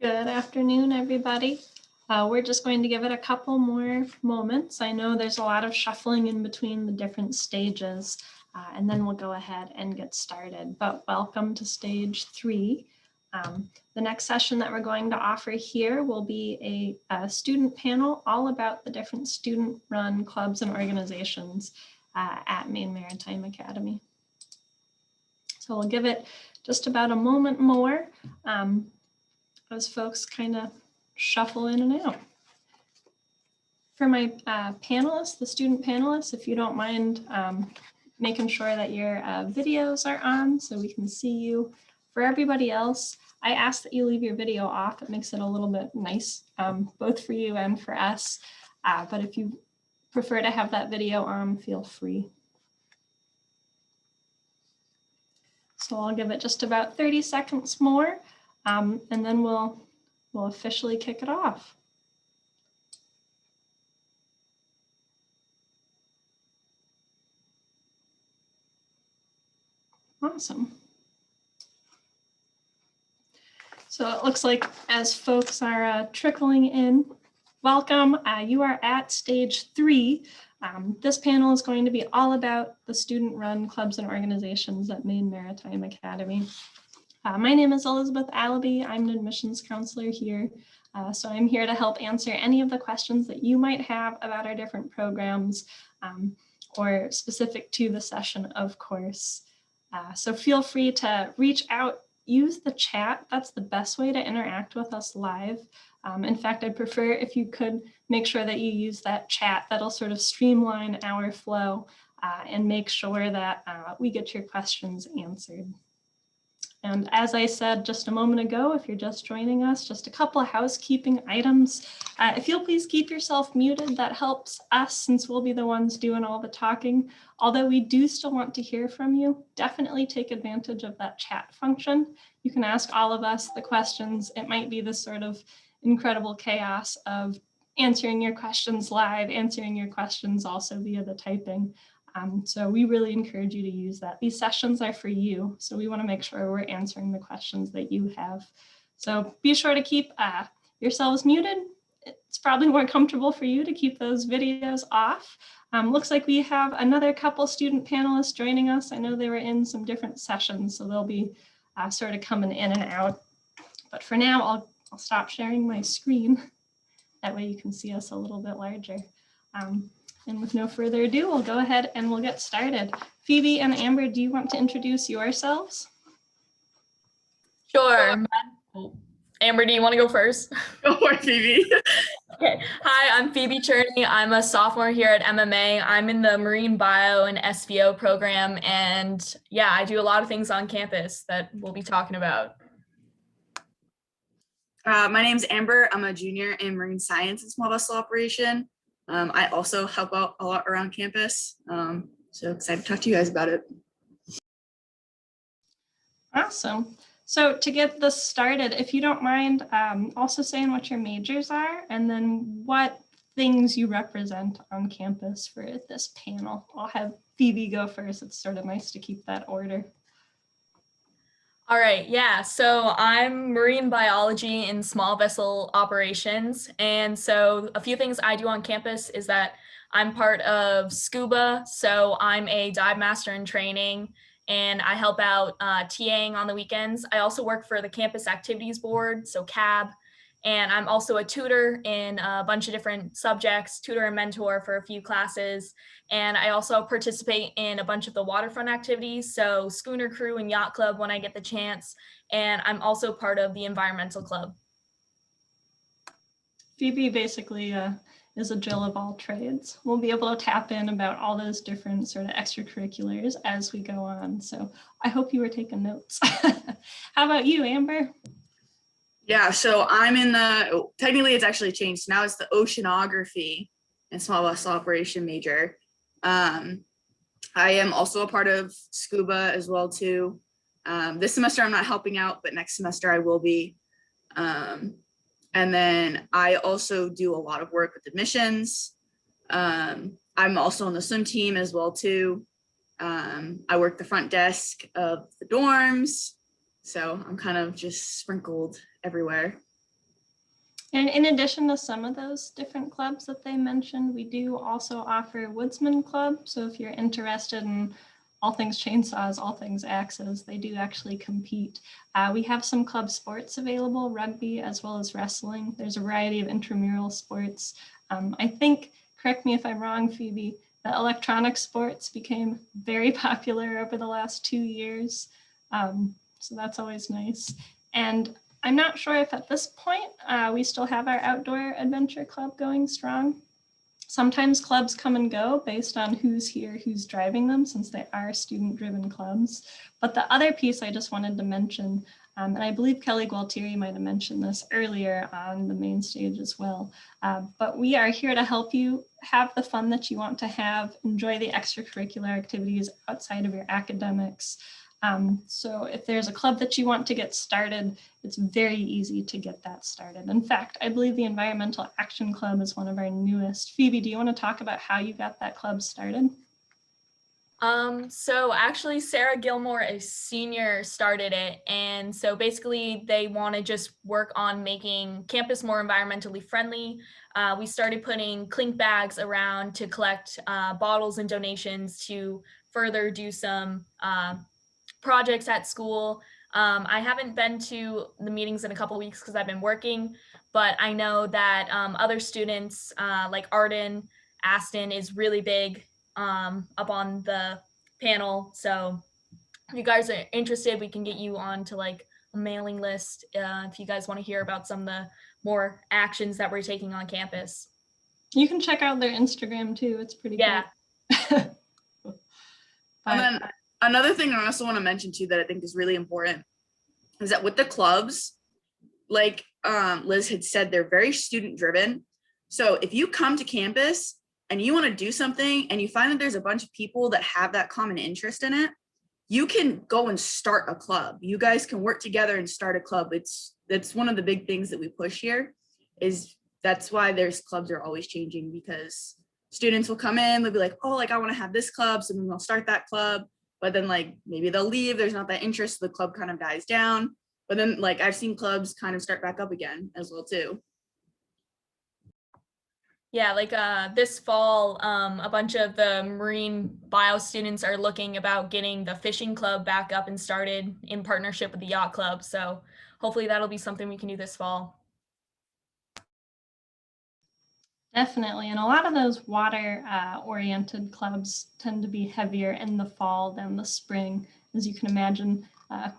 Good afternoon, everybody. We're just going to give it a couple more moments. I know there's a lot of shuffling in between the different stages, and then we'll go ahead and get started. But welcome to stage 3. The next session that we're going to offer here will be a student panel all about the different student-run clubs and organizations at Maine Maritime Academy. So we'll give it just about a moment more as folks kind of shuffle in and out. For my panelists, the student panelists, if you don't mind making sure that your videos are on so we can see you. For everybody else, I ask that you leave your video off. It makes it a little bit nice, both for you and for us. But if you prefer to have that video on, feel free. So I'll give it just about 30 seconds more, and then we'll officially kick it off. Awesome. So it looks like as folks are trickling in, welcome. You are at stage 3. This panel is going to be all about the student-run clubs and organizations at Maine Maritime Academy. My name is Elizabeth Allaby. I'm an admissions counselor here. So I'm here to help answer any of the questions that you might have about our different programs or specific to the session, of course. So feel free to reach out, use the chat. That's the best way to interact with us live. In fact, I'd prefer if you could make sure that you use that chat. That'll sort of streamline our flow and make sure that we get your questions answered. And as I said just a moment ago, if you're just joining us, just a couple of housekeeping items. If you'll please keep yourself muted, that helps us since we'll be the ones doing all the talking. Although we do still want to hear from you, definitely take advantage of that chat function. You can ask all of us the questions. It might be this sort of incredible chaos of answering your questions live, answering your questions also via the typing. So we really encourage you to use that. These sessions are for you, so we want to make sure we're answering the questions that you have. So be sure to keep yourselves muted. It's probably more comfortable for you to keep those videos off. Looks like we have another couple student panelists joining us. I know they were in some different sessions, so they'll be sort of coming in and out. But for now, I'll stop sharing my screen. That way you can see us a little bit larger. And with no further ado, we'll go ahead and we'll get started. Phoebe and Amber, do you want to introduce yourselves? Sure. Amber, do you want to go first? Go for it, Phoebe. Okay. Hi, I'm Phoebe Cherney. I'm a sophomore here at MMA. I'm in the Marine Bio and SVO program. And yeah, I do a lot of things on campus that we'll be talking about. My name's Amber. I'm a junior in Marine Science and Small Vessel Operation. I also help out a lot around campus, so excited to talk to you guys about it. Awesome. So to get this started, if you don't mind also saying what your majors are and then what things you represent on campus for this panel. I'll have Phoebe go first. It's sort of nice to keep that order. All right, yeah, so I'm marine biology in small vessel operations. And so a few things I do on campus is that I'm part of scuba. So I'm a dive master in training and I help out TAing on the weekends. I also work for the campus activities board, so CAB. And I'm also a tutor in a bunch of different subjects, tutor and mentor for a few classes. And I also participate in a bunch of the waterfront activities, so schooner crew and yacht club when I get the chance. And I'm also part of the environmental club. Phoebe basically is a Jill of all trades. We'll be able to tap in about all those different sort of extracurriculars as we go on. So I hope you were taking notes. How about you, Amber? Yeah, so I'm in the, technically it's actually changed. Now it's the oceanography and small vessel operation major. I am also a part of scuba as well too. This semester I'm not helping out, but next semester I will be. And then I also do a lot of work with admissions. I'm also on the swim team as well too. I work the front desk of the dorms. So I'm kind of just sprinkled everywhere. And in addition to some of those different clubs that they mentioned, we do also offer Woodsman Club. So if you're interested in all things chainsaws, all things axes, they do actually compete. We have some club sports available, rugby as well as wrestling. There's a variety of intramural sports. I think, correct me if I'm wrong, Phoebe, the electronic sports became very popular over the last 2 years. So that's always nice. And I'm not sure if at this point we still have our outdoor adventure club going strong. Sometimes clubs come and go based on who's here, who's driving them, since they are student-driven clubs. But the other piece I just wanted to mention, and I believe Kelly Gualtieri might have mentioned this earlier on the main stage as well, but we are here to help you have the fun that you want to have, enjoy the extracurricular activities outside of your academics. So if there's a club that you want to get started, it's very easy to get that started. In fact, I believe the Environmental Action Club is one of our newest. Phoebe, do you want to talk about how you got that club started? So actually Sarah Gilmore, a senior, started it. And so basically they want to just work on making campus more environmentally friendly. We started putting clink bags around to collect bottles and donations to further do some projects at school. I haven't been to the meetings in a couple weeks because I've been working, but I know that other students like Arden, Aston is really big up on the panel. So if you guys are interested, we can get you on to like a mailing list if you guys want to hear about some of the more actions that we're taking on campus. You can check out their Instagram too. It's pretty good. And then another thing I also want to mention too that I think is really important is that with the clubs, like Liz had said, they're very student driven. So if you come to campus and you want to do something and you find that there's a bunch of people that have that common interest in it, you can go and start a club. You guys can work together and start a club. That's one of the big things that we push here, is that's why there's clubs are always changing, because students will come in, they'll be like, oh, like I want to have this club, so then they'll start that club, but then like maybe they'll leave, there's not that interest, so the club kind of dies down. But then like I've seen clubs kind of start back up again as well too. Yeah, like this fall, a bunch of the marine bio students are looking about getting the fishing club back up and started in partnership with the yacht club. So hopefully that'll be something we can do this fall. Definitely. And a lot of those water oriented clubs tend to be heavier in the fall than the spring. As you can imagine,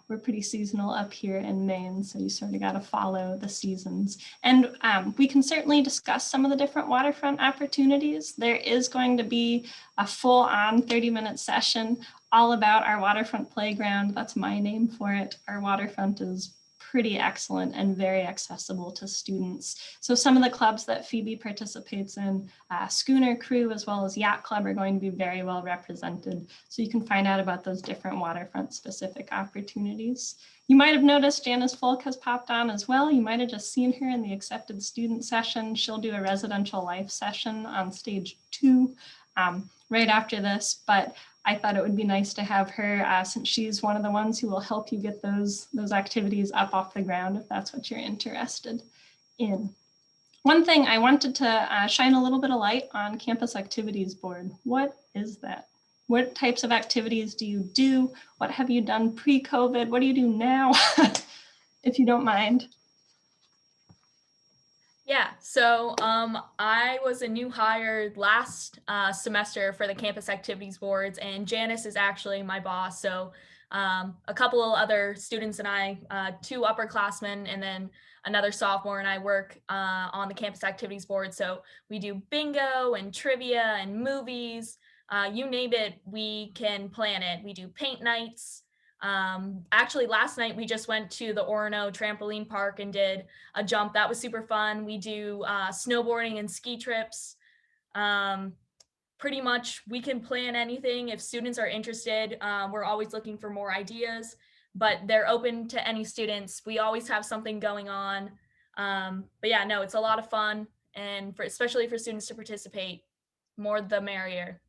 we're pretty seasonal up here in Maine, so you sort of got to follow the seasons. And we can certainly discuss some of the different waterfront opportunities. There is going to be a full-on 30-minute session all about our waterfront playground. That's my name for it. Our waterfront is pretty excellent and very accessible to students. So some of the clubs that Phoebe participates in, Schooner Crew as well as Yacht Club, are going to be very well represented. So you can find out about those different waterfront specific opportunities. You might have noticed Janice Folk has popped on as well. You might have just seen her in the accepted student session. She'll do a residential life session on stage 2 right after this, but I thought it would be nice to have her since she's one of the ones who will help you get those activities up off the ground if that's what you're interested in. One thing I wanted to shine a little bit of light on Campus Activities Board. What is that? What types of activities do you do? What have you done pre-COVID? What do you do now? If you don't mind. Yeah, so I was a new hire last semester for the Campus Activities Boards, and Janice is actually my boss. So a couple of other students and I, 2 upperclassmen and then another sophomore, and I work on the Campus Activities Board. So we do bingo and trivia and movies. You name it, we can plan it. We do paint nights. Actually, last night we just went to the Orono trampoline park and did a jump. That was super fun. We do snowboarding and ski trips. Pretty much we can plan anything if students are interested. We're always looking for more ideas, but they're open to any students. We always have something going on. But yeah, no, it's a lot of fun, and especially for students to participate, more the merrier.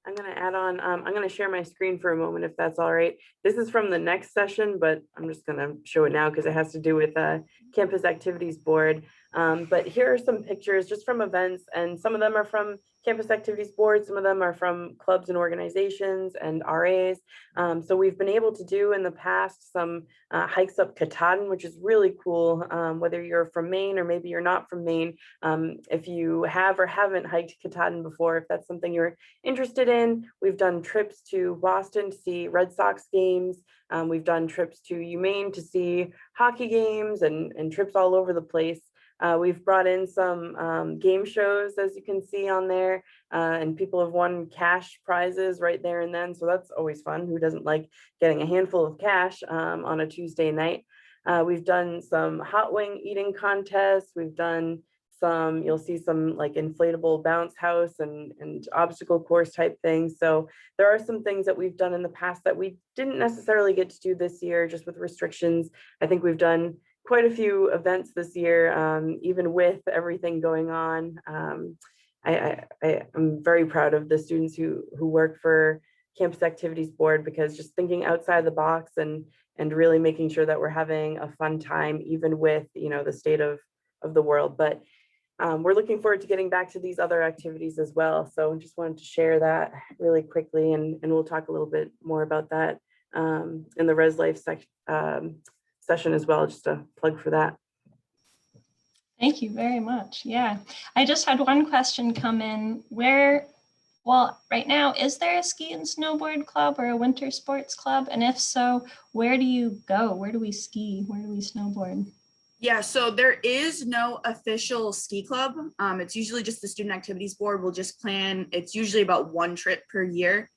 I'm going to add on, I'm going to share my screen for a moment if that's all right. This is from the next session, but I'm just going to show it now because it has to do with Campus Activities Board. But here are some pictures just from events, and some of them are from Campus Activities Board, some of them are from clubs and organizations and RAs. So we've been able to do in the past some hikes up Katahdin, which is really cool, whether you're from Maine or maybe you're not from Maine. If you have or haven't hiked Katahdin before, if that's something you're interested in, we've done trips to Boston to see Red Sox games. We've done trips to UMaine to see hockey games and trips all over the place. We've brought in some game shows, as you can see on there, and people have won cash prizes right there and then. So that's always fun. Who doesn't like getting a handful of cash on a Tuesday night? We've done some hot wing eating contests. We've done some, you'll see some like inflatable bounce house and obstacle course type things. So there are some things that we've done in the past that we didn't necessarily get to do this year, just with restrictions. I think we've done quite a few events this year, even with everything going on. I'm very proud of the students who work for Campus Activities Board, because just thinking outside the box and really making sure that we're having a fun time, even with, you know, the state of the world. But we're looking forward to getting back to these other activities as well. So just wanted to share that really quickly, and we'll talk a little bit more about that in the Res Life session as well, just a plug for that. Thank you very much. Yeah, I just had one question come in. Well, right now, is there a ski and snowboard club or a winter sports club? And if so, where do you go? Where do we ski? Where do we snowboard? Yeah, so there is no official ski club. It's usually just the Student Activities Board will just plan. It's usually about one trip per year.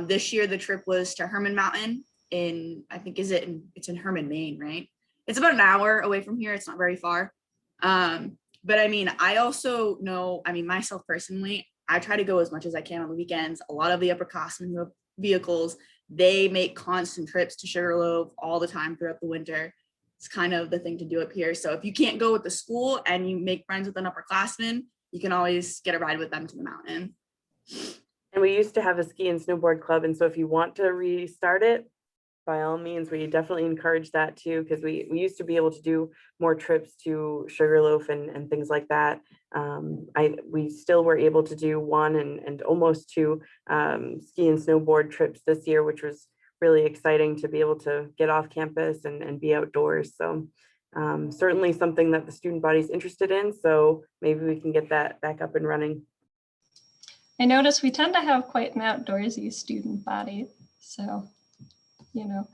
This year, the trip was to Herman Mountain it's in Herman, Maine, right? It's about an hour away from here. It's not very far. But I mean, I also know, myself personally, I try to go as much as I can on the weekends. A lot of the upperclassmen vehicles, they make constant trips to Sugarloaf all the time throughout the winter. It's kind of the thing to do up here. So if you can't go with the school and you make friends with an upperclassman, you can always get a ride with them to the mountain. And we used to have a ski and snowboard club. And so if you want to restart it, by all means, we definitely encourage that too, because we used to be able to do more trips to Sugarloaf and things like that. We still were able to do one and almost two ski and snowboard trips this year, which was really exciting to be able to get off campus and be outdoors. So certainly something that the student body is interested in. So maybe we can get that back up and running. I notice we tend to have quite an outdoorsy student body. So, you know,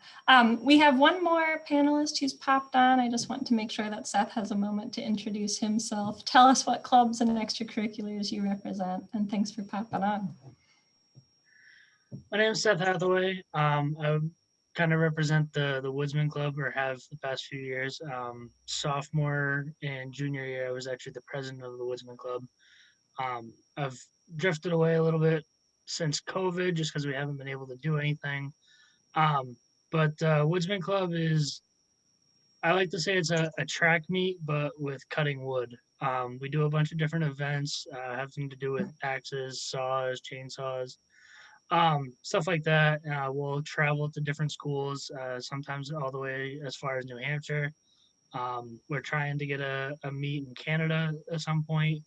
we have one more panelist who's popped on. I just want to make sure that Seth has a moment to introduce himself. Tell us what clubs and extracurriculars you represent, and thanks for popping on. My name is Seth Hathaway. I kind of represent the Woodsman Club, or have the past few years. Sophomore and junior year, I was actually the president of the Woodsman Club. I've drifted away a little bit since COVID, just because we haven't been able to do anything. But Woodsman Club is, I like to say it's a track meet, but with cutting wood. We do a bunch of different events having to do with axes, saws, chainsaws, stuff like that. We'll travel to different schools, sometimes all the way as far as New Hampshire. We're trying to get a meet in Canada at some point.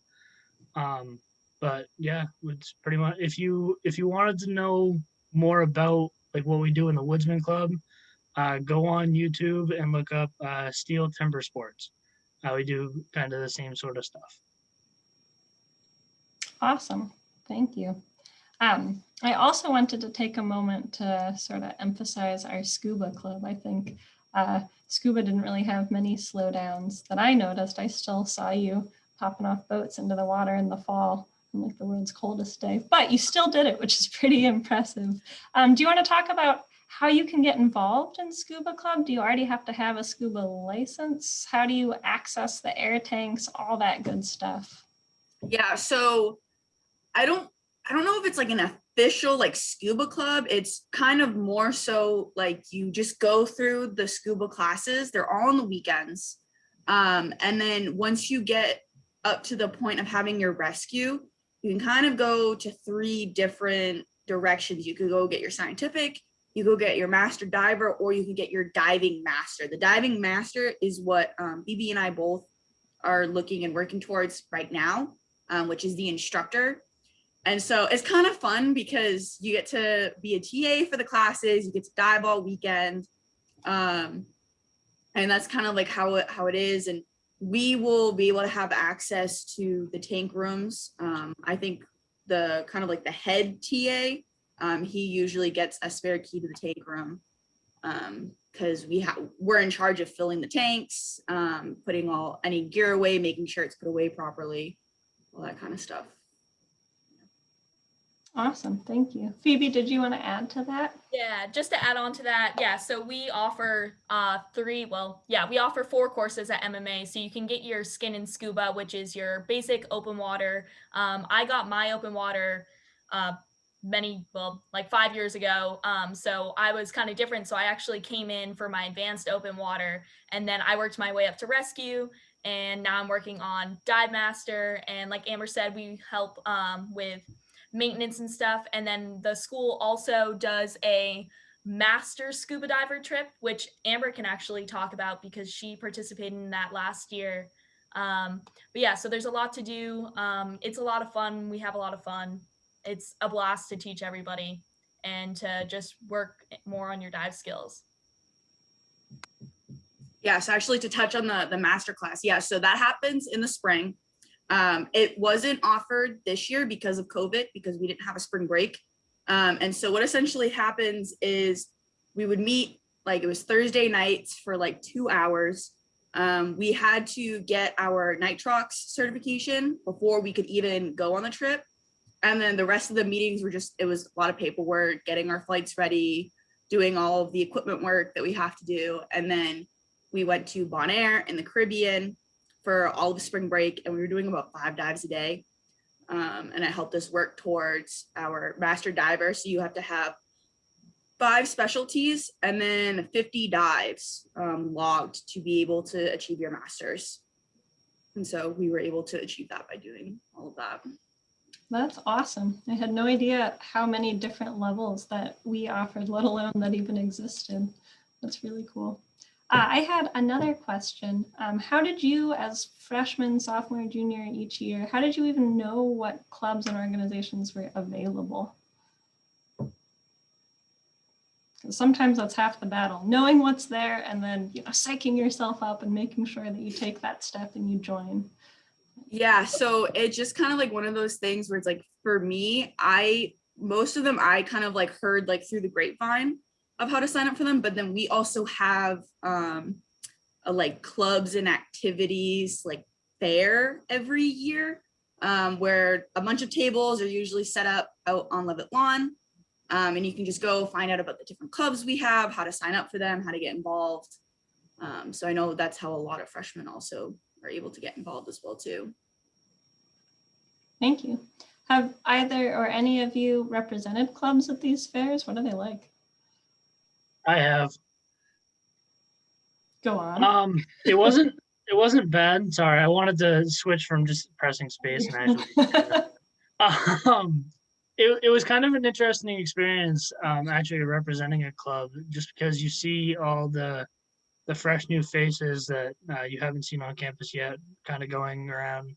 But yeah, it's pretty much, if you wanted to know more about like what we do in the Woodsman Club, go on YouTube and look up Steel Timber Sports. We do kind of the same sort of stuff. Awesome, thank you. I also wanted to take a moment to sort of emphasize our scuba club. I think scuba didn't really have many slowdowns that I noticed. I still saw you popping off boats into the water in the fall on like the world's coldest day, but you still did it, which is pretty impressive. Do you want to talk about how you can get involved in scuba club? Do you already have to have a scuba license? How do you access the air tanks, all that good stuff? Yeah, so I don't know if it's like an official like scuba club. It's kind of more so like you just go through the scuba classes. They're all on the weekends. And then once you get up to the point of having your rescue, you can kind of go to 3 different directions. You could go get your scientific, you go get your master diver, or you can get your diving master. The diving master is what BB and I both are looking and working towards right now, which is the instructor. And so it's kind of fun because you get to be a TA for the classes, you get to dive all weekend. And that's kind of like how it is. And we will be able to have access to the tank rooms. I think the kind of like the head TA, he usually gets a spare key to the tank room, because we're in charge of filling the tanks, putting any gear away, making sure it's put away properly, all that kind of stuff. Awesome, thank you. Phoebe, did you want to add to that? Yeah, just to add on to that, yeah, so we offer we offer 4 courses at MMA. So you can get your skin and scuba, which is your basic open water. I got my open water like 5 years ago. So I was kind of different. So I actually came in for my advanced open water, and then I worked my way up to rescue. And now I'm working on Dive Master. And like Amber said, we help with maintenance and stuff. And then the school also does a master scuba diver trip, which Amber can actually talk about because she participated in that last year. But yeah, so there's a lot to do. It's a lot of fun. We have a lot of fun. It's a blast to teach everybody and to just work more on your dive skills. Yeah, so actually to touch on the master class, yeah, so that happens in the spring. It wasn't offered this year because of COVID, because we didn't have a spring break. And so what essentially happens is we would meet, like it was Thursday nights for like 2 hours. We had to get our nitrox certification before we could even go on the trip. And then the rest of the meetings were it was a lot of paperwork, getting our flights ready, doing all of the equipment work that we have to do. And then we went to Bonaire in the Caribbean for all of spring break, and we were doing about 5 dives a day. And it helped us work towards our master diver. So you have to have 5 specialties and then 50 dives logged to be able to achieve your masters. And so we were able to achieve that by doing all of that. That's awesome. I had no idea how many different levels that we offered, let alone that even existed. That's really cool. I had another question. How did you, as freshman, sophomore, junior each year, how did you even know what clubs and organizations were available? Because sometimes that's half the battle, knowing what's there and then psyching yourself up and making sure that you take that step and you join. Yeah, so it's just kind of like one of those things where it's like, for me, most of them I kind of like heard like through the grapevine of how to sign up for them. But then we also have like clubs and activities like fair every year, where a bunch of tables are usually set up out on Levitt Lawn. And you can just go find out about the different clubs we have, how to sign up for them, how to get involved. So I know that's how a lot of freshmen also are able to get involved as well too. Thank you. Have either or any of you represented clubs at these fairs? What are they like? I have. Go on. It wasn't bad. Sorry, I wanted to switch from just pressing space and actually. It was kind of an interesting experience, actually representing a club, just because you see all the fresh new faces that you haven't seen on campus yet, kind of going around,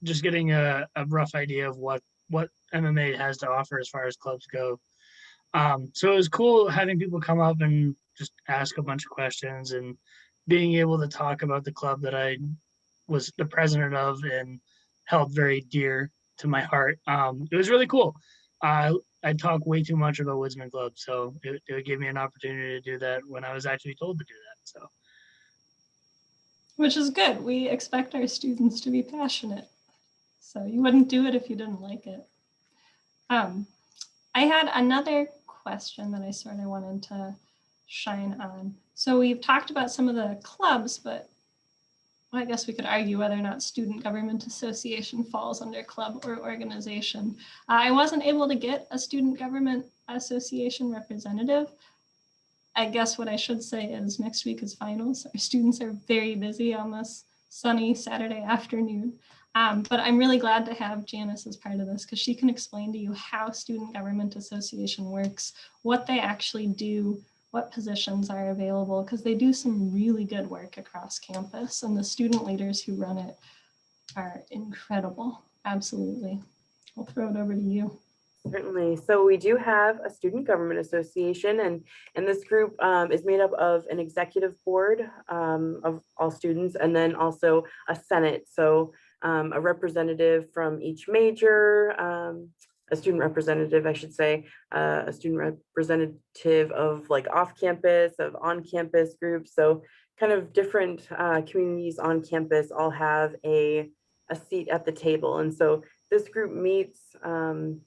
just getting a rough idea of what MMA has to offer as far as clubs go. So it was cool having people come up and just ask a bunch of questions and being able to talk about the club that I was the president of and held very dear to my heart. It was really cool. I talk way too much about Woodsman Club, so it gave me an opportunity to do that when I was actually told to do that. So, Which is good. We expect our students to be passionate. So you wouldn't do it if you didn't like it. I had another question that I sort of wanted to shine on. So we've talked about some of the clubs, but I guess we could argue whether or not Student Government Association falls under club or organization. I wasn't able to get a Student Government Association representative. I guess what I should say is next week is finals. Our students are very busy on this sunny Saturday afternoon. But I'm really glad to have Janice as part of this because she can explain to you how Student Government Association works, what they actually do, what positions are available, because they do some really good work across campus, and the student leaders who run it are incredible. Absolutely. I'll throw it over to you. Certainly. So we do have a student government association, and this group is made up of an executive board of all students, and then also a senate. So a representative from each major, a student representative, I should say, a student representative of like off campus, of on campus groups. So kind of different communities on campus all have a seat at the table. And so this group meets on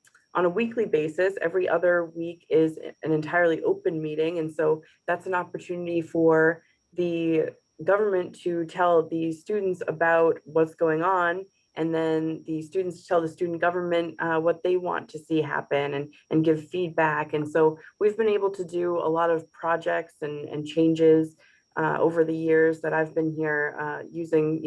a weekly basis. Every other week is an entirely open meeting. And so that's an opportunity for the government to tell the students about what's going on. And then the students tell the student government what they want to see happen and give feedback. And so we've been able to do a lot of projects and changes over the years that I've been here using,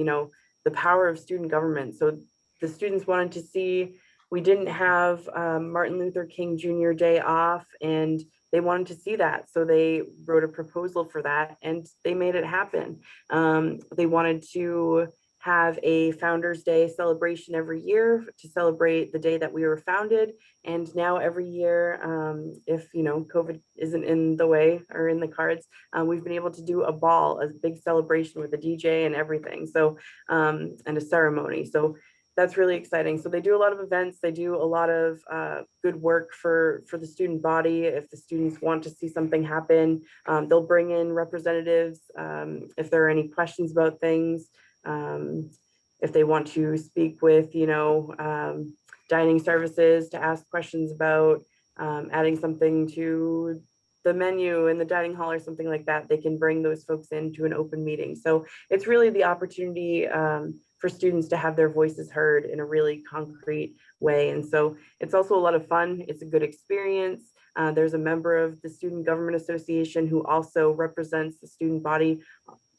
the power of student government. So the students wanted to see, we didn't have Martin Luther King Jr. Day off, and they wanted to see that. So they wrote a proposal for that and they made it happen. They wanted to have a Founders Day celebration every year to celebrate the day that we were founded. And now every year, if COVID isn't in the way or in the cards, we've been able to do a ball, a big celebration with a DJ and everything. So and a ceremony. So that's really exciting. So they do a lot of events. They do a lot of good work for the student body. If the students want to see something happen, they'll bring in representatives if there are any questions about things. If they want to speak with, dining services to ask questions about adding something to the menu in the dining hall or something like that, they can bring those folks into an open meeting. So it's really the opportunity for students to have their voices heard in a really concrete way. And so it's also a lot of fun. It's a good experience. There's a member of the Student Government Association who also represents the student body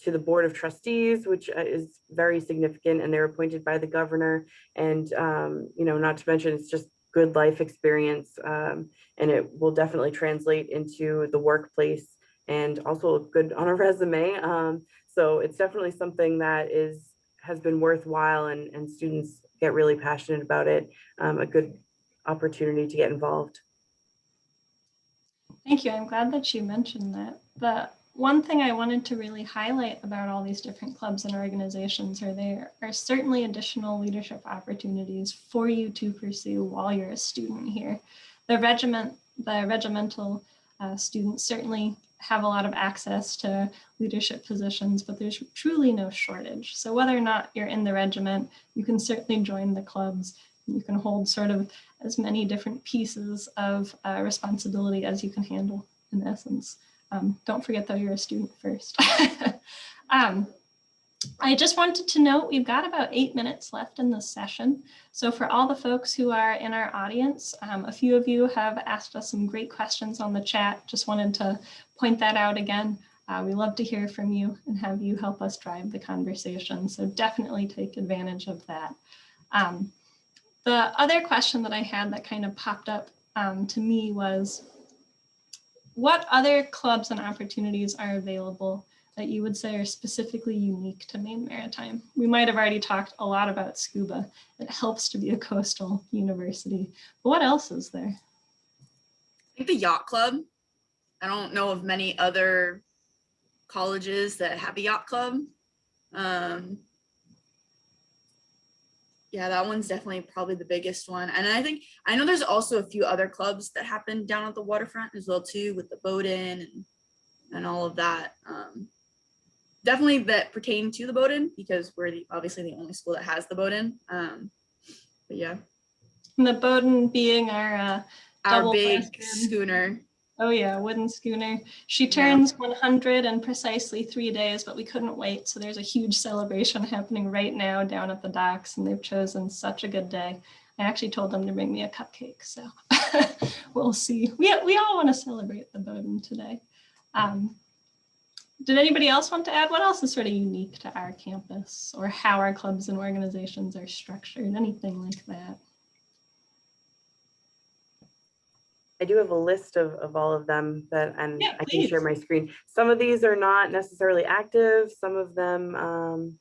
to the Board of Trustees, which is very significant, and they're appointed by the governor. And, not to mention, it's just good life experience, and it will definitely translate into the workplace and also look good on a resume. So it's definitely something that has been worthwhile, and students get really passionate about it. A good opportunity to get involved. Thank you. I'm glad that you mentioned that. The one thing I wanted to really highlight about all these different clubs and organizations are there are certainly additional leadership opportunities for you to pursue while you're a student here. The regimental students certainly have a lot of access to leadership positions, but there's truly no shortage. So whether or not you're in the regiment, you can certainly join the clubs. You can hold sort of as many different pieces of responsibility as you can handle, in essence. Don't forget though, you're a student first. I just wanted to note we've got about 8 minutes left in this session. So for all the folks who are in our audience, a few of you have asked us some great questions on the chat. Just wanted to point that out again. We love to hear from you and have you help us drive the conversation. So definitely take advantage of that. The other question that I had that kind of popped up to me was, what other clubs and opportunities are available that you would say are specifically unique to Maine Maritime? We might have already talked a lot about scuba. It helps to be a coastal university. But what else is there? I think the yacht club. I don't know of many other colleges that have a yacht club. Yeah, that one's definitely probably the biggest one. And I know there's also a few other clubs that happen down at the waterfront as well too, with the boat in and all of that. Definitely that pertain to the boat in, because we're obviously the only school that has the boat in. But yeah. And the Bowden being our big breasted schooner. Oh yeah, wooden schooner. She turns 100 in precisely 3 days, but we couldn't wait. So there's a huge celebration happening right now down at the docks, and they've chosen such a good day. I actually told them to bring me a cupcake, so we'll see. We all want to celebrate the Bowden today. Did anybody else want to add? What else is sort of unique to our campus, or how our clubs and organizations are structured? Anything like that? I do have a list of all of them and Yeah, I can share please. my screen. Some of these are not necessarily active. Some of them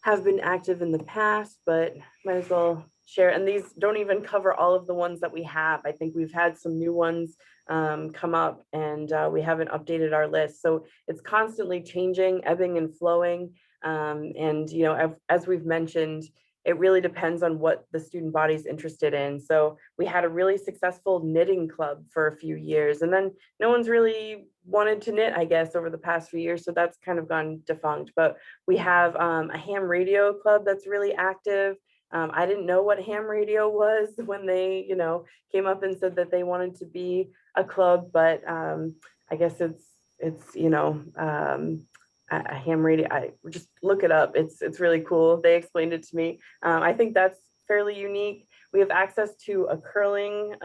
have been active in the past, but might as well share. And these don't even cover all of the ones that we have. I think we've had some new ones come up, and we haven't updated our list. So it's constantly changing, ebbing and flowing. And you know, as we've mentioned, it really depends on what the student body is interested in. So we had a really successful knitting club for a few years, and then no one's really wanted to knit, I guess, over the past few years. So that's kind of gone defunct. But we have a ham radio club that's really active. I didn't know what ham radio was when they, you know, came up and said that they wanted to be a club, but I guess it's you know, a ham radio. I just look it up. It's really cool. They explained it to me. I think that's fairly unique. We have access to a curling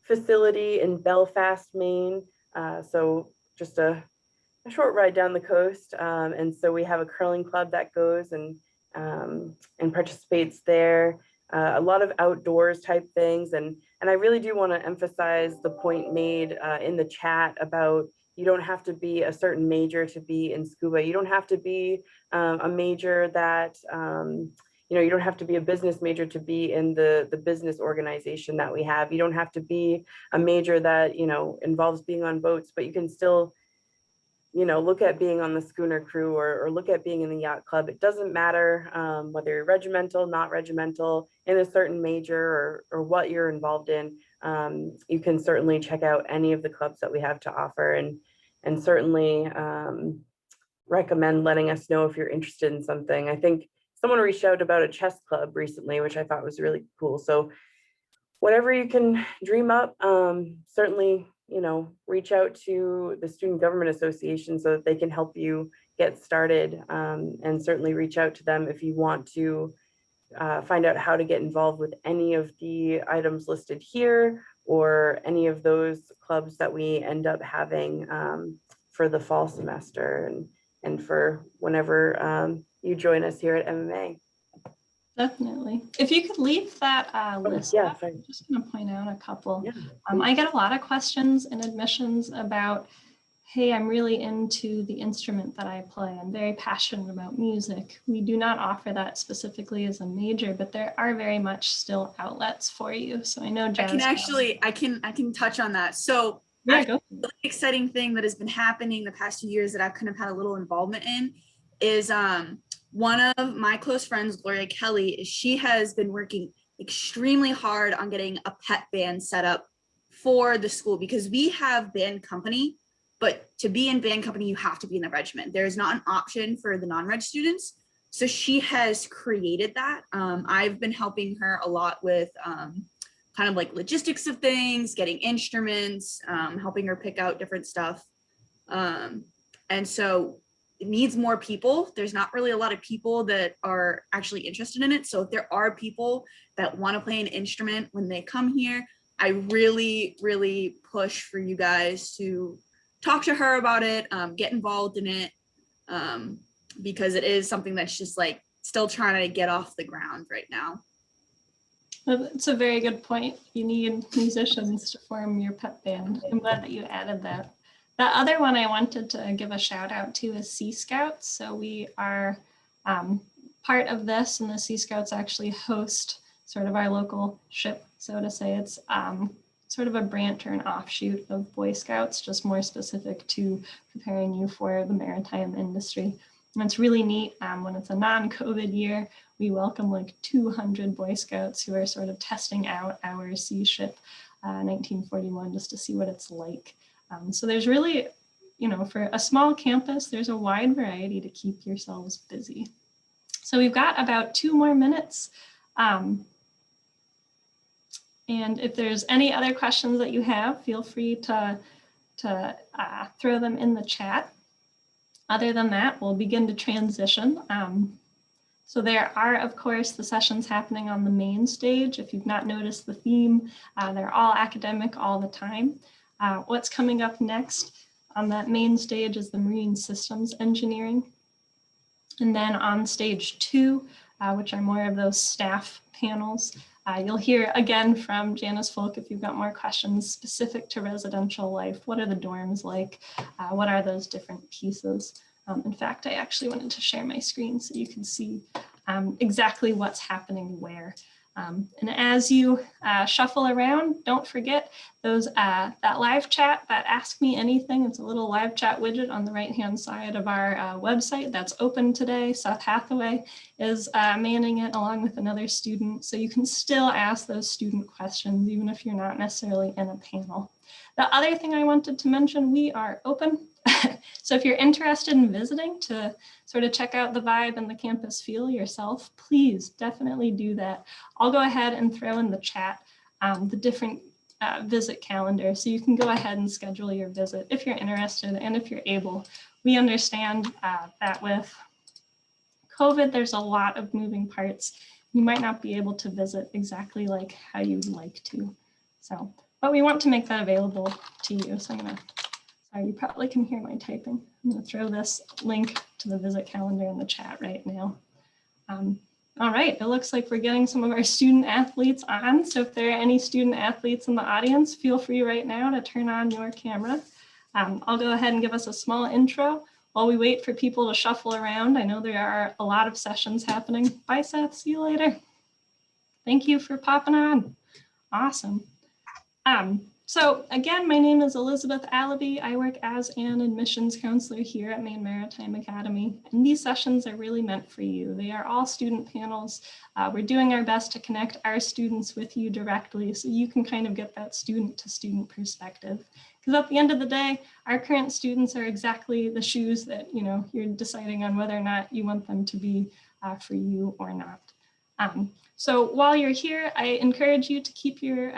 facility in Belfast, Maine. So just a short ride down the coast. And so we have a curling club that goes and participates there. A lot of outdoors type things. And I really do want to emphasize the point made in the chat about you don't have to be a certain major to be in scuba. You don't have to be a major that, you know, you don't have to be a business major to be in the business organization that we have. You don't have to be a major that, you know, involves being on boats, but you can still, you know, look at being on the schooner crew or look at being in the yacht club. It doesn't matter whether you're regimental, not regimental, in a certain major or what you're involved in. You can certainly check out any of the clubs that we have to offer, and certainly recommend letting us know if you're interested in something. I think someone reached out about a chess club recently, which I thought was really cool. So whatever you can dream up, certainly, you know, reach out to the Student Government Association so that they can help you get started, and certainly reach out to them if you want to find out how to get involved with any of the items listed here or any of those clubs that we end up having for the fall semester and for whenever you join us here at MMA. Definitely. If you could leave that list yeah, up, I'm just going to point out a couple. Yeah, I get a lot of questions in admissions about, hey, I'm really into the instrument that I play. I'm very passionate about music. We do not offer that specifically as a major, but there are very much still outlets for you. So I know Jazz. I can touch on that. So yeah, go. the exciting thing that has been happening the past few years that I've kind of had a little involvement in is one of my close friends, Gloria Kelly, she has been working extremely hard on getting a pet band set up for the school, because we have band company, but to be in band company, you have to be in the regiment. There is not an option for the non-reg students. So she has created that. I've been helping her a lot with kind of like logistics of things, getting instruments, helping her pick out different stuff. And so it needs more people. There's not really a lot of people that are actually interested in it. So if there are people that want to play an instrument when they come here, I really, really push for you guys to talk to her about it, get involved in it, because it is something that's just like still trying to get off the ground right now. It's a very good point. You need musicians to form your pet band. I'm glad that you added that. The other one I wanted to give a shout out to is Sea Scouts. So we are part of this, and the Sea Scouts actually host sort of our local ship, so to say. It's sort of a branch or an offshoot of Boy Scouts, just more specific to preparing you for the maritime industry. And it's really neat. When it's a non-COVID year, we welcome like 200 Boy Scouts who are sort of testing out our sea ship 1941 just to see what it's like. So there's really, you know, for a small campus, there's a wide variety to keep yourselves busy. So we've got about 2 more minutes. And if there's any other questions that you have, feel free to throw them in the chat. Other than that, we'll begin to transition. So there are, of course, the sessions happening on the main stage. If you've not noticed the theme, they're all academic all the time. What's coming up next? On that main stage is the Marine Systems Engineering. And then on stage 2, which are more of those staff panels, you'll hear again from Janice Folk if you've got more questions specific to residential life. What are the dorms like? What are those different pieces? In fact, I actually wanted to share my screen so you can see exactly what's happening where. And as you shuffle around, don't forget those that live chat, that Ask Me Anything. It's a little live chat widget on the right-hand side of our website that's open today. Seth Hathaway is manning it along with another student. So you can still ask those student questions, even if you're not necessarily in a panel. The other thing I wanted to mention, we are open. So if you're interested in visiting to sort of check out the vibe and the campus feel yourself, please definitely do that. I'll go ahead and throw in the chat the different visit calendar, so you can go ahead and schedule your visit if you're interested and if you're able. We understand that with COVID, there's a lot of moving parts. You might not be able to visit exactly like how you'd like to. So, but we want to make that available to you. So I'm gonna, sorry, you probably can hear my typing. I'm gonna throw this link to the visit calendar in the chat right now. All right, it looks like we're getting some of our student athletes on. So if there are any student athletes in the audience, feel free right now to turn on your camera. I'll go ahead and give us a small intro while we wait for people to shuffle around. I know there are a lot of sessions happening. Bye, Seth, see you later. Thank you for popping on. Awesome. So again, my name is Elizabeth Allaby. I work as an admissions counselor here at Maine Maritime Academy, and these sessions are really meant for you. They are all student panels. We're doing our best to connect our students with you directly so you can kind of get that student to student perspective. Because at the end of the day, our current students are exactly the shoes that, you know, you're deciding on whether or not you want them to be for you or not. So while you're here, I encourage you to keep your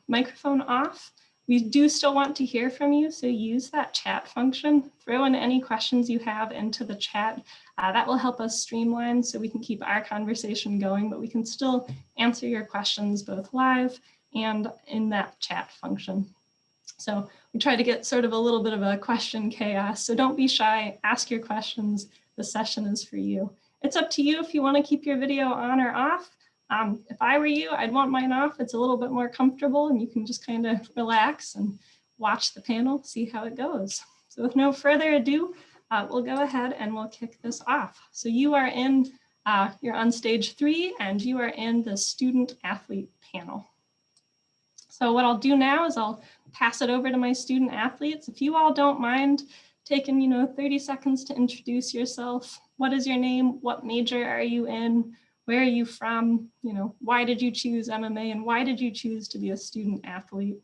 microphone off. We do still want to hear from you, so use that chat function. Throw in any questions you have into the chat. That will help us streamline so we can keep our conversation going, but we can still answer your questions both live and in that chat function. So we try to get sort of a little bit of a question chaos, so don't be shy, ask your questions. The session is for you. It's up to you if you want to keep your video on or off. If I were you, I'd want mine off. It's a little bit more comfortable and you can just kind of relax and watch the panel, see how it goes. So with no further ado, we'll go ahead and we'll kick this off. So you are in, you're on stage 3 and you are in the student athlete panel. So what I'll do now is I'll pass it over to my student athletes. If you all don't mind taking, 30 seconds to introduce yourself. What is your name? What major are you in? Where are you from? Why did you choose MMA and why did you choose to be a student athlete?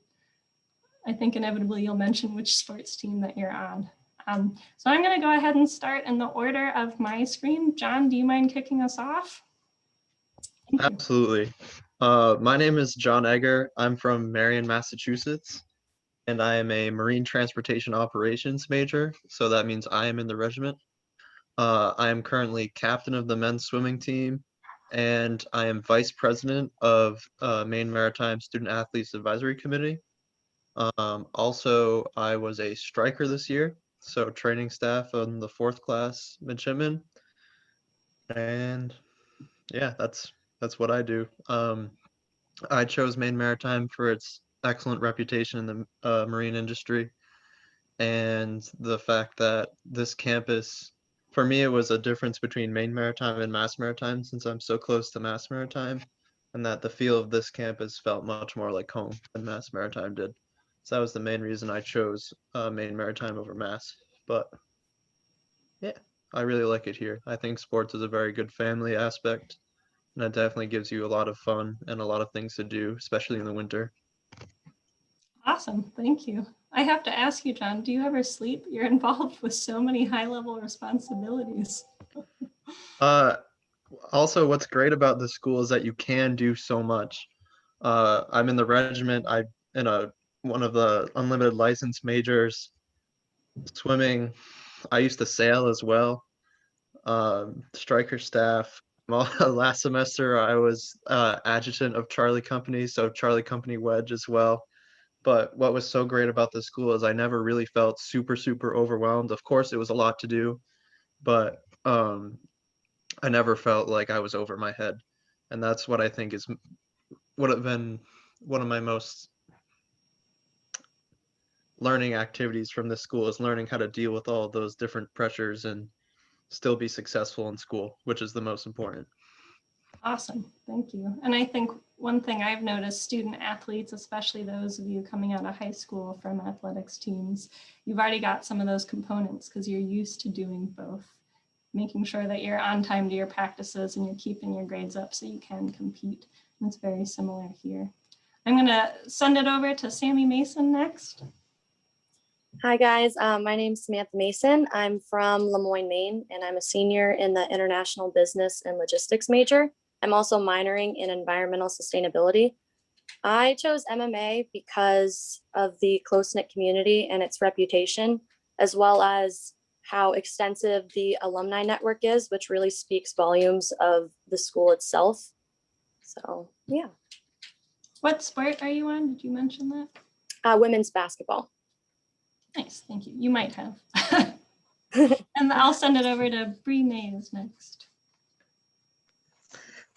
I think inevitably you'll mention which sports team that you're on. So I'm going to go ahead and start in the order of my screen. John, do you mind kicking us off? Absolutely. My name is John Egger. I'm from Marion, Massachusetts, and I am a Marine Transportation Operations major. So that means I am in the regiment. I am currently captain of the men's swimming team, and I am vice president of Maine Maritime Student Athletes Advisory Committee. Also, I was a striker this year, so training staff on the 4th class midshipman. And yeah, that's what I do. I chose Maine Maritime for its excellent reputation in the marine industry, and the fact that this campus, for me, it was a difference between Maine Maritime and Mass Maritime since I'm so close to Mass Maritime, and that the feel of this campus felt much more like home than Mass Maritime did. So that was the main reason I chose Maine Maritime over Mass. But yeah, I really like it here. I think sports is a very good family aspect, and it definitely gives you a lot of fun and a lot of things to do, especially in the winter. Awesome, thank you. I have to ask you, John, do you ever sleep? You're involved with so many high-level responsibilities. Also, what's great about this school is that you can do so much. I'm in the regiment. I'm in one of the unlimited license majors. Swimming. I used to sail as well. Striker staff. Last semester, I was adjutant of Charlie Company, so Charlie Company Wedge as well. But what was so great about this school is I never really felt super overwhelmed. Of course, it was a lot to do, but I never felt like I was over my head. And that's what I think is would have been one of my most learning activities from this school, is learning how to deal with all those different pressures and still be successful in school, which is the most important. Awesome, thank you. And I think one thing I've noticed, student athletes, especially those of you coming out of high school from athletics teams, you've already got some of those components because you're used to doing both, making sure that you're on time to your practices and you're keeping your grades up so you can compete. And it's very similar here. I'm gonna send it over to Sammy Mason next. Hi guys, my name's Samantha Mason. I'm from Lemoyne, Maine, and I'm a senior in the International Business and Logistics major. I'm also minoring in environmental sustainability. I chose MMA because of the close-knit community and its reputation, as well as how extensive the alumni network is, which really speaks volumes of the school itself. So yeah. What sport are you on? Did you mention that? Women's basketball. Nice, thank you. You might have. And I'll send it over to Bree Mays next.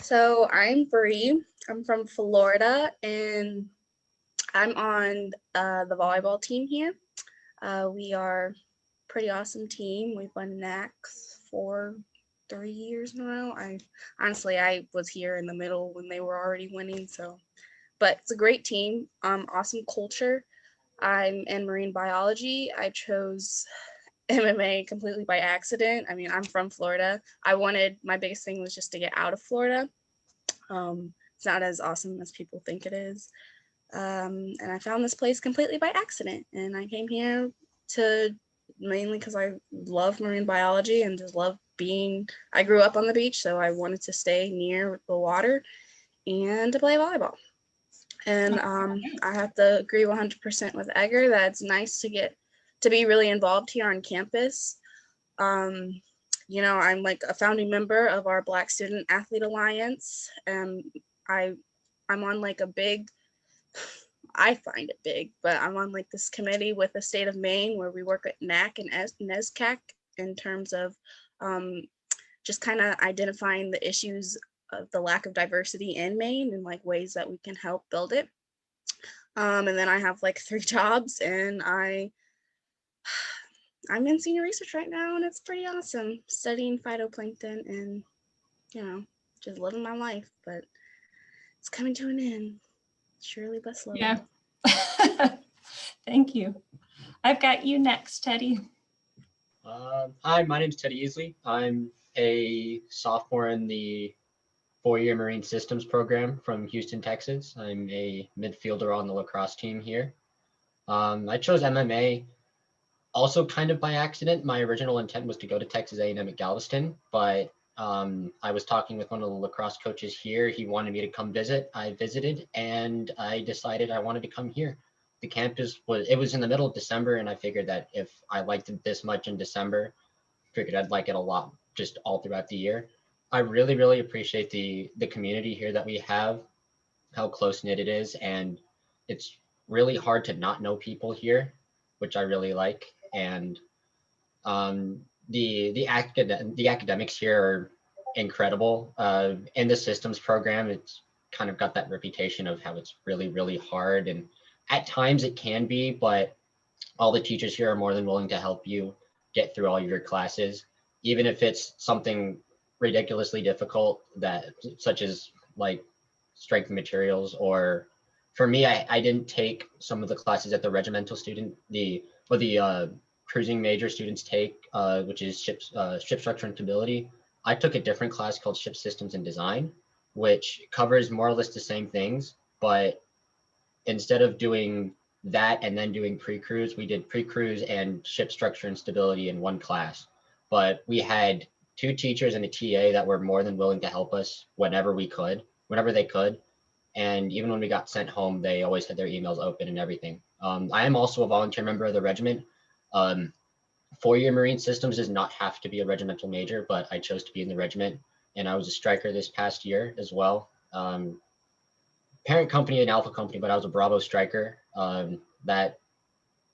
So I'm Bree. I'm from Florida, and I'm on the volleyball team here. We are a pretty awesome team. We've won NACs for 3 years in a row. I was here in the middle when they were already winning. But it's a great team. Awesome culture. I'm in marine biology. I chose MMA completely by accident. I mean, I'm from Florida. My biggest thing was just to get out of Florida. It's not as awesome as people think it is. And I found this place completely by accident. And I came here mainly because I love marine biology and just love I grew up on the beach, so I wanted to stay near the water and to play volleyball. And I have to agree 100% with Edgar that it's nice to be really involved here on campus. I'm like a founding member of our Black Student Athlete Alliance, and I'm on like I find it big, but I'm on like this committee with the state of Maine where we work at NAC and NESCAC in terms of just kind of identifying the issues of the lack of diversity in Maine and like ways that we can help build it. And then I have like 3 jobs, and I'm in senior research right now, and it's pretty awesome studying phytoplankton and, just living my life, but it's coming to an end. Surely but slowly. Yeah. Thank you. I've got you next, Teddy. Hi, my name's Teddy Easley. I'm a sophomore in the 4-year Marine Systems program from Houston, Texas. I'm a midfielder on the lacrosse team here. I chose MMA also kind of by accident. My original intent was to go to Texas A&M at Galveston, but I was talking with one of the lacrosse coaches here. He wanted me to come visit. I visited, and I decided I wanted to come here. The campus was in the middle of December, and I figured that if I liked it this much in December, figured I'd like it a lot just all throughout the year. I really appreciate the community here that we have, how close knit it is, and it's really hard to not know people here, which I really like. And the academics here are incredible. In the systems program, it's kind of got that reputation of how it's really hard, and at times it can be, but all the teachers here are more than willing to help you get through all of your classes, even if it's something ridiculously difficult, such as like strength materials. Or for me, I didn't take some of the classes that the regimental cruising major students take, which is ship structure and stability. I took a different class called ship systems and design, which covers more or less the same things, but instead of doing that and then doing pre-cruise, we did pre-cruise and ship structure and stability in one class. But we had 2 teachers and a TA that were more than willing to help us whenever they could. And even when we got sent home, they always had their emails open and everything. I am also a volunteer member of the regiment. 4-year Marine Systems does not have to be a regimental major, but I chose to be in the regiment, and I was a striker this past year as well. Parent company and alpha company, but I was a Bravo striker, that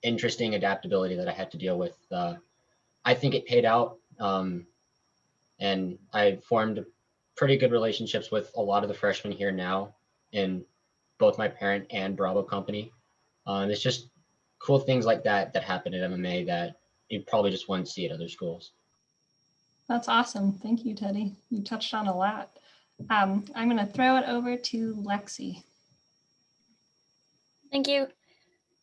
interesting adaptability that I had to deal with. I think it paid out, and I formed pretty good relationships with a lot of the freshmen here now in both my parent and Bravo company. It's just cool things like that that happen at MMA that you probably just wouldn't see at other schools. That's awesome. Thank you, Teddy. You touched on a lot. I'm going to throw it over to Lexi. Thank you.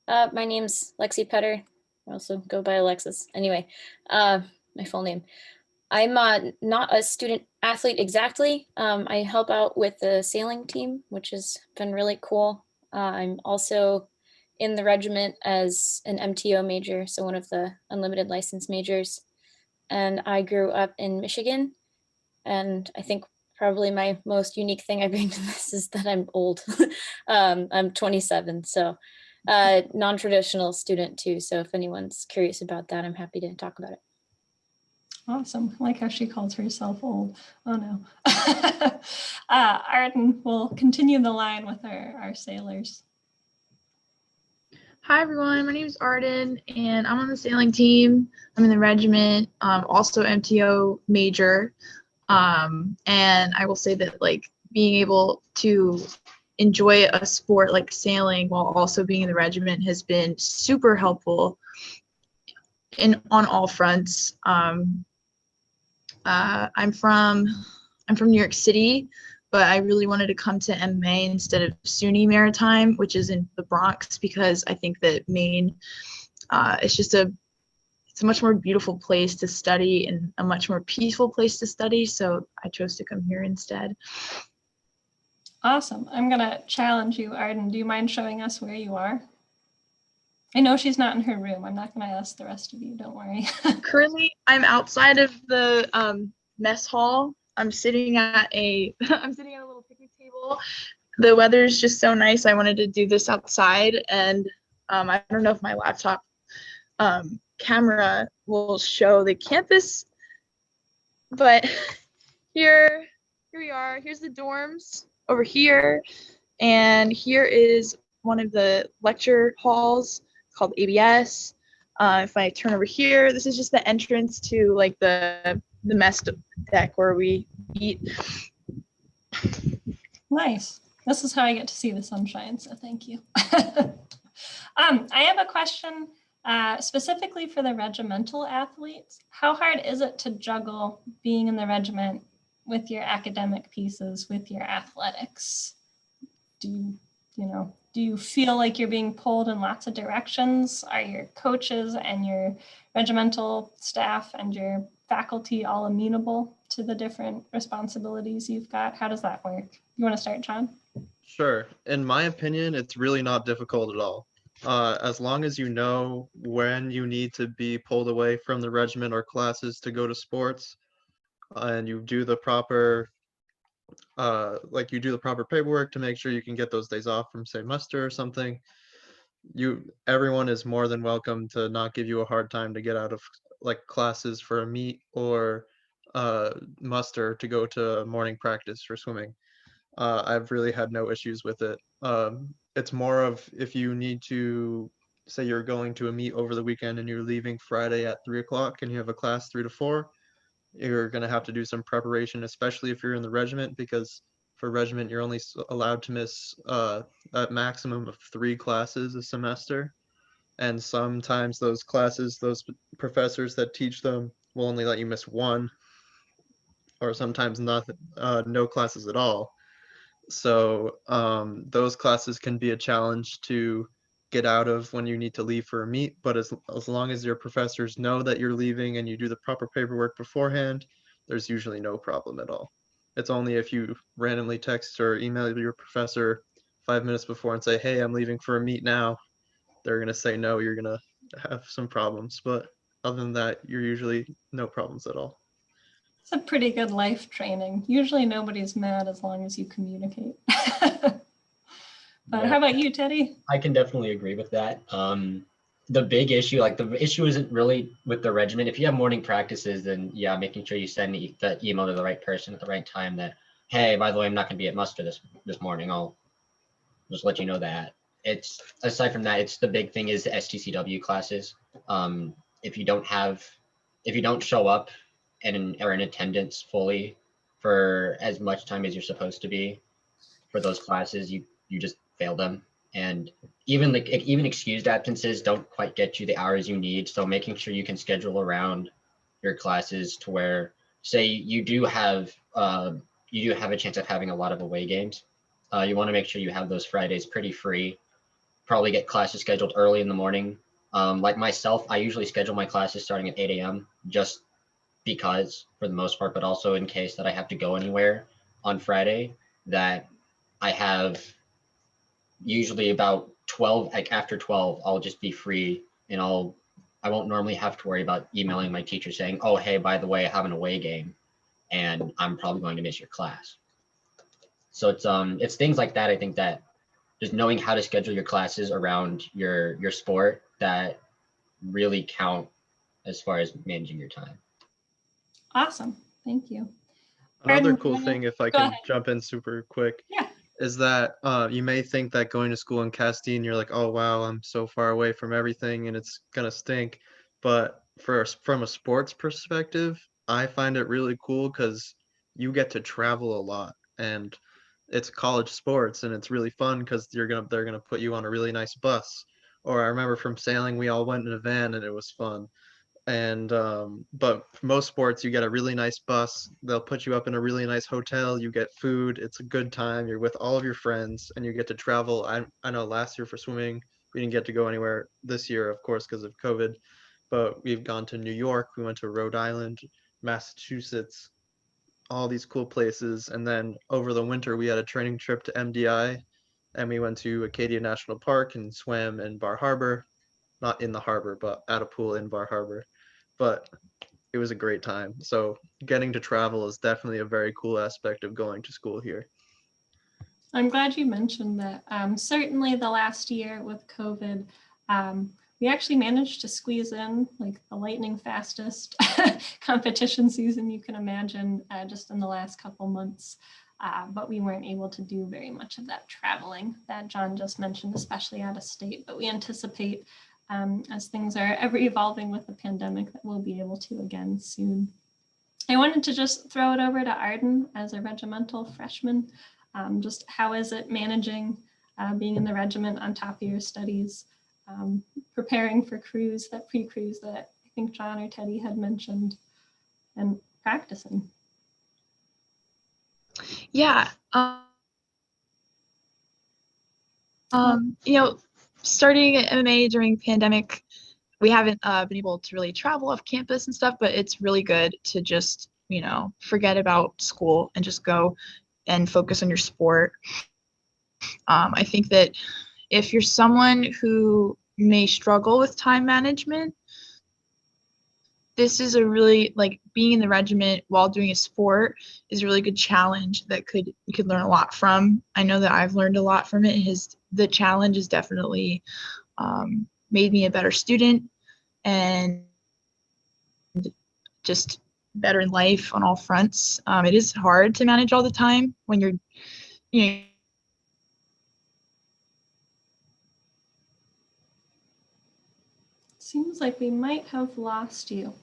My name's Lexi Petter. I also go by Alexis. Anyway, my full name. I'm not a student athlete exactly. I help out with the sailing team, which has been really cool. I'm also in the regiment as an MTO major, so one of the unlimited license majors. And I grew up in Michigan. And I think probably my most unique thing I bring to this is that I'm old. I'm 27, so non-traditional student too. So if anyone's curious about that, I'm happy to talk about it. Awesome. I like how she calls herself old. Oh no. Arden, we'll continue the line with our sailors. Hi everyone, my name is Arden and I'm on the sailing team. I'm in the regiment, also MTO major. And I will say that like being able to enjoy a sport like sailing while also being in the regiment has been super helpful on all fronts. I'm from New York City, but I really wanted to come to MMA instead of SUNY Maritime, which is in the Bronx, because I think that Maine, it's a much more beautiful place to study and a much more peaceful place to study. So I chose to come here instead. Awesome. I'm going to challenge you, Arden. Do you mind showing us where you are? I know she's not in her room. I'm not going to ask the rest of you. Don't worry. Currently, I'm outside of the mess hall. I'm sitting at a little picnic table. The weather's just so nice. I wanted to do this outside, and I don't know if my laptop camera will show the campus, but here we are. Here's the dorms over here, and here is one of the lecture halls called ABS. If I turn over here, this is just the entrance to like the mess deck where we eat. Nice. This is how I get to see the sunshine, so thank you. I have a question specifically for the regimental athletes. How hard is it to juggle being in the regiment with your academic pieces, with your athletics? Do you feel like you're being pulled in lots of directions? Are your coaches and your regimental staff and your faculty all amenable to the different responsibilities you've got? How does that work? You want to start, John? Sure. In my opinion, it's really not difficult at all. As long as you know when you need to be pulled away from the regiment or classes to go to sports, and you do the proper paperwork to make sure you can get those days off from, say, muster or something, everyone is more than welcome to not give you a hard time to get out of like classes for a meet or muster to go to morning practice for swimming. I've really had no issues with it. It's more of if you need to, say you're going to a meet over the weekend and you're leaving Friday at 3 o'clock and you have a class 3 to 4, you're going to have to do some preparation, especially if you're in the regiment, because for regiment, you're only allowed to miss a maximum of 3 classes a semester. And sometimes those classes, those professors that teach them will only let you miss 1, or sometimes nothing, no classes at all. So those classes can be a challenge to get out of when you need to leave for a meet, but as long as your professors know that you're leaving and you do the proper paperwork beforehand, there's usually no problem at all. It's only if you randomly text or email your professor 5 minutes before and say, hey, I'm leaving for a meet now, they're going to say no, you're going to have some problems. But other than that, you're usually no problems at all. It's a pretty good life training. Usually nobody's mad as long as you communicate. But Yeah, how about you, Teddy? I can definitely agree with that. The big issue, like the issue isn't really with the regiment. If you have morning practices, then yeah, making sure you send the email to the right person at the right time that, hey, by the way, I'm not going to be at muster this morning. I'll just let you know that. it's aside from that, it's the big thing is the STCW classes. If you don't show up and are in attendance fully for as much time as you're supposed to be for those classes, you just fail them. And even excused absences don't quite get you the hours you need. So making sure you can schedule around your classes to where, say you do have a chance of having a lot of away games. You want to make sure you have those Fridays pretty free. Probably get classes scheduled early in the morning. Like myself, I usually schedule my classes starting at 8 a.m. just because, for the most part, but also in case that I have to go anywhere on Friday, that I have usually about 12, like after 12, I'll just be free, and I won't normally have to worry about emailing my teacher saying, oh, hey, by the way, I have an away game and I'm probably going to miss your class. So it's things like that. I think that just knowing how to schedule your classes around your sport that really count as far as managing your time. Awesome. Thank you. Another Arden, cool wanna- thing, if I go can ahead. jump in super quick, Yeah. is that you may think that going to school in Castine, you're like, oh wow, I'm so far away from everything and it's gonna stink. But from a sports perspective, I find it really cool because you get to travel a lot, and it's college sports and it's really fun because they're gonna put you on a really nice bus. Or I remember from sailing, we all went in a van and it was fun. And but for most sports, you get a really nice bus, they'll put you up in a really nice hotel, you get food, it's a good time, you're with all of your friends and you get to travel. I know last year for swimming we didn't get to go anywhere. This year, of course, because of COVID, but we've gone to New York, we went to Rhode Island, Massachusetts, all these cool places. And then over the winter we had a training trip to MDI, and we went to Acadia National Park and swam in Bar Harbor, not in the harbor but at a pool in Bar Harbor. But it was a great time. So getting to travel is definitely a very cool aspect of going to school here. I'm glad you mentioned that. Certainly the last year with COVID, we actually managed to squeeze in like the lightning fastest competition season you can imagine just in the last couple months. But we weren't able to do very much of that traveling that John just mentioned, especially out of state. But we anticipate as things are ever evolving with the pandemic that we'll be able to again soon. I wanted to just throw it over to Arden as a regimental freshman. Just how is it managing being in the regiment on top of your studies, preparing for pre-cruise that I think John or Teddy had mentioned, and practicing? Yeah. Starting at MMA during pandemic, we haven't been able to really travel off campus and stuff, but it's really good to just, forget about school and just go and focus on your sport. I think that if you're someone who may struggle with time management, this is a really, being in the regiment while doing a sport is a really good challenge that you could learn a lot from. I know that I've learned a lot from it. The challenge has definitely made me a better student and just better in life on all fronts. It is hard to manage all the time when you're, Seems like we might have lost you.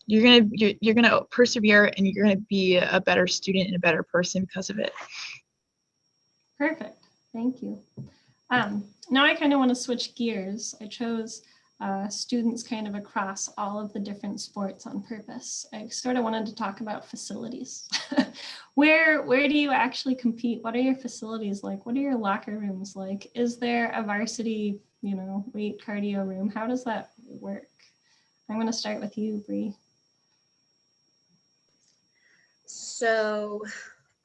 you're gonna persevere and you're gonna be a better student and a better person because of it. Perfect. Thank you. Now I kind of want to switch gears. I chose students kind of across all of the different sports on purpose. I sort of wanted to talk about facilities. Where do you actually compete? What are your facilities like? What are your locker rooms like? Is there a varsity, weight cardio room? How does that work? I'm going to start with you, Bree. So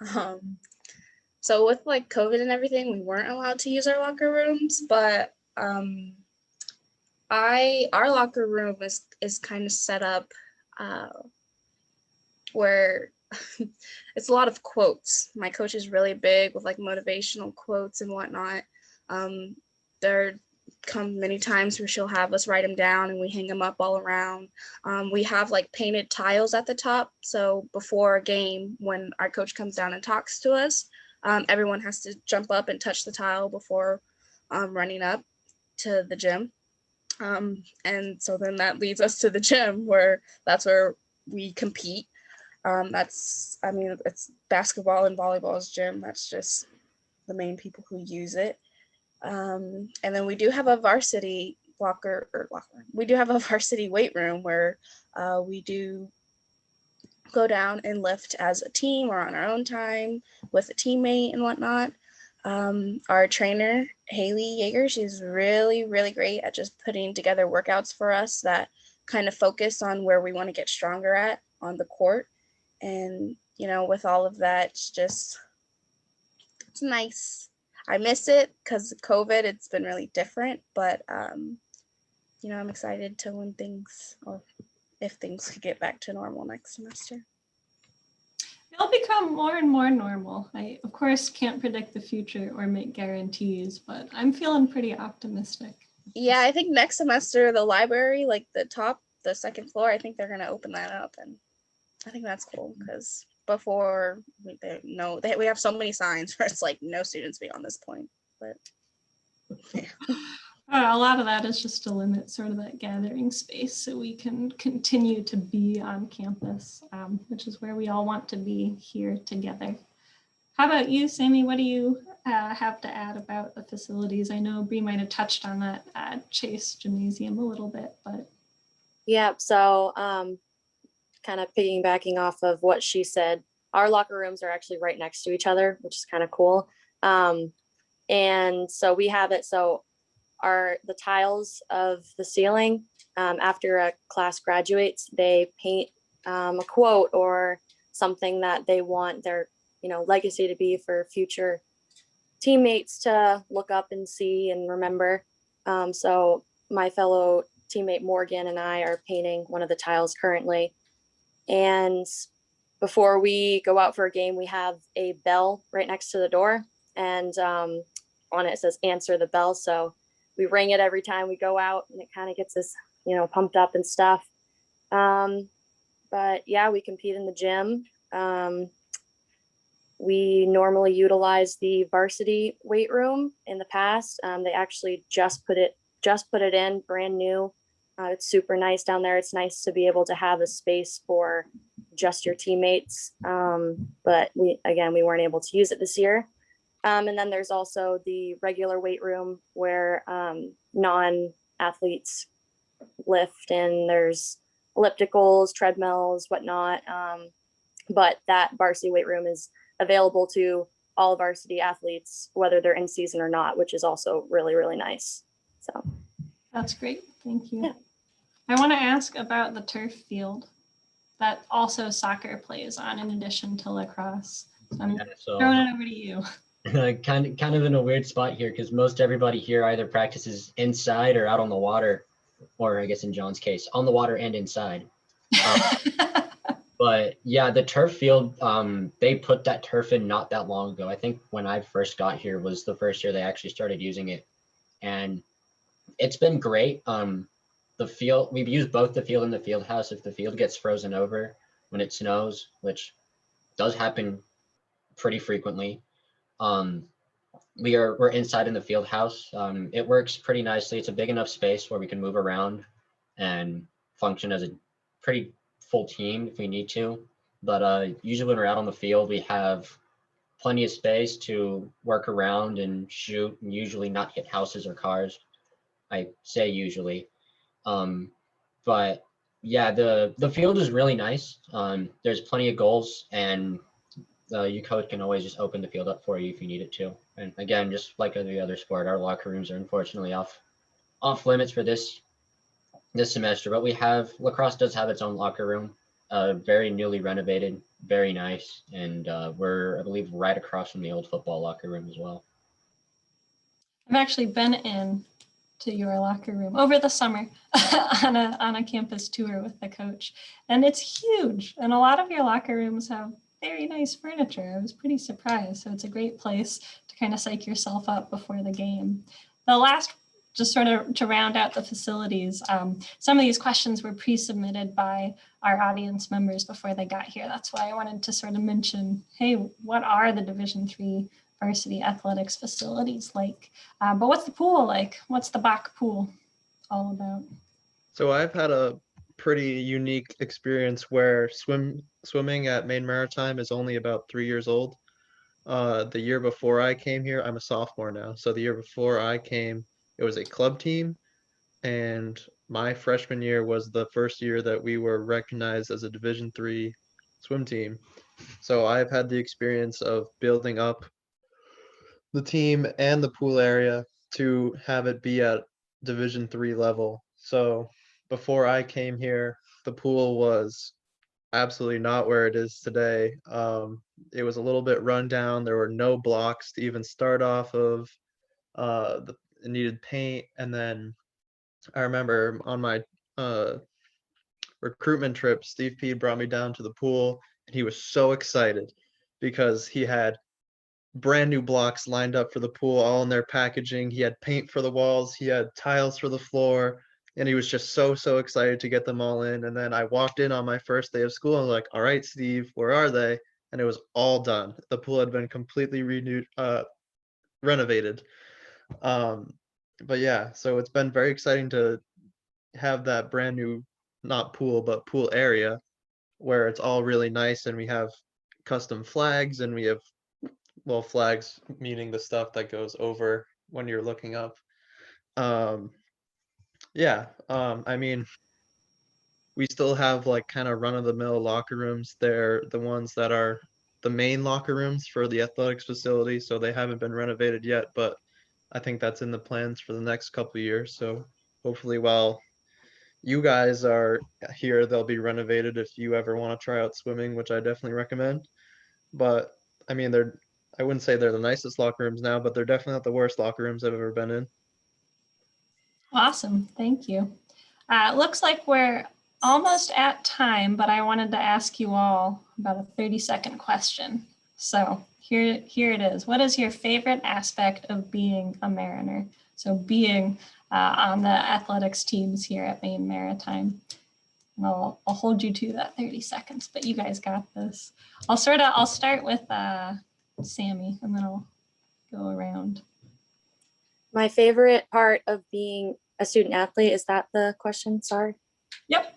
with COVID and everything, we weren't allowed to use our locker rooms, but our locker room is kind of set up where it's a lot of quotes. My coach is really big with motivational quotes and whatnot. There come many times where she'll have us write them down and we hang them up all around. We have painted tiles at the top, so before a game when our coach comes down and talks to us, everyone has to jump up and touch the tile before running up to the gym. And so then that leads us to the gym that's where we compete. It's basketball and volleyball's gym. That's just the main people who use it. And then we do have a varsity we do have a varsity weight room where we do go down and lift as a team or on our own time with a teammate and whatnot. Our trainer, Haley Yeager, she's really, really great at just putting together workouts for us that kind of focus on where we want to get stronger at on the court. And, with all of that, it's nice. I miss it because of COVID. It's been really different, but, I'm excited to if things could get back to normal next semester. They'll become more and more normal. I, of course, can't predict the future or make guarantees, but I'm feeling pretty optimistic. Yeah, I think next semester, the library, like the second floor, I think they're going to open that up. And I think that's cool because before we have so many signs where it's like no students beyond this point. But yeah. A lot of that is just to limit sort of that gathering space so we can continue to be on campus, which is where we all want to be here together. How about you, Sammy? What do you have to add about the facilities? I know Bree might have touched on that Chase Gymnasium a little bit, but. Yeah, so kind of piggybacking off of what she said, our locker rooms are actually right next to each other, which is kind of cool. And so we have it, so the tiles of the ceiling, after a class graduates, they paint a quote or something that they want their legacy to be for future teammates to look up and see and remember. So my fellow teammate Morgan and I are painting one of the tiles currently. And before we go out for a game, we have a bell right next to the door, and on it says "Answer the bell." So we ring it every time we go out, and it kind of gets us, pumped up and stuff. But yeah, we compete in the gym. We normally utilize the varsity weight room in the past. They actually just put it in brand new. It's super nice down there. It's nice to be able to have a space for just your teammates. But we weren't able to use it this year. And then there's also the regular weight room where non-athletes lift, and there's ellipticals, treadmills, whatnot. But that varsity weight room is available to all varsity athletes, whether they're in season or not, which is also really, really nice. So that's great. Thank you. Yeah. I want to ask about the turf field that also soccer plays on in addition to lacrosse. So I'm throwing it over to you. kind of in a weird spot here because most everybody here either practices inside or out on the water, or I guess in John's case, on the water and inside. But yeah, the turf field, they put that turf in not that long ago. I think when I first got here was the first year they actually started using it. And it's been great. The field, we've used both the field and the field house. If the field gets frozen over when it snows, which does happen pretty frequently, we're inside in the field house. It works pretty nicely. It's a big enough space where we can move around and function as a pretty full team if we need to. But usually when we're out on the field, we have plenty of space to work around and shoot, and usually not hit houses or cars. I say usually. But yeah, the field is really nice. There's plenty of goals, and your coach can always just open the field up for you if you need it to. And again, just like every other sport, our locker rooms are unfortunately off limits for this semester. But lacrosse does have its own locker room, very newly renovated, very nice, and we're, I believe, right across from the old football locker room as well. I've actually been in to your locker room over the summer on a campus tour with the coach, and it's huge. And a lot of your locker rooms have very nice furniture. I was pretty surprised. So it's a great place to kind of psych yourself up before the game. The last just sort of to round out the facilities, some of these questions were pre-submitted by our audience members before they got here. That's why I wanted to sort of mention, hey, what are the Division III varsity athletics facilities like? But what's the pool like? What's the Bach pool all about? So I've had a pretty unique experience where swimming at Maine Maritime is only about 3 years old. The year before I came here, I'm a sophomore now. So the year before I came, it was a club team, and my freshman year was the first year that we were recognized as a Division III swim team. So I've had the experience of building up the team and the pool area to have it be at Division III level. So before I came here, the pool was absolutely not where it is today. It was a little bit run down. There were no blocks to even start off of. It needed paint, and then I remember on my recruitment trip, Steve P brought me down to the pool, and he was so excited because he had brand new blocks lined up for the pool, all in their packaging. He had paint for the walls, he had tiles for the floor, and he was just so excited to get them all in. And then I walked in on my first day of school and was like, all right, Steve, where are they? And it was all done. The pool had been completely renewed, renovated. But yeah, so it's been very exciting to have that brand new, not pool, but pool area where it's all really nice, and we have custom flags, and we have, well, flags meaning the stuff that goes over when you're looking up. Yeah, I mean, we still have like kind of run-of-the-mill locker rooms. They're the ones that are the main locker rooms for the athletics facility, so they haven't been renovated yet, but I think that's in the plans for the next couple of years. So hopefully while you guys are here, they'll be renovated if you ever want to try out swimming, which I definitely recommend. But I mean, I wouldn't say they're the nicest locker rooms now, but they're definitely not the worst locker rooms I've ever been in. Awesome, thank you. It looks like we're almost at time, but I wanted to ask you all about a 30-second question. So here it is. What is your favorite aspect of being a Mariner? So being on the athletics teams here at Maine Maritime. And I'll hold you to that 30 seconds, but you guys got this. I'll start with Sammy, and then I'll go around. My favorite part of being a student athlete, is that the question? Sorry. Yep.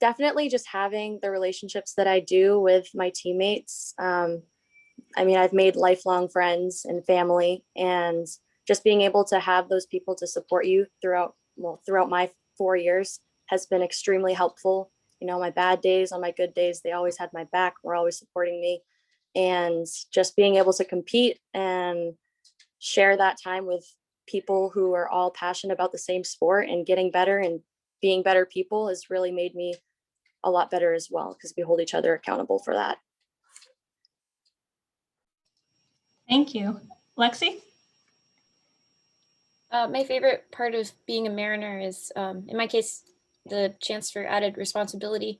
Definitely just having the relationships that I do with my teammates. I mean, I've made lifelong friends and family, and just being able to have those people to support you throughout my 4 years has been extremely helpful. You know, my bad days, on my good days, they always had my back, were always supporting me. And just being able to compete and share that time with people who are all passionate about the same sport and getting better and being better people has really made me a lot better as well, because we hold each other accountable for that. Thank you. Lexi? My favorite part of being a Mariner is, in my case, the chance for added responsibility.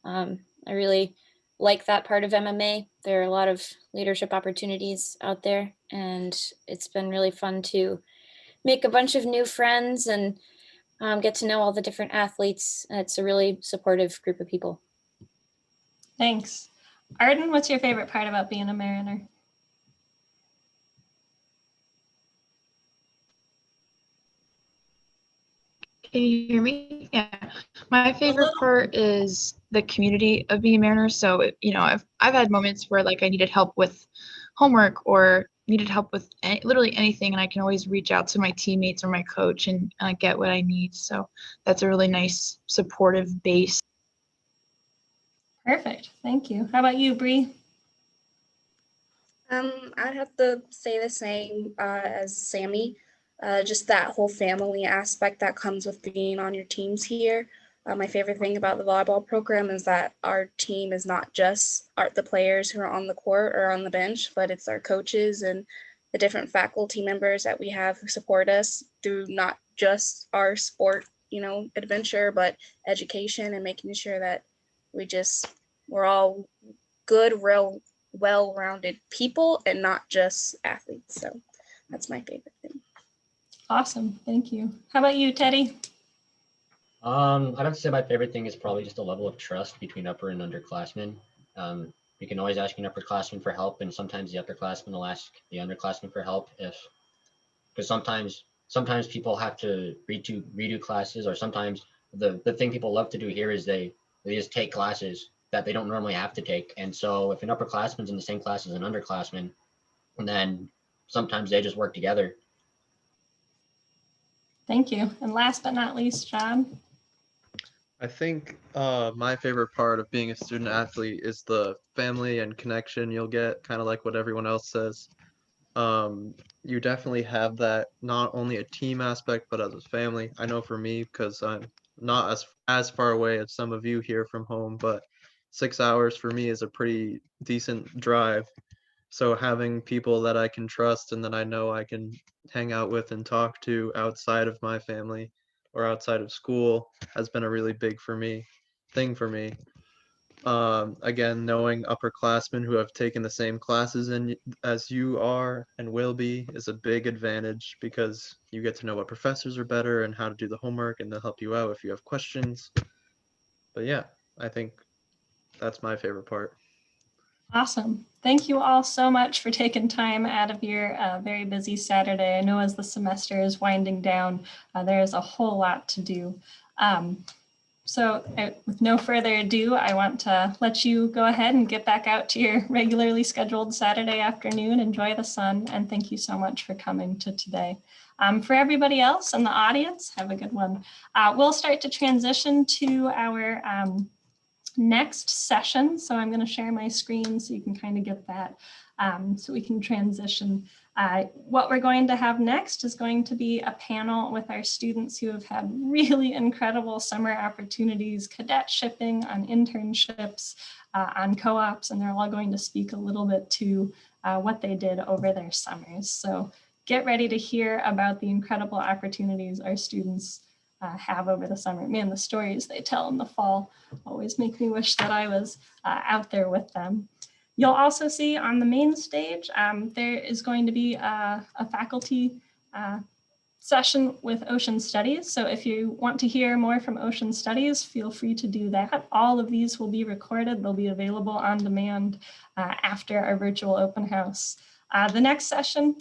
I really like that part of MMA. There are a lot of leadership opportunities out there, and it's been really fun to make a bunch of new friends and get to know all the different athletes. It's a really supportive group of people. Thanks. Arden, what's your favorite part about being a Mariner? Can you hear me? Yeah. My favorite part is the community of being a Mariner. So, you know, I've had moments where like I needed help with homework or needed help with literally anything, and I can always reach out to my teammates or my coach and get what I need. So that's a really nice supportive base. Perfect. Thank you. How about you, Bree? I'd have to say the same as Sammy. Just that whole family aspect that comes with being on your teams here. My favorite thing about the volleyball program is that our team is not just the players who are on the court or on the bench, but it's our coaches and the different faculty members that we have who support us through not just our sport, you know, adventure, but education, and making sure that we're all good, real well-rounded people and not just athletes. So that's my favorite thing. Awesome, thank you. How about you, Teddy? I'd have to say my favorite thing is probably just a level of trust between upper and underclassmen. You can always ask an upperclassman for help, and sometimes the upperclassmen will ask the underclassmen for help because sometimes people have to redo classes, or sometimes the thing people love to do here is they just take classes that they don't normally have to take. And so if an upperclassman's in the same class as an underclassman, and then sometimes they just work together. Thank you. And last but not least, John. I think my favorite part of being a student athlete is the family and connection you'll get, kind of like what everyone else says. You definitely have that, not only a team aspect, but as a family. I know for me, because I'm not as far away as some of you here from home, but 6 hours for me is a pretty decent drive. So having people that I can trust and that I know I can hang out with and talk to outside of my family or outside of school has been a really big thing for me. Again, knowing upperclassmen who have taken the same classes as you are and will be is a big advantage because you get to know what professors are better and how to do the homework, and they'll help you out if you have questions. But yeah, I think that's my favorite part. Awesome. Thank you all so much for taking time out of your very busy Saturday. I know as the semester is winding down, there is a whole lot to do. With no further ado, I want to let you go ahead and get back out to your regularly scheduled Saturday afternoon. Enjoy the sun, and thank you so much for coming to today. For everybody else in the audience, have a good one. We'll start to transition to our next session. So I'm going to share my screen so you can kind of get that so we can transition. What we're going to have next is going to be a panel with our students who have had really incredible summer opportunities, cadetshipping, on internships, on co-ops, and they're all going to speak a little bit to what they did over their summers. So get ready to hear about the incredible opportunities our students have over the summer. Man, the stories they tell in the fall always make me wish that I was out there with them. You'll also see on the main stage, there is going to be a faculty session with Ocean Studies. So if you want to hear more from Ocean Studies, feel free to do that. All of these will be recorded. They'll be available on demand after our virtual open house. The next session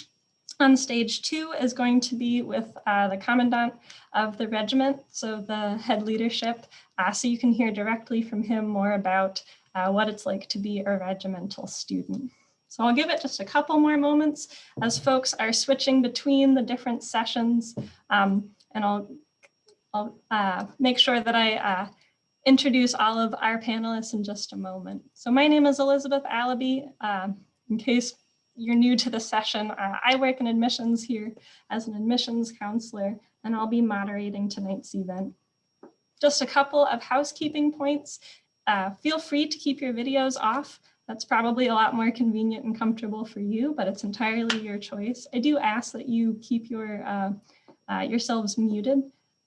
on stage 2 is going to be with the commandant of the regiment, so the head leadership, so you can hear directly from him more about what it's like to be a regimental student. So I'll give it just a couple more moments as folks are switching between the different sessions, and I'll make sure that I introduce all of our panelists in just a moment. So my name is Elizabeth Allaby. In case you're new to the session, I work in admissions here as an admissions counselor, and I'll be moderating tonight's event. Just a couple of housekeeping points. Feel free to keep your videos off. That's probably a lot more convenient and comfortable for you, but it's entirely your choice. I do ask that you keep yourselves muted.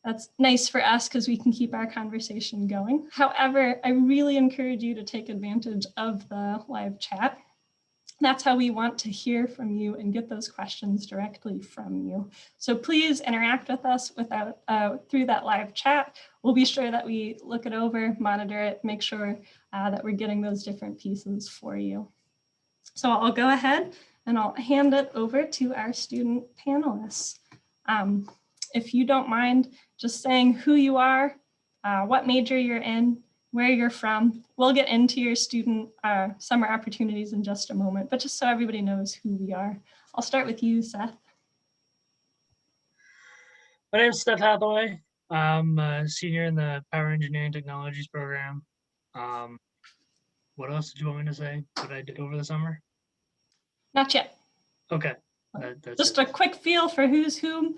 That's nice for us because we can keep our conversation going. However, I really encourage you to take advantage of the live chat. That's how we want to hear from you and get those questions directly from you. So please interact with us through that live chat. We'll be sure that we look it over, monitor it, make sure that we're getting those different pieces for you. So I'll go ahead and I'll hand it over to our student panelists. If you don't mind just saying who you are, what major you're in, where you're from. We'll get into your student summer opportunities in just a moment, but just so everybody knows who we are. I'll start with you, Seth. My name's Seth Hathaway. I'm a senior in the Power Engineering Technologies program. What else did you want me to say that I did over the summer? Not yet. Okay. That's just it. a quick feel for who's whom.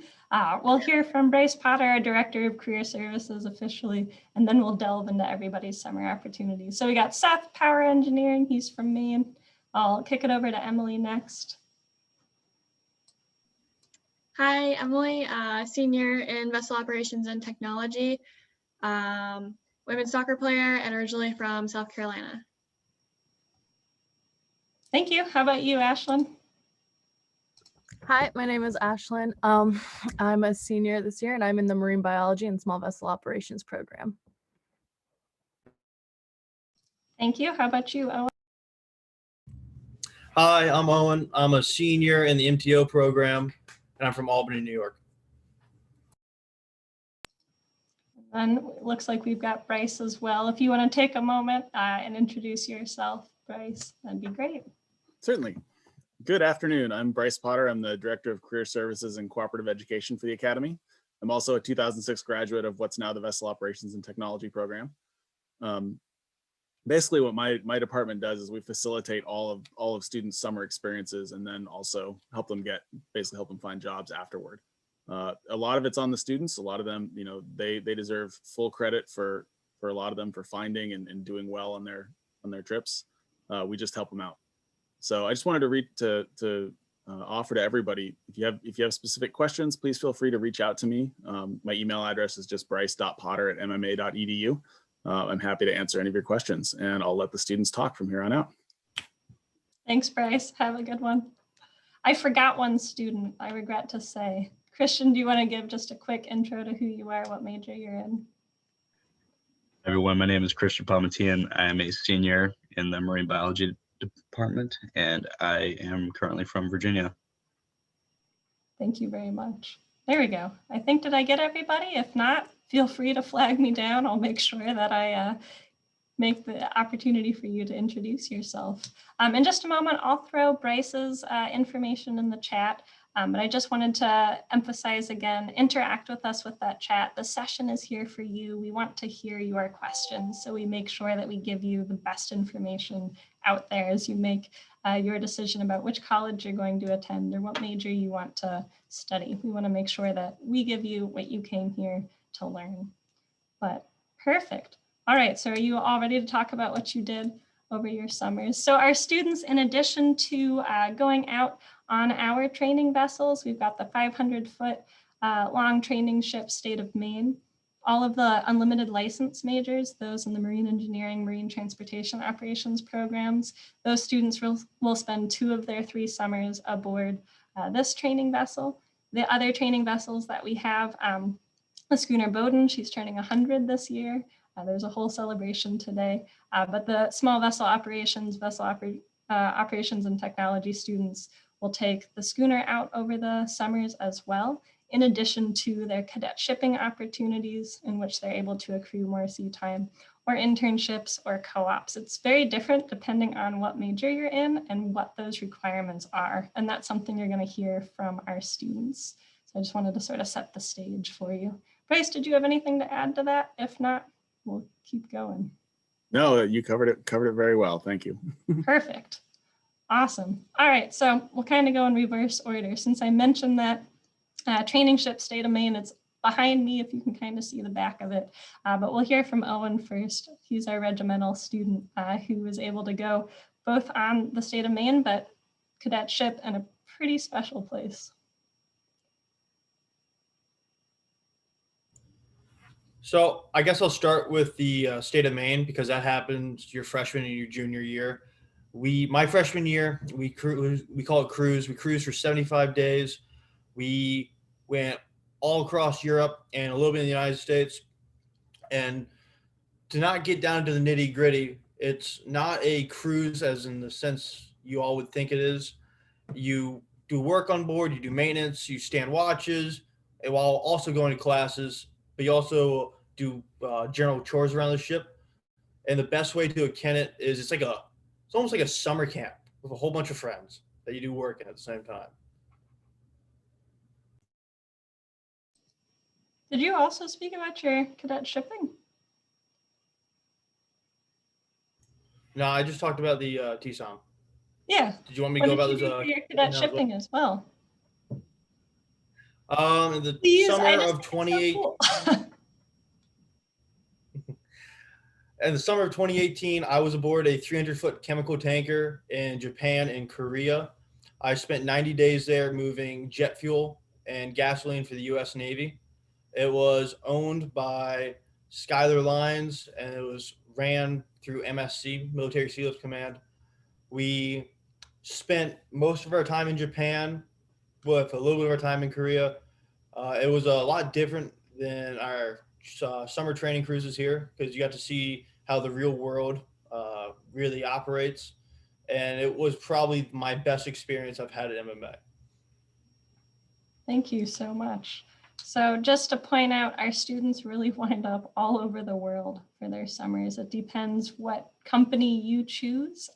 We'll hear from Bryce Potter, our Director of Career Services officially, and then we'll delve into everybody's summer opportunities. So we got Seth, Power Engineering, he's from Maine. I'll kick it over to Emily next. Hi, Emily, senior in Vessel Operations and Technology, women's soccer player, and originally from South Carolina. Thank you. How about you, Ashlyn? Hi, my name is Ashlyn. I'm a senior this year and I'm in the marine biology and small vessel operations program. Thank you. How about you, Owen? Hi, I'm Owen. I'm a senior in the MTO program, and I'm from Albany, New York. And it looks like we've got Bryce as well. If you want to take a moment and introduce yourself, Bryce, that'd be great. Certainly. Good afternoon. I'm Bryce Potter. I'm the Director of Career Services and Cooperative Education for the Academy. I'm also a 2006 graduate of what's now the Vessel Operations and Technology program. Basically, what my department does is we facilitate all of students' summer experiences and then also help them find jobs afterward. A lot of it's on the students. A lot of them, they deserve full credit for a lot of them for finding and doing well on their trips. We just help them out. So I just wanted to offer to everybody, if you have specific questions, please feel free to reach out to me. My email address is just bryce.potter@mma.edu. I'm happy to answer any of your questions, and I'll let the students talk from here on out. Thanks, Bryce. Have a good one. I forgot one student, I regret to say. Christian, do you want to give just a quick intro to who you are, what major you're in? Everyone, my name is Christian Palmatian. I am a senior in the marine biology department, and I am currently from Virginia. Thank you very much. There we go. I think, did I get everybody? If not, feel free to flag me down. I'll make sure that I make the opportunity for you to introduce yourself. In just a moment, I'll throw Bryce's information in the chat. But I just wanted to emphasize again, interact with us with that chat. The session is here for you. We want to hear your questions, so we make sure that we give you the best information out there as you make your decision about which college you're going to attend or what major you want to study. We want to make sure that we give you what you came here to learn. But perfect. All right, so are you all ready to talk about what you did over your summers? So our students, in addition to going out on our training vessels, we've got the 500-foot long training ship State of Maine. All of the unlimited license majors, those in the marine engineering, marine transportation operations programs, those students will spend 2 of their 3 summers aboard this training vessel. The other training vessels that we have, the schooner Bowdoin, she's turning 100 this year. There's a whole celebration today, but the small vessel operations, operations and technology students will take the schooner out over the summers as well, in addition to their cadet shipping opportunities in which they're able to accrue more sea time, or internships or co-ops. It's very different depending on what major you're in and what those requirements are. And that's something you're going to hear from our students. So I just wanted to sort of set the stage for you. Bryce, did you have anything to add to that? If not, we'll keep going. No, you covered it very well. Thank you. Perfect. Awesome. All right, so we'll kind of go in reverse order. Since I mentioned that training ship State of Maine, it's behind me if you can kind of see the back of it. But we'll hear from Owen first. He's our regimental student who was able to go both on the State of Maine, but cadet ship in a pretty special place. So I guess I'll start with the State of Maine, because that happens your freshman and your junior year. My freshman year, we call it cruise. We cruised for 75 days. We went all across Europe and a little bit in the United States. And to not get down to the nitty gritty, it's not a cruise as in the sense you all would think it is. You do work on board, you do maintenance, you stand watches, and while also going to classes, but you also do general chores around the ship. And the best way to akin it is it's almost like a summer camp with a whole bunch of friends that you do work in at the same time. Did you also speak about your cadet shipping? No, I just talked about the TSOM. Yeah. Did you want me to go about this? What did you do for your cadet shipping as well? In the summer of 2018. In the summer of 2018, I was aboard a 300-foot chemical tanker in Japan and Korea. I spent 90 days there moving jet fuel and gasoline for the U.S. Navy. It was owned by Skylar Lines, and it was ran through MSC, Military Sealift Command. We spent most of our time in Japan with a little bit of our time in Korea. It was a lot different than our summer training cruises here because you got to see how the real world really operates. And it was probably my best experience I've had at MMA. Thank you so much. So just to point out, our students really wind up all over the world for their summers. It depends what company you choose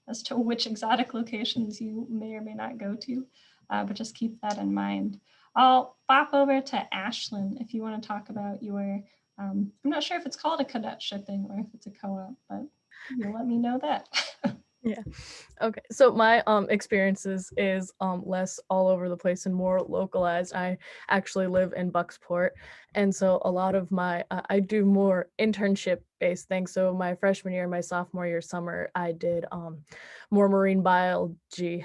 as to which exotic locations you may or may not go to, but just keep that in mind. I'll pop over to Ashlyn if you want to talk about your, I'm not sure if it's called a cadetshiping or if it's a co-op, but you'll let me know that. Yeah. Okay. So my experiences is less all over the place and more localized. I actually live in Bucksport, and so a lot of my I do more internship based things. So my freshman year, my sophomore year summer, I did more marine biology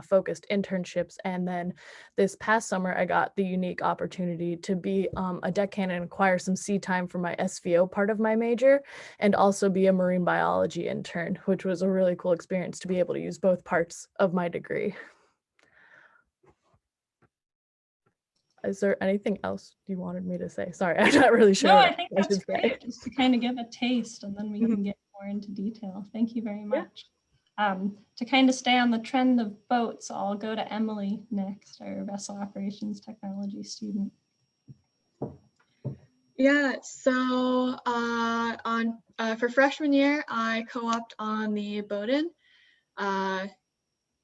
focused internships, and then this past summer I got the unique opportunity to be a deckhand and acquire some sea time for my SVO part of my major, and also be a marine biology intern, which was a really cool experience to be able to use both parts of my degree. Is there anything else you wanted me to say? Sorry, I'm not really sure. No, what I think else that's to say. great, just to kind of give a taste and then we can get more into detail. Thank you very much. To kind of stay on the trend of boats, I'll go to Emily next, our vessel operations technology student. Yeah, so for freshman year, I co-opted on the Bowdoin.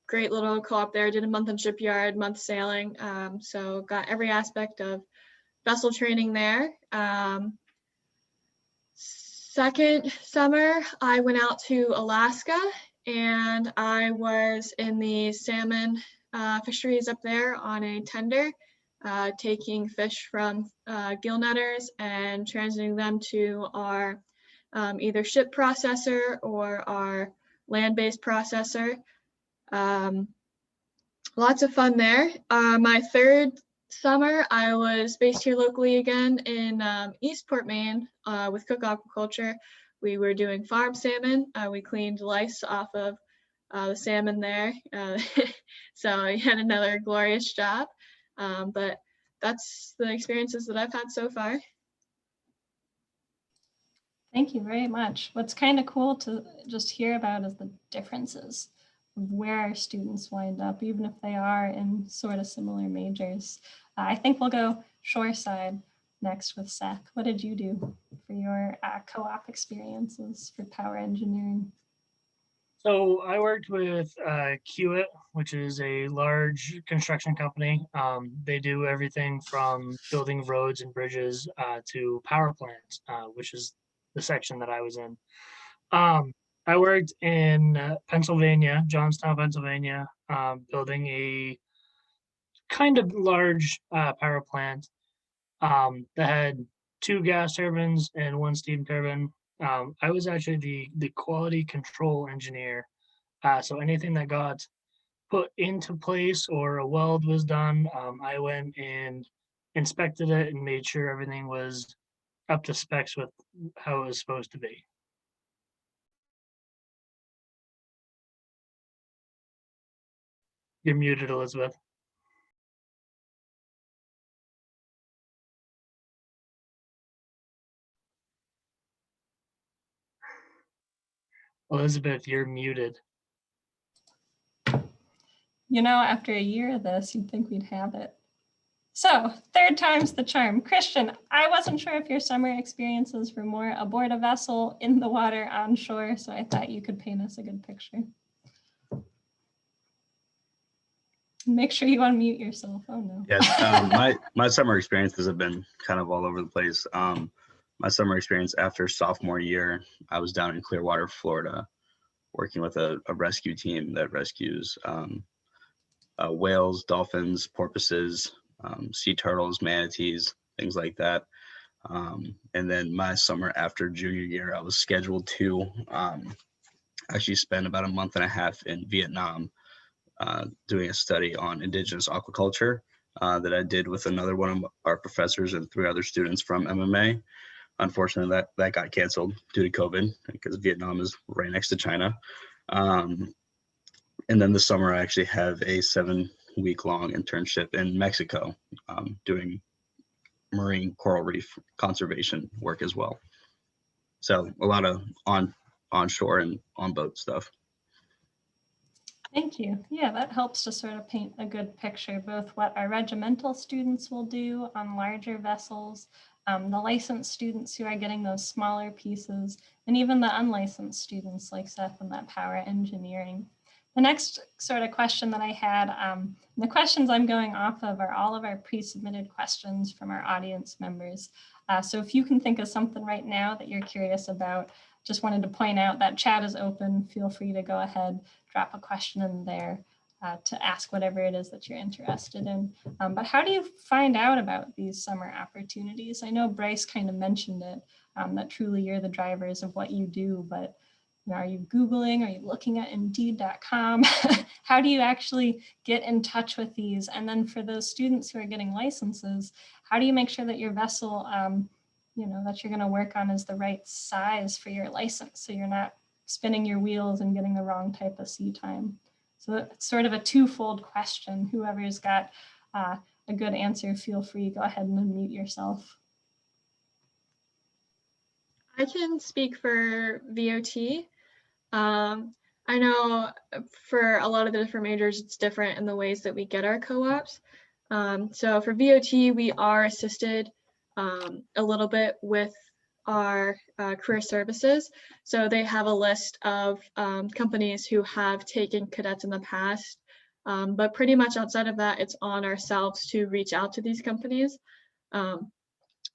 Great little co-op there. Did a month in shipyard, month sailing. So got every aspect of vessel training there. Second summer, I went out to Alaska and I was in the salmon fisheries up there on a tender, taking fish from gill netters and transiting them to our either ship processor or our land-based processor. Lots of fun there. My third summer, I was based here locally again in Eastport, Maine with Cook Aquaculture. We were doing farm salmon. We cleaned lice off of the salmon there. So I had another glorious job. But that's the experiences that I've had so far. Thank you very much. What's kind of cool to just hear about is the differences of where our students wind up, even if they are in sort of similar majors. I think we'll go shoreside next with Seth. What did you do for your co-op experiences for power engineering? So I worked with Kiewit, which is a large construction company. They do everything from building roads and bridges to power plants, which is the section that I was in. I worked in Pennsylvania, Johnstown, Pennsylvania, building a kind of large power plant that had 2 gas turbines and 1 steam turbine. I was actually the quality control engineer. So anything that got put into place or a weld was done, I went and inspected it and made sure everything was up to specs with how it was supposed to be. You're muted, Elizabeth. Elizabeth, you're muted. You know, after a year of this, you'd think we'd have it. So, third time's the charm. Christian, I wasn't sure if your summer experiences were more aboard a vessel, in the water, on shore, so I thought you could paint us a good picture. Make sure you unmute yourself. Oh no. Yes, my summer experiences have been kind of all over the place. My summer experience after sophomore year, I was down in Clearwater, Florida, working with a rescue team that rescues whales, dolphins, porpoises, sea turtles, manatees, things like that. And then my summer after junior year, I was scheduled to actually spend about a month and a half in Vietnam doing a study on indigenous aquaculture that I did with another one of our professors and 3 other students from MMA. Unfortunately, that got canceled due to COVID because Vietnam is right next to China. And then this summer, I actually have a 7 week-long internship in Mexico, doing marine coral reef conservation work as well. So a lot of onshore and on-boat stuff. Thank you. Yeah, that helps to sort of paint a good picture, both what our regimental students will do on larger vessels, the licensed students who are getting those smaller pieces, and even the unlicensed students like Seth in that power engineering. The next sort of question that I had, the questions I'm going off of are all of our pre-submitted questions from our audience members. So if you can think of something right now that you're curious about, just wanted to point out that chat is open. Feel free to go ahead, drop a question in there to ask whatever it is that you're interested in. But how do you find out about these summer opportunities? I know Bryce kind of mentioned it, that truly you're the drivers of what you do, but are you Googling? Are you looking at Indeed.com? How do you actually get in touch with these? And then for those students who are getting licenses, how do you make sure that your vessel, that you're going to work on is the right size for your license, so you're not spinning your wheels and getting the wrong type of sea time? So it's sort of a twofold question. Whoever's got a good answer, feel free, go ahead and unmute yourself. I can speak for VOT. I know for a lot of the different majors, it's different in the ways that we get our co-ops. So for VOT, we are assisted a little bit with our career services. So they have a list of companies who have taken cadets in the past, but pretty much outside of that, it's on ourselves to reach out to these companies.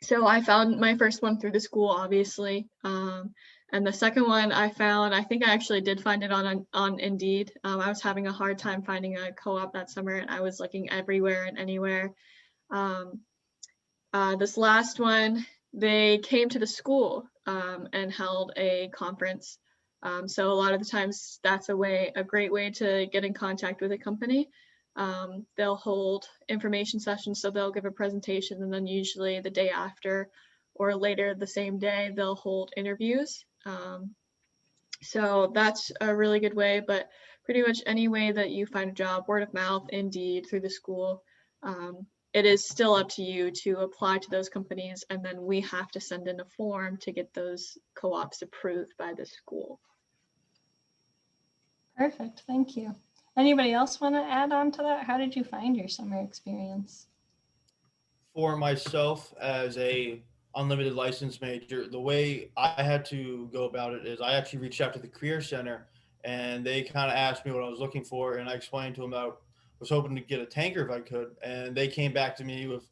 So I found my first one through the school, obviously. And the second one I found, I think I actually did find it on Indeed. I was having a hard time finding a co-op that summer, and I was looking everywhere and anywhere. This last one, they came to the school and held a conference. So a lot of the times that's a great way to get in contact with a company. They'll hold information sessions, so they'll give a presentation, and then usually the day after or later the same day, they'll hold interviews. So that's a really good way, but pretty much any way that you find a job, word of mouth, Indeed, through the school, it is still up to you to apply to those companies, and then we have to send in a form to get those co-ops approved by the school. Perfect, thank you. Anybody else want to add on to that? How did you find your summer experience? For myself, as a unlimited license major, the way I had to go about it is I actually reached out to the Career Center, and they kind of asked me what I was looking for, and I explained to them I was hoping to get a tanker if I could, and they came back to me with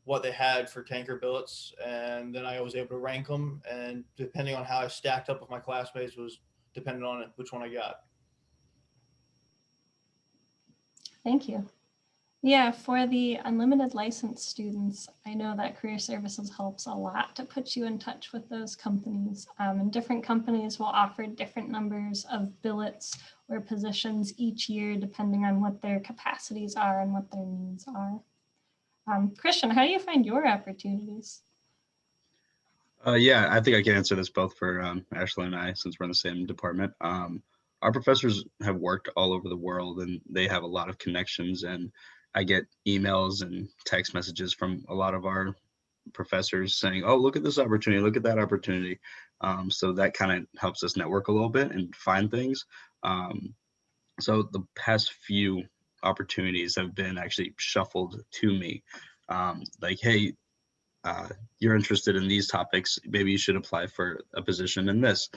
what they had for tanker billets, and then I was able to rank them, and depending on how I stacked up with my classmates was dependent on it, which one I got. Thank you. Yeah, for the unlimited license students, I know that Career Services helps a lot to put you in touch with those companies. And different companies will offer different numbers of billets or positions each year, depending on what their capacities are and what their needs are. Christian, how do you find your opportunities? Yeah, I think I can answer this both for Ashley and I, since we're in the same department. Our professors have worked all over the world, and they have a lot of connections, and I get emails and text messages from a lot of our professors saying, oh, look at this opportunity, look at that opportunity. So that kind of helps us network a little bit and find things. So the past few opportunities have been actually shuffled to me. Like, hey, you're interested in these topics, maybe you should apply for a position in this.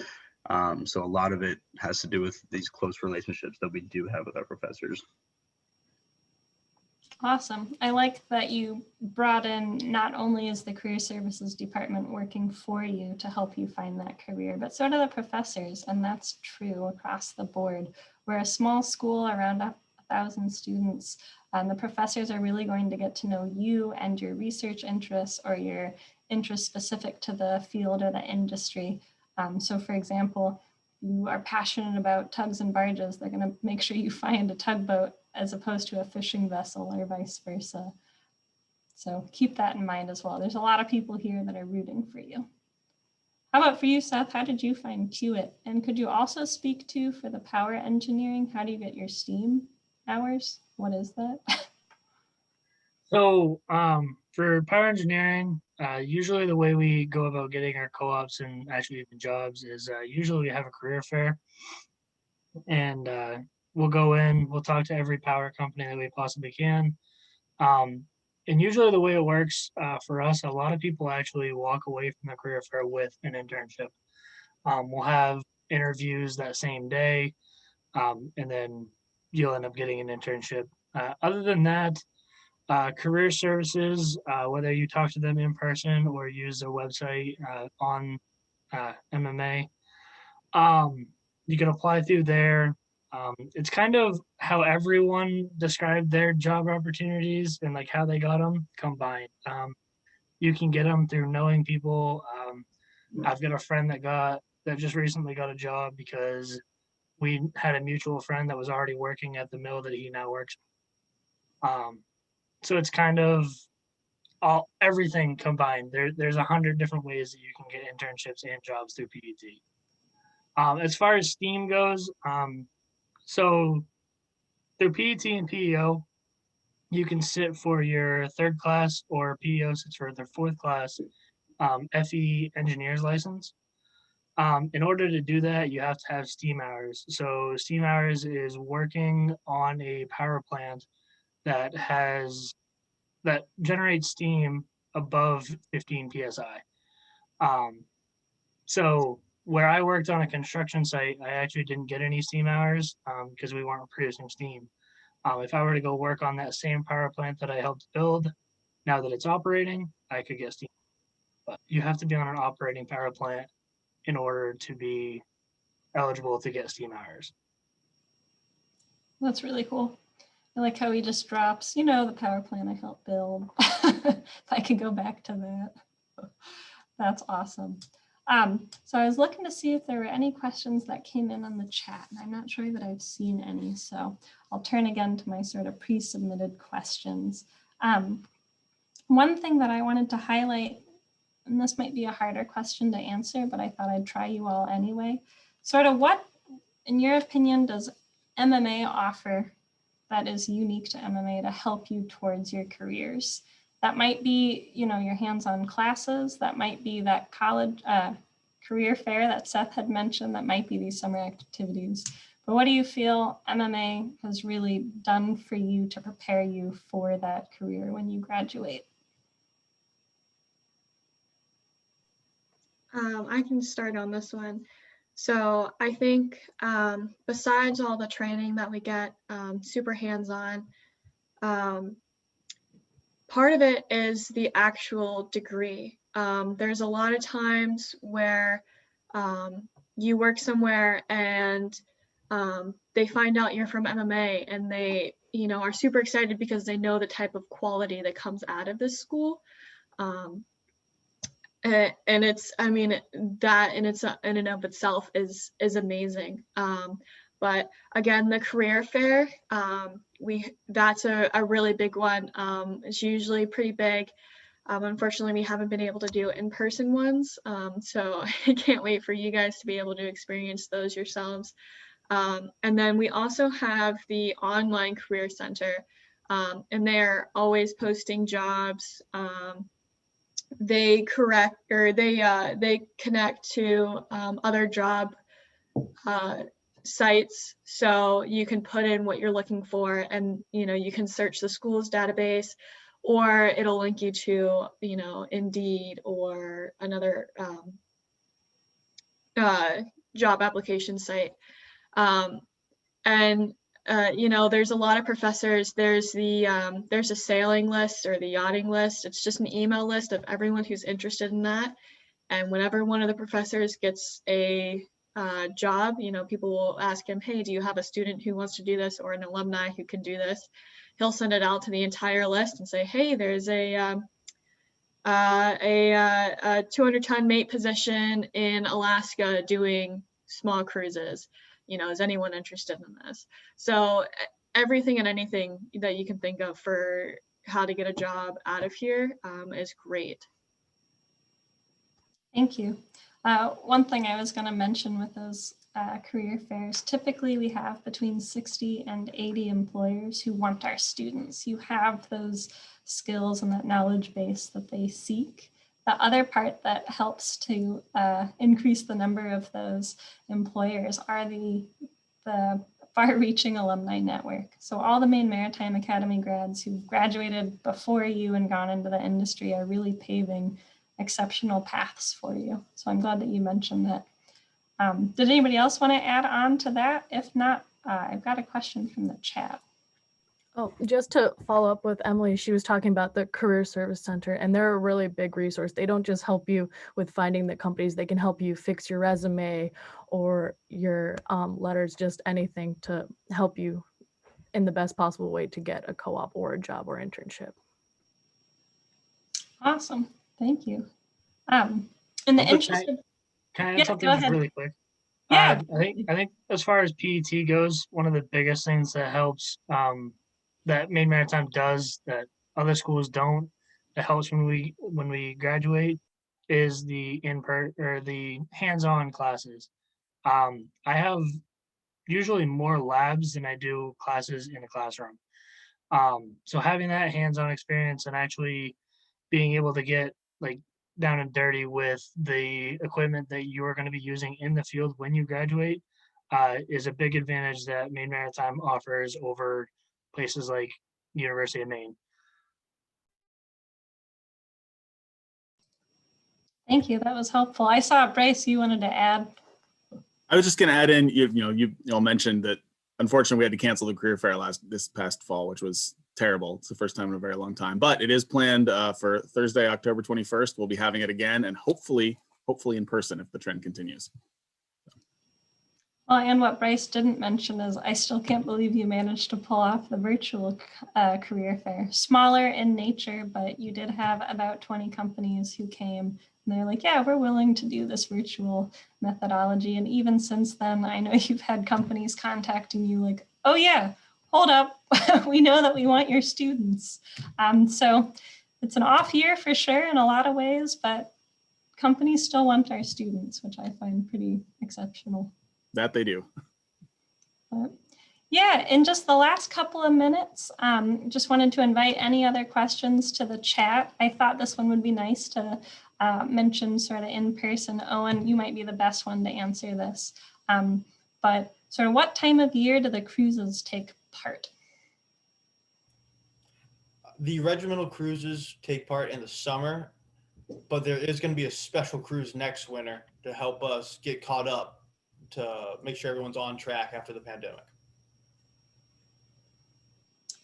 So a lot of it has to do with these close relationships that we do have with our professors. Awesome. I like that you brought in, not only is the Career Services Department working for you to help you find that career, but so do the professors, and that's true across the board. We're a small school, around 1,000 students, and the professors are really going to get to know you and your research interests or your interests specific to the field or the industry. So for example, you are passionate about tugs and barges, they're going to make sure you find a tugboat as opposed to a fishing vessel or vice versa. So keep that in mind as well. There's a lot of people here that are rooting for you. How about for you, Seth? How did you find QIT? And could you also speak to, for the power engineering, how do you get your STEAM hours? What is that? So for power engineering, usually the way we go about getting our co-ops and actually even jobs is usually we have a career fair, and we'll go in, we'll talk to every power company that we possibly can. And usually the way it works for us, a lot of people actually walk away from the career fair with an internship. We'll have interviews that same day, and then you'll end up getting an internship. Other than that, career services, whether you talk to them in person or use their website on MMA, you can apply through there. It's kind of how everyone described their job opportunities and like how they got them combined. You can get them through knowing people. I've got a friend that just recently got a job because we had a mutual friend that was already working at the mill that he now works. So it's kind of everything combined. There's 100 different ways that you can get internships and jobs through PET. As far as STEAM goes, so through PET and PEO, you can sit for your third class, or PEO sits for their fourth class FE engineer's license. In order to do that, you have to have STEAM hours. So STEAM hours is working on a power plant that generates steam above 15 psi. So where I worked on a construction site, I actually didn't get any steam hours because we weren't producing steam. If I were to go work on that same power plant that I helped build, now that it's operating, I could get steam. But you have to be on an operating power plant in order to be eligible to get steam hours. That's really cool. I like how he just drops, the power plant I helped build. If I could go back to that. That's awesome. So I was looking to see if there were any questions that came in on the chat, and I'm not sure that I've seen any. So I'll turn again to my sort of pre-submitted questions. One thing that I wanted to highlight, and this might be a harder question to answer, but I thought I'd try you all anyway. Sort of what, in your opinion, does MMA offer that is unique to MMA to help you towards your careers? That might be, your hands-on classes. That might be that college career fair that Seth had mentioned. That might be these summer activities. But what do you feel MMA has really done for you to prepare you for that career when you graduate? I can start on this one. So I think besides all the training that we get, super hands-on, part of it is the actual degree. There's a lot of times where you work somewhere and they find out you're from MMA and they, are super excited because they know the type of quality that comes out of this school. And it's, that in and of itself is amazing. But again, the career fair, that's a really big one. It's usually pretty big. Unfortunately, we haven't been able to do in-person ones. So I can't wait for you guys to be able to experience those yourselves. And then we also have the online career center, and they're always posting jobs. They connect to other job sites, so you can put in what you're looking for, and you can search the school's database, or it'll link you to Indeed or another job application site. And there's a lot of professors. There's a sailing list or the yachting list. It's just an email list of everyone who's interested in that. And whenever one of the professors gets a job, people will ask him, hey, do you have a student who wants to do this, or an alumni who can do this? He'll send it out to the entire list and say, hey, there's a 200-ton mate position in Alaska doing small cruises. Is anyone interested in this? So everything and anything that you can think of for how to get a job out of here is great. Thank you. One thing I was going to mention with those career fairs, typically we have between 60 and 80 employers who want our students. You have those skills and that knowledge base that they seek. The other part that helps to increase the number of those employers are the far-reaching alumni network. So all the Maine Maritime Academy grads who graduated before you and gone into the industry are really paving exceptional paths for you. So I'm glad that you mentioned that. Did anybody else want to add on to that? If not, I've got a question from the chat. Oh, just to follow up with Emily, she was talking about the Career Service Center, and they're a really big resource. They don't just help you with finding the companies, they can help you fix your resume or your letters, just anything to help you in the best possible way to get a co-op or a job or internship. Awesome, thank you. In the interest of, Can I add yeah, something go just ahead. really quick? Yeah. I think as far as PET goes, one of the biggest things that helps that Maine Maritime does that other schools don't, that helps when we graduate, is the the hands-on classes. I have usually more labs than I do classes in a classroom. So having that hands-on experience and actually being able to get like down and dirty with the equipment that you're going to be using in the field when you graduate is a big advantage that Maine Maritime offers over places like University of Maine. Thank you, that was helpful. I saw Bryce, you wanted to add. I was just going to add in, you all mentioned that unfortunately we had to cancel the career fair this past fall, which was terrible. It's the first time in a very long time, but it is planned for Thursday, October 21st. We'll be having it again, and hopefully in person if the trend continues. Well, and what Bryce didn't mention is I still can't believe you managed to pull off the virtual career fair. Smaller in nature, but you did have about 20 companies who came and they're like, yeah, we're willing to do this virtual methodology. And even since then, I know you've had companies contacting you like, oh yeah, hold up. We know that we want your students. So it's an off year for sure in a lot of ways, but companies still want our students, which I find pretty exceptional. That they do. Yeah, in just the last couple of minutes, just wanted to invite any other questions to the chat. I thought this one would be nice to mention sort of in person. Owen, you might be the best one to answer this. But sort of what time of year do the cruises take part? The regimental cruises take part in the summer, but there is going to be a special cruise next winter to help us get caught up to make sure everyone's on track after the pandemic.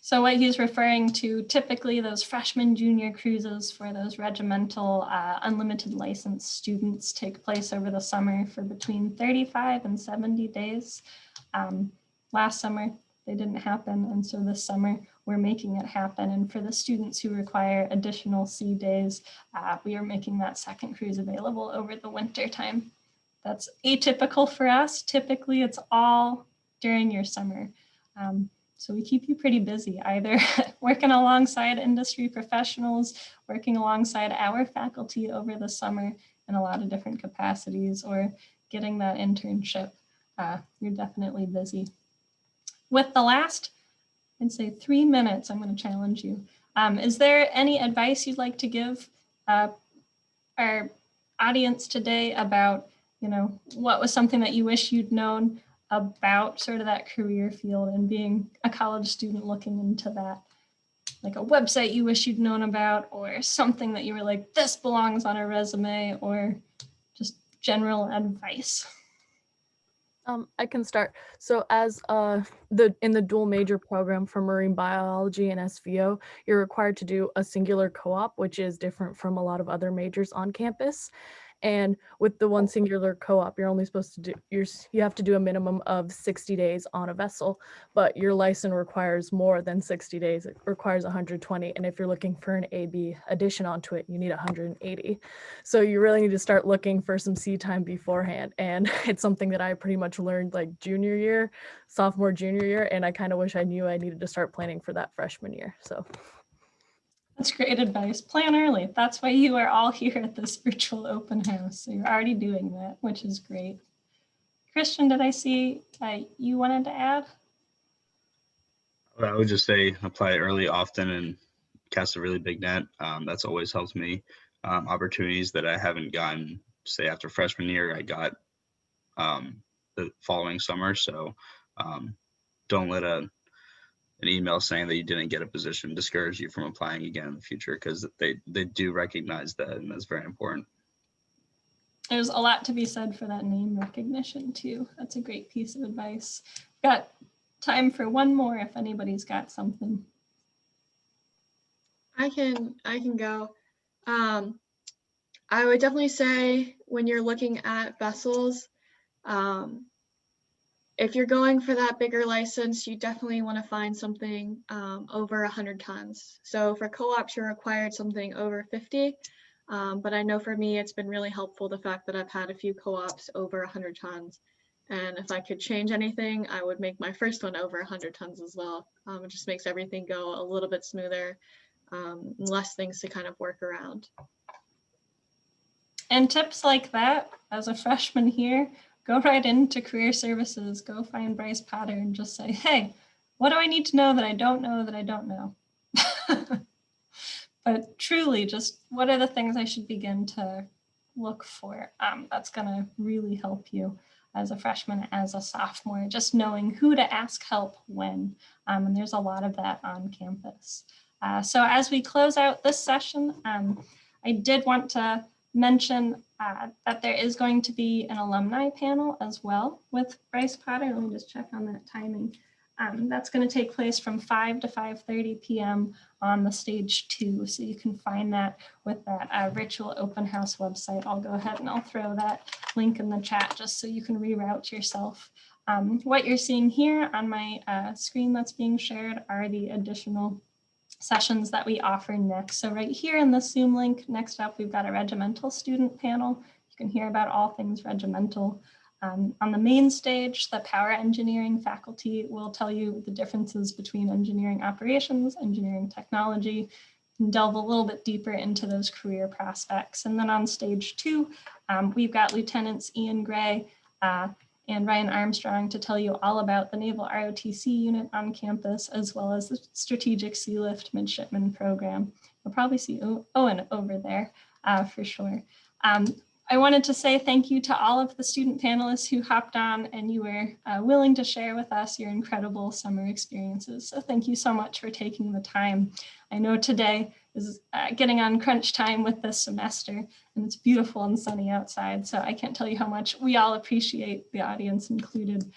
So what he's referring to, typically those freshman junior cruises for those regimental unlimited license students take place over the summer for between 35 and 70 days. Last summer, they didn't happen. And so this summer we're making it happen. And for the students who require additional sea days, we are making that second cruise available over the winter time. That's atypical for us. Typically it's all during your summer. So we keep you pretty busy, either working alongside industry professionals, working alongside our faculty over the summer in a lot of different capacities, or getting that internship. You're definitely busy. With the last, I'd say 3 minutes, I'm going to challenge you. Is there any advice you'd like to give our audience today about, what was something that you wish you'd known about sort of that career field and being a college student looking into that, like a website you wish you'd known about, or something that you were like, this belongs on a resume, or just general advice? I can start. So as in the dual major program for marine biology and SVO, you're required to do a singular co-op, which is different from a lot of other majors on campus. And with the one singular co-op, you're only supposed to do, you have to do a minimum of 60 days on a vessel, but your license requires more than 60 days. It requires 120. And if you're looking for an AB addition onto it, you need 180. So you really need to start looking for some sea time beforehand. And it's something that I pretty much learned like sophomore, junior year. And I kind of wish I knew I needed to start planning for that freshman year. So. That's great advice. Plan early. That's why you are all here at this virtual open house. So you're already doing that, which is great. Christian, did I see you wanted to add? I would just say apply early, often, and cast a really big net. That's always helped me. Opportunities that I haven't gotten, say after freshman year, I got the following summer. So don't let an email saying that you didn't get a position discourage you from applying again in the future, because they do recognize that, and that's very important. There's a lot to be said for that name recognition too. That's a great piece of advice. Got time for one more if anybody's got something. I can go. I would definitely say when you're looking at vessels, if you're going for that bigger license, you definitely want to find something over 100 tons. So for co-ops, you're required something over 50. But I know for me, it's been really helpful the fact that I've had a few co-ops over 100 tons. And if I could change anything, I would make my first one over 100 tons as well. It just makes everything go a little bit smoother, less things to kind of work around. And tips like that, as a freshman here, go right into career services, go find Bryce Potter and just say, hey, what do I need to know that I don't know that I don't know? But truly, just what are the things I should begin to look for? That's going to really help you as a freshman, as a sophomore, just knowing who to ask help when. And there's a lot of that on campus. So as we close out this session, I did want to mention that there is going to be an alumni panel as well with Bryce Potter. Let me just check on that timing. That's going to take place from 5 to 5:30 p.m. on the stage 2. So you can find that with that virtual open house website. I'll go ahead and I'll throw that link in the chat just so you can reroute yourself. What you're seeing here on my screen that's being shared are the additional sessions that we offer next. So right here in the Zoom link, next up, we've got a regimental student panel. You can hear about all things regimental. On the main stage, the power engineering faculty will tell you the differences between engineering operations, engineering technology, and delve a little bit deeper into those career prospects. And then on stage 2, we've got Lieutenants Ian Gray and Ryan Armstrong to tell you all about the Naval ROTC unit on campus, as well as the Strategic Sea Lift Midshipman program. You'll probably see Owen over there for sure. I wanted to say thank you to all of the student panelists who hopped on and you were willing to share with us your incredible summer experiences. So thank you so much for taking the time. I know today is getting on crunch time with this semester and it's beautiful and sunny outside. So I can't tell you how much we all appreciate, the audience included,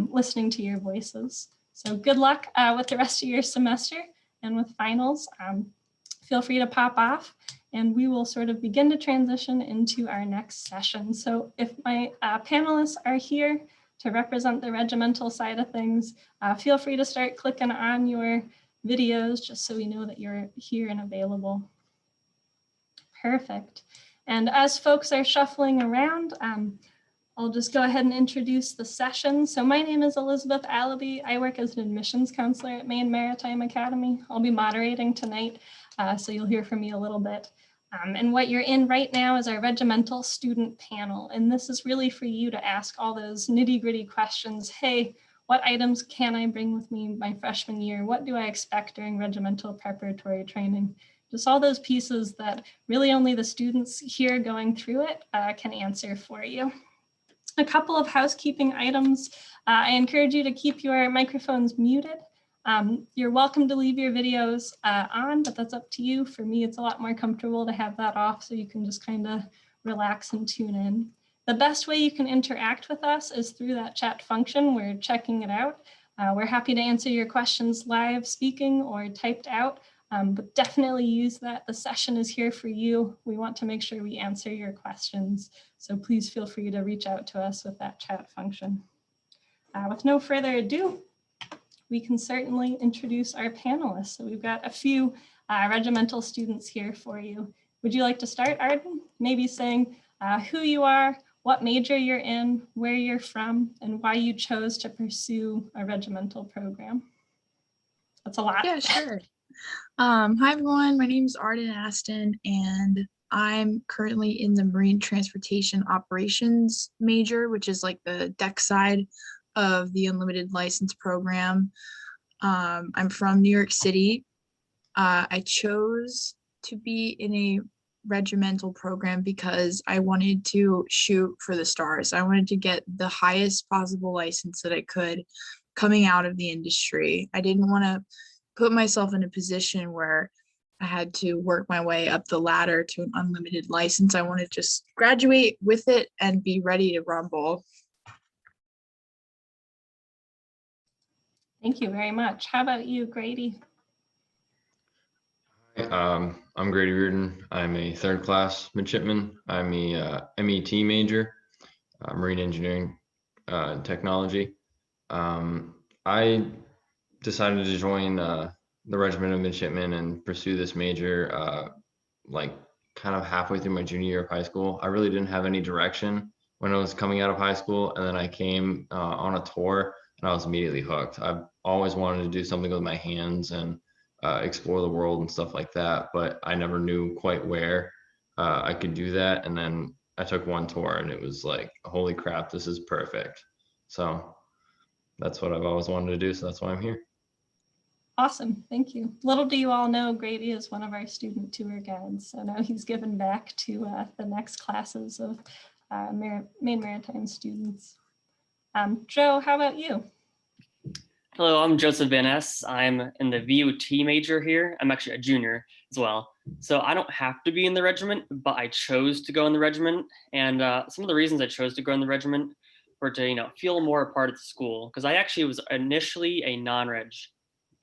listening to your voices. So good luck with the rest of your semester and with finals. Feel free to pop off and we will sort of begin to transition into our next session. So if my panelists are here to represent the regimental side of things, feel free to start clicking on your videos just so we know that you're here and available. Perfect. And as folks are shuffling around, I'll just go ahead and introduce the session. So my name is Elizabeth Allaby. I work as an admissions counselor at Maine Maritime Academy. I'll be moderating tonight, so you'll hear from me a little bit. And what you're in right now is our regimental student panel. And this is really for you to ask all those nitty-gritty questions. Hey, what items can I bring with me my freshman year? What do I expect during regimental preparatory training? Just all those pieces that really only the students here going through it can answer for you. A couple of housekeeping items. I encourage you to keep your microphones muted. You're welcome to leave your videos on, but that's up to you. For me, it's a lot more comfortable to have that off so you can just kind of relax and tune in. The best way you can interact with us is through that chat function. We're checking it out. We're happy to answer your questions live speaking or typed out, but definitely use that. The session is here for you. We want to make sure we answer your questions. So please feel free to reach out to us with that chat function. With no further ado, we can certainly introduce our panelists. So we've got a few regimental students here for you. Would you like to start, Arden? Maybe saying who you are, what major you're in, where you're from, and why you chose to pursue a regimental program. That's a lot. Yeah, sure. Hi everyone, my name is Arden Aston and I'm currently in the Marine Transportation Operations major, which is like the deck side of the unlimited license program. I'm from New York City. I chose to be in a regimental program because I wanted to shoot for the stars. I wanted to get the highest possible license that I could coming out of the industry. I didn't want to put myself in a position where I had to work my way up the ladder to an unlimited license. I want to just graduate with it and be ready to rumble. Thank you very much. How about you, Grady? I'm Grady Reardon. I'm a third class midshipman. I'm a MET major, marine engineering and technology. I decided to join the Regiment of Midshipmen and pursue this major like kind of halfway through my junior year of high school. I really didn't have any direction when I was coming out of high school, and then I came on a tour and I was immediately hooked. I've always wanted to do something with my hands and explore the world and stuff like that, but I never knew quite where I could do that. And then I took one tour and it was like, holy crap, this is perfect. So that's what I've always wanted to do. So that's why I'm here. Awesome, thank you. Little do you all know, Grady is one of our student tour guides. So now he's given back to the next classes of Maine Maritime students. Joe, how about you? Hello, I'm Joseph Van Ness. I'm in the VUT major here. I'm actually a junior as well. So I don't have to be in the regiment, but I chose to go in the regiment. And some of the reasons I chose to go in the regiment were to, feel more a part of the school. Because I actually was initially a non-reg.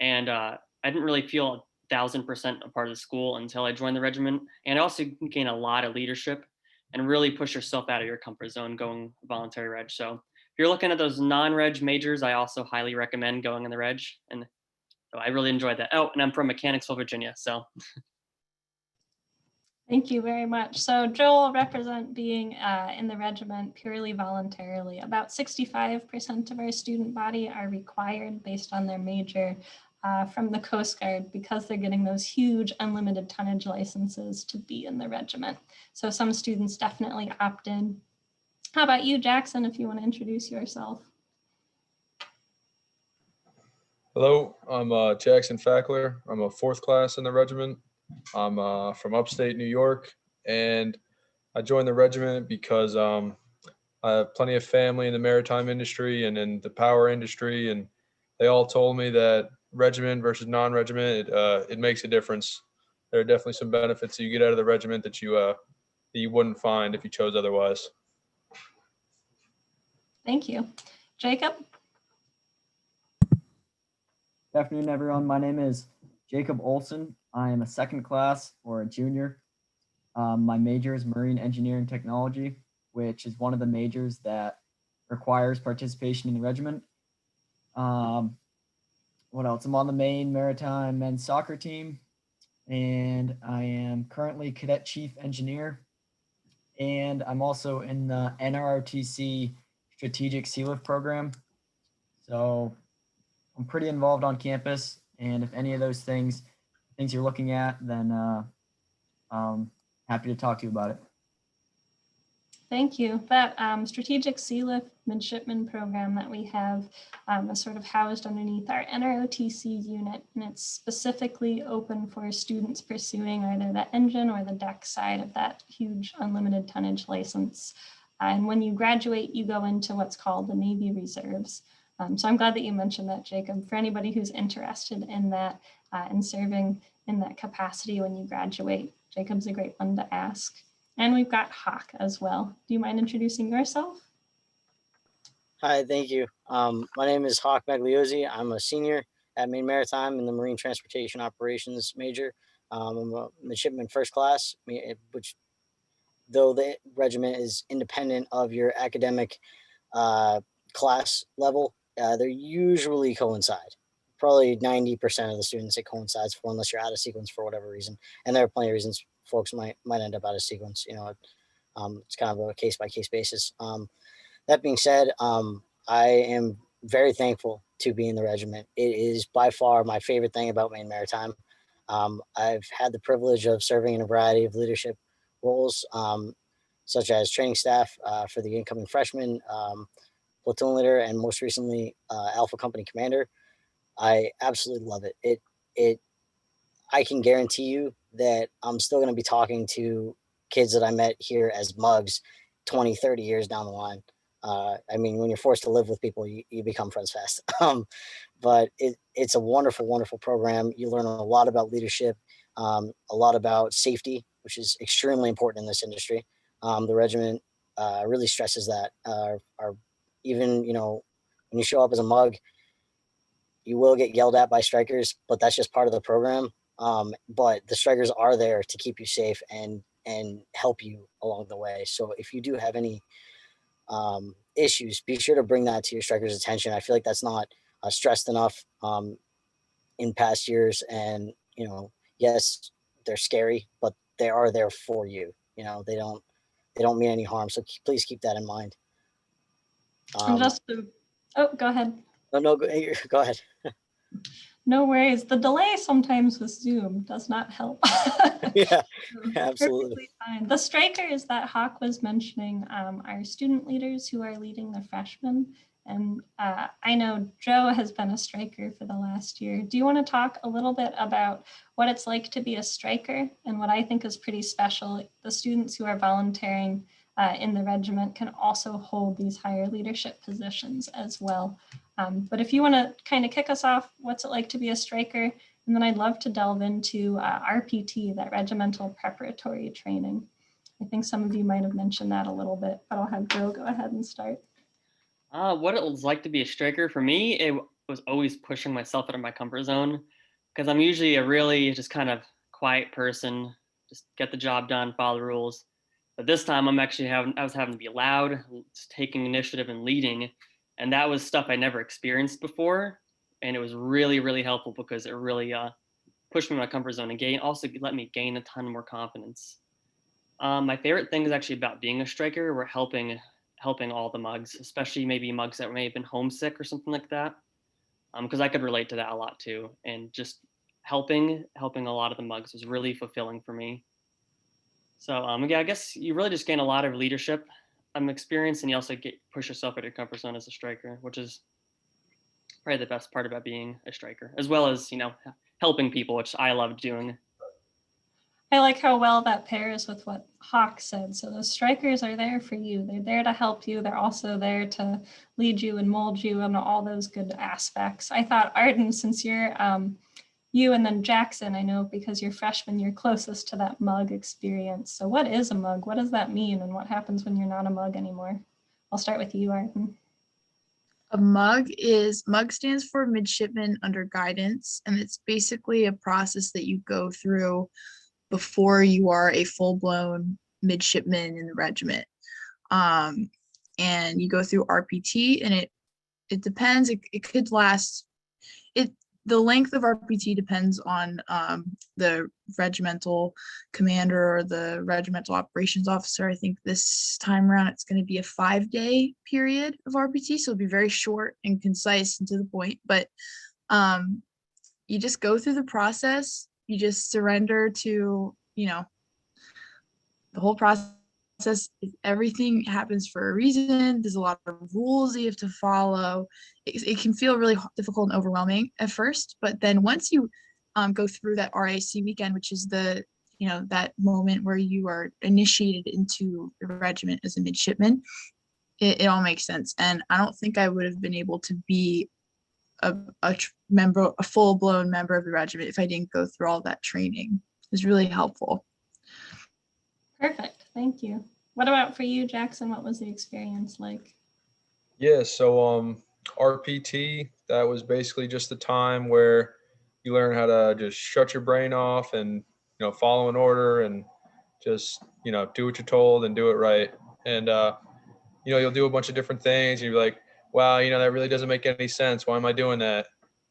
And I didn't really feel 1000% a part of the school until I joined the regiment. And I also gained a lot of leadership and really push yourself out of your comfort zone going voluntary reg. So if you're looking at those non-reg majors, I also highly recommend going in the reg. And so I really enjoyed that. Oh, and I'm from Mechanicsville, Virginia. So Thank you very much. So Joe will represent being in the regiment purely voluntarily. About 65% of our student body are required based on their major from the Coast Guard because they're getting those huge unlimited tonnage licenses to be in the regiment. So some students definitely opt in. How about you, Jackson, if you want to introduce yourself? Hello, I'm Jackson Fackler. I'm a fourth class in the regiment. I'm from upstate New York, and I joined the regiment because I have plenty of family in the maritime industry and in the power industry, and they all told me that regiment versus non-regiment, it makes a difference. There are definitely some benefits that you get out of the regiment that you wouldn't find if you chose otherwise. Thank you. Jacob? Good afternoon, everyone. My name is Jacob Olson. I am a second class or a junior. My major is marine engineering technology, which is one of the majors that requires participation in the regiment. What else? I'm on the Maine Maritime men's soccer team, and I am currently cadet chief engineer. And I'm also in the NROTC strategic sea lift program. So I'm pretty involved on campus, and if any of those things you're looking at, then happy to talk to you about it. Thank you. That strategic sea lift midshipman program that we have is sort of housed underneath our NROTC unit, and it's specifically open for students pursuing either the engine or the deck side of that huge unlimited tonnage license. And when you graduate, you go into what's called the Navy Reserves. So I'm glad that you mentioned that, Jacob. For anybody who's interested in that and serving in that capacity when you graduate, Jacob's a great one to ask. And we've got Hawk as well. Do you mind introducing yourself? Hi, thank you. My name is Hawk Magliozzi. I'm a senior at Maine Maritime in the Marine Transportation Operations major. I'm a midshipman first class, which though the regiment is independent of your academic class level, they usually coincide. Probably 90% of the students it coincides for, unless you're out of sequence for whatever reason. And there are plenty of reasons folks might end up out of sequence. It's kind of a case by case basis. That being said, I am very thankful to be in the regiment. It is by far my favorite thing about Maine Maritime. I've had the privilege of serving in a variety of leadership roles, such as training staff for the incoming freshmen, platoon leader, and most recently Alpha Company Commander. I absolutely love it. I can guarantee you that I'm still going to be talking to kids that I met here as mugs 20, 30 years down the line. I mean, when you're forced to live with people, you become friends fast. But it's a wonderful, wonderful program. You learn a lot about leadership, a lot about safety, which is extremely important in this industry. The regiment really stresses that. Even, when you show up as a mug, you will get yelled at by strikers, but that's just part of the program. But the strikers are there to keep you safe and help you along the way. So if you do have any issues, be sure to bring that to your strikers' attention. I feel like that's not stressed enough in past years. And yes, they're scary, but they are there for you. They don't mean any harm. So please keep that in mind. And oh, go ahead. No, go ahead. No worries. The delay sometimes with Zoom does not help. Yeah, absolutely. Perfectly fine. The strikers that Hawk was mentioning are student leaders who are leading the freshmen. And I know Joe has been a striker for the last year. Do you want to talk a little bit about what it's like to be a striker and what I think is pretty special? The students who are volunteering in the regiment can also hold these higher leadership positions as well. But if you want to kind of kick us off, what's it like to be a striker? And then I'd love to delve into RPT, that regimental preparatory training. I think some of you might have mentioned that a little bit, but I'll have Joe go ahead and start. What it was like to be a striker for me, it was always pushing myself out of my comfort zone because I'm usually a really just kind of quiet person, just get the job done, follow the rules. But this time I was having to be loud, taking initiative and leading. And that was stuff I never experienced before. And it was really, really helpful because it really pushed me in my comfort zone and also let me gain a ton more confidence. My favorite thing is actually about being a striker. We're helping all the mugs, especially maybe mugs that may have been homesick or something like that. Because I could relate to that a lot too. And just helping a lot of the mugs was really fulfilling for me. So yeah, I guess you really just gain a lot of leadership experience, and you also push yourself out of your comfort zone as a striker, which is probably the best part about being a striker, as well as helping people, which I love doing. I like how well that pairs with what Hawk said. So those strikers are there for you. They're there to help you. They're also there to lead you and mold you and all those good aspects. I thought, Arden, since you're you and then Jackson, I know because you're freshmen, you're closest to that mug experience. So what is a mug? What does that mean? And what happens when you're not a mug anymore? I'll start with you, Arden. A mug stands for midshipman under guidance, and it's basically a process that you go through before you are a full-blown midshipman in the regiment. And you go through RPT, and it depends. It could last. The length of RPT depends on the regimental commander or the regimental operations officer. I think this time around it's going to be a 5-day period of RPT, so it'll be very short and concise and to the point. But you just go through the process. You just surrender to, the whole process. Everything happens for a reason. There's a lot of rules that you have to follow. It can feel really difficult and overwhelming at first, but then once you go through that RAC weekend, which is that moment where you are initiated into the regiment as a midshipman, it all makes sense. And I don't think I would have been able to be a full-blown member of the regiment if I didn't go through all that training. It was really helpful. Perfect. Thank you. What about for you, Jackson? What was the experience like? Yeah, so RPT, that was basically just the time where you learn how to just shut your brain off and follow an order and just do what you're told and do it right. And you'll do a bunch of different things and you're like, wow, that really doesn't make any sense. Why am I doing that?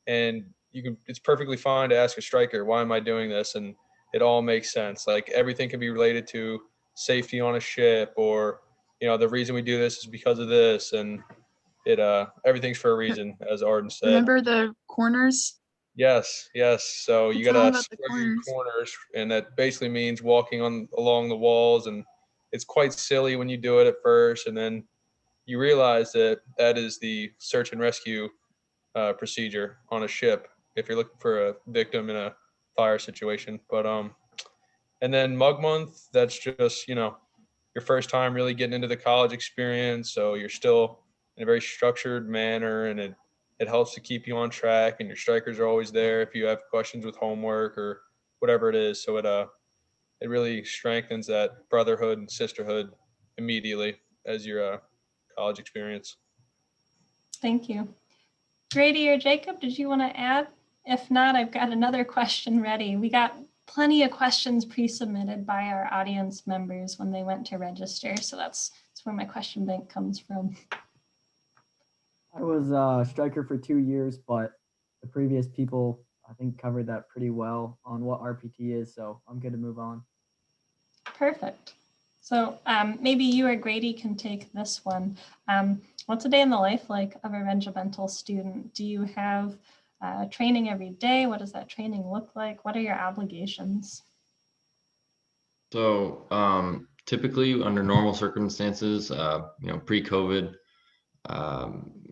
And it's perfectly fine to ask a striker, why am I doing this? And it all makes sense. Like everything can be related to safety on a ship, or the reason we do this is because of this, and everything's for a reason, as Arden said. Remember the corners? Yes, yes. So you It's all gotta about the square your corners. corners, and that basically means walking along the walls, and it's quite silly when you do it at first, and then you realize that that is the search and rescue procedure on a ship if you're looking for a victim in a fire situation. But and then Mug Month, that's just your first time really getting into the college experience, so you're still in a very structured manner, and it helps to keep you on track, and your strikers are always there if you have questions with homework or whatever it is. So it really strengthens that brotherhood and sisterhood immediately as your college experience. Thank you. Grady or Jacob, did you want to add? If not, I've got another question ready. We got plenty of questions pre-submitted by our audience members when they went to register. So that's where my question bank comes from. I was a striker for 2 years, but the previous people, I think, covered that pretty well on what RPT is. So I'm good to move on. Perfect. So maybe you or Grady can take this one. What's a day in the life like of a regimental student? Do you have training every day? What does that training look like? What are your obligations? So typically under normal circumstances, pre-COVID,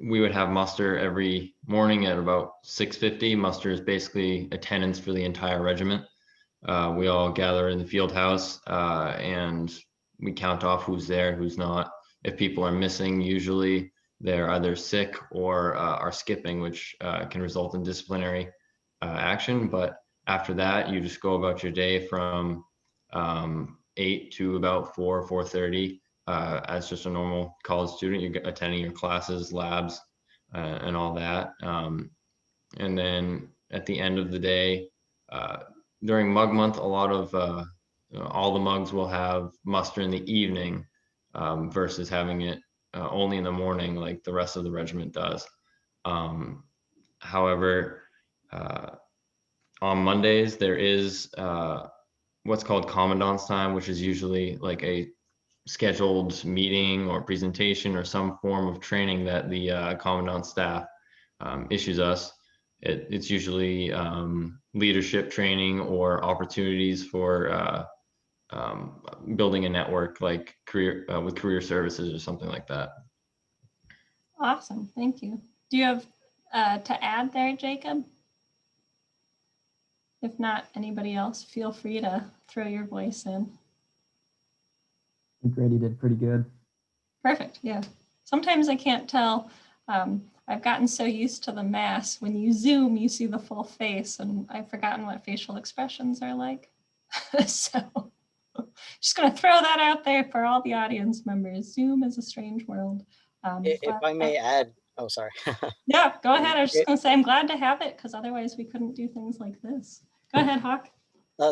we would have muster every morning at about 6:50. Muster is basically attendance for the entire regiment. We all gather in the field house and we count off who's there, who's not. If people are missing, usually they're either sick or are skipping, which can result in disciplinary action. But after that, you just go about your day from 8 to about 4:30 as just a normal college student. You're attending your classes, labs, and all that. And then at the end of the day, during Mug Month, a lot of all the mugs will have muster in the evening versus having it only in the morning like the rest of the regiment does. However, on Mondays, there is what's called commandant's time, which is usually like a scheduled meeting or presentation or some form of training that the commandant staff issues us. It's usually leadership training or opportunities for building a network like career with career services or something like that. Awesome, thank you. Do you have to add there, Jacob? If not, anybody else, feel free to throw your voice in. I think Grady did pretty good. Perfect, yeah. Sometimes I can't tell. I've gotten so used to the mask. When you zoom, you see the full face, and I've forgotten what facial expressions are like. So just gonna throw that out there for all the audience members. Zoom is a strange world. If I may add, oh, sorry. Yeah, go ahead. I was just gonna say, I'm glad to have it because otherwise we couldn't do things like this. Go ahead, Hawk.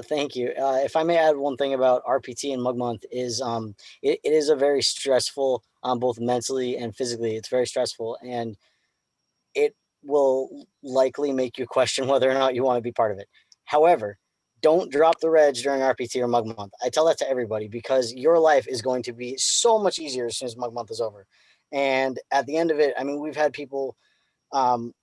Thank you. If I may add one thing about RPT and Mug Month is it is a very stressful, both mentally and physically. It's very stressful, and it will likely make you question whether or not you want to be part of it. However, don't drop the reg during RPT or Mug Month. I tell that to everybody because your life is going to be so much easier as soon as Mug Month is over. And at the end of it, I mean, we've had people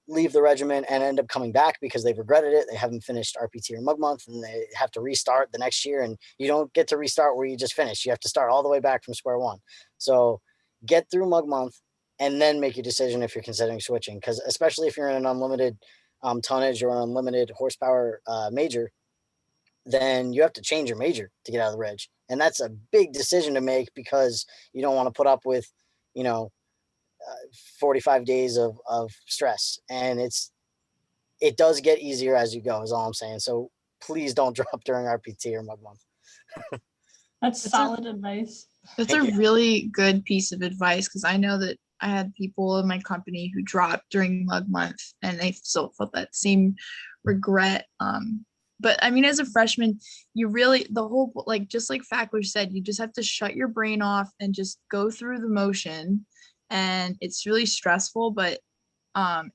leave the regiment and end up coming back because they've regretted it. They haven't finished RPT or Mug Month and they have to restart the next year. And you don't get to restart where you just finished. You have to start all the way back from square one. So get through Mug Month and then make your decision if you're considering switching. Because especially if you're in an unlimited tonnage or an unlimited horsepower major, then you have to change your major to get out of the reg. And that's a big decision to make because you don't want to put up with, 45 days of stress. And it does get easier as you go is all I'm saying. So please don't drop during RPT or Mug Month. That's solid advice. That's a really good piece of advice because I know that I had people in my company who dropped during Mug Month and they still felt that same regret. But I mean, as a freshman, you really, just like Fackler said, you just have to shut your brain off and just go through the motion. And it's really stressful, but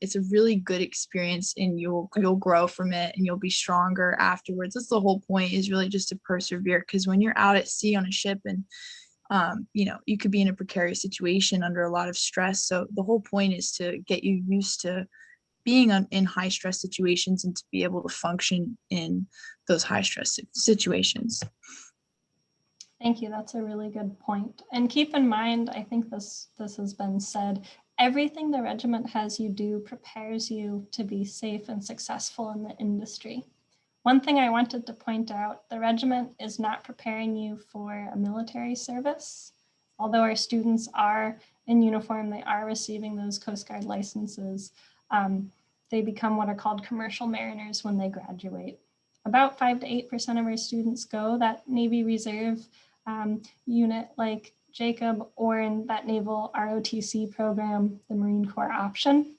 it's a really good experience and you'll grow from it and you'll be stronger afterwards. That's the whole point, is really just to persevere, because when you're out at sea on a ship and you could be in a precarious situation under a lot of stress. So the whole point is to get you used to being in high stress situations and to be able to function in those high stress situations. Thank you. That's a really good point. And keep in mind, I think this has been said, everything the regiment has you do prepares you to be safe and successful in the industry. One thing I wanted to point out, the regiment is not preparing you for a military service. Although our students are in uniform, they are receiving those Coast Guard licenses. They become what are called commercial mariners when they graduate. About 5 to 8% of our students go that Navy Reserve unit like Jacob, or in that Naval ROTC program, the Marine Corps option.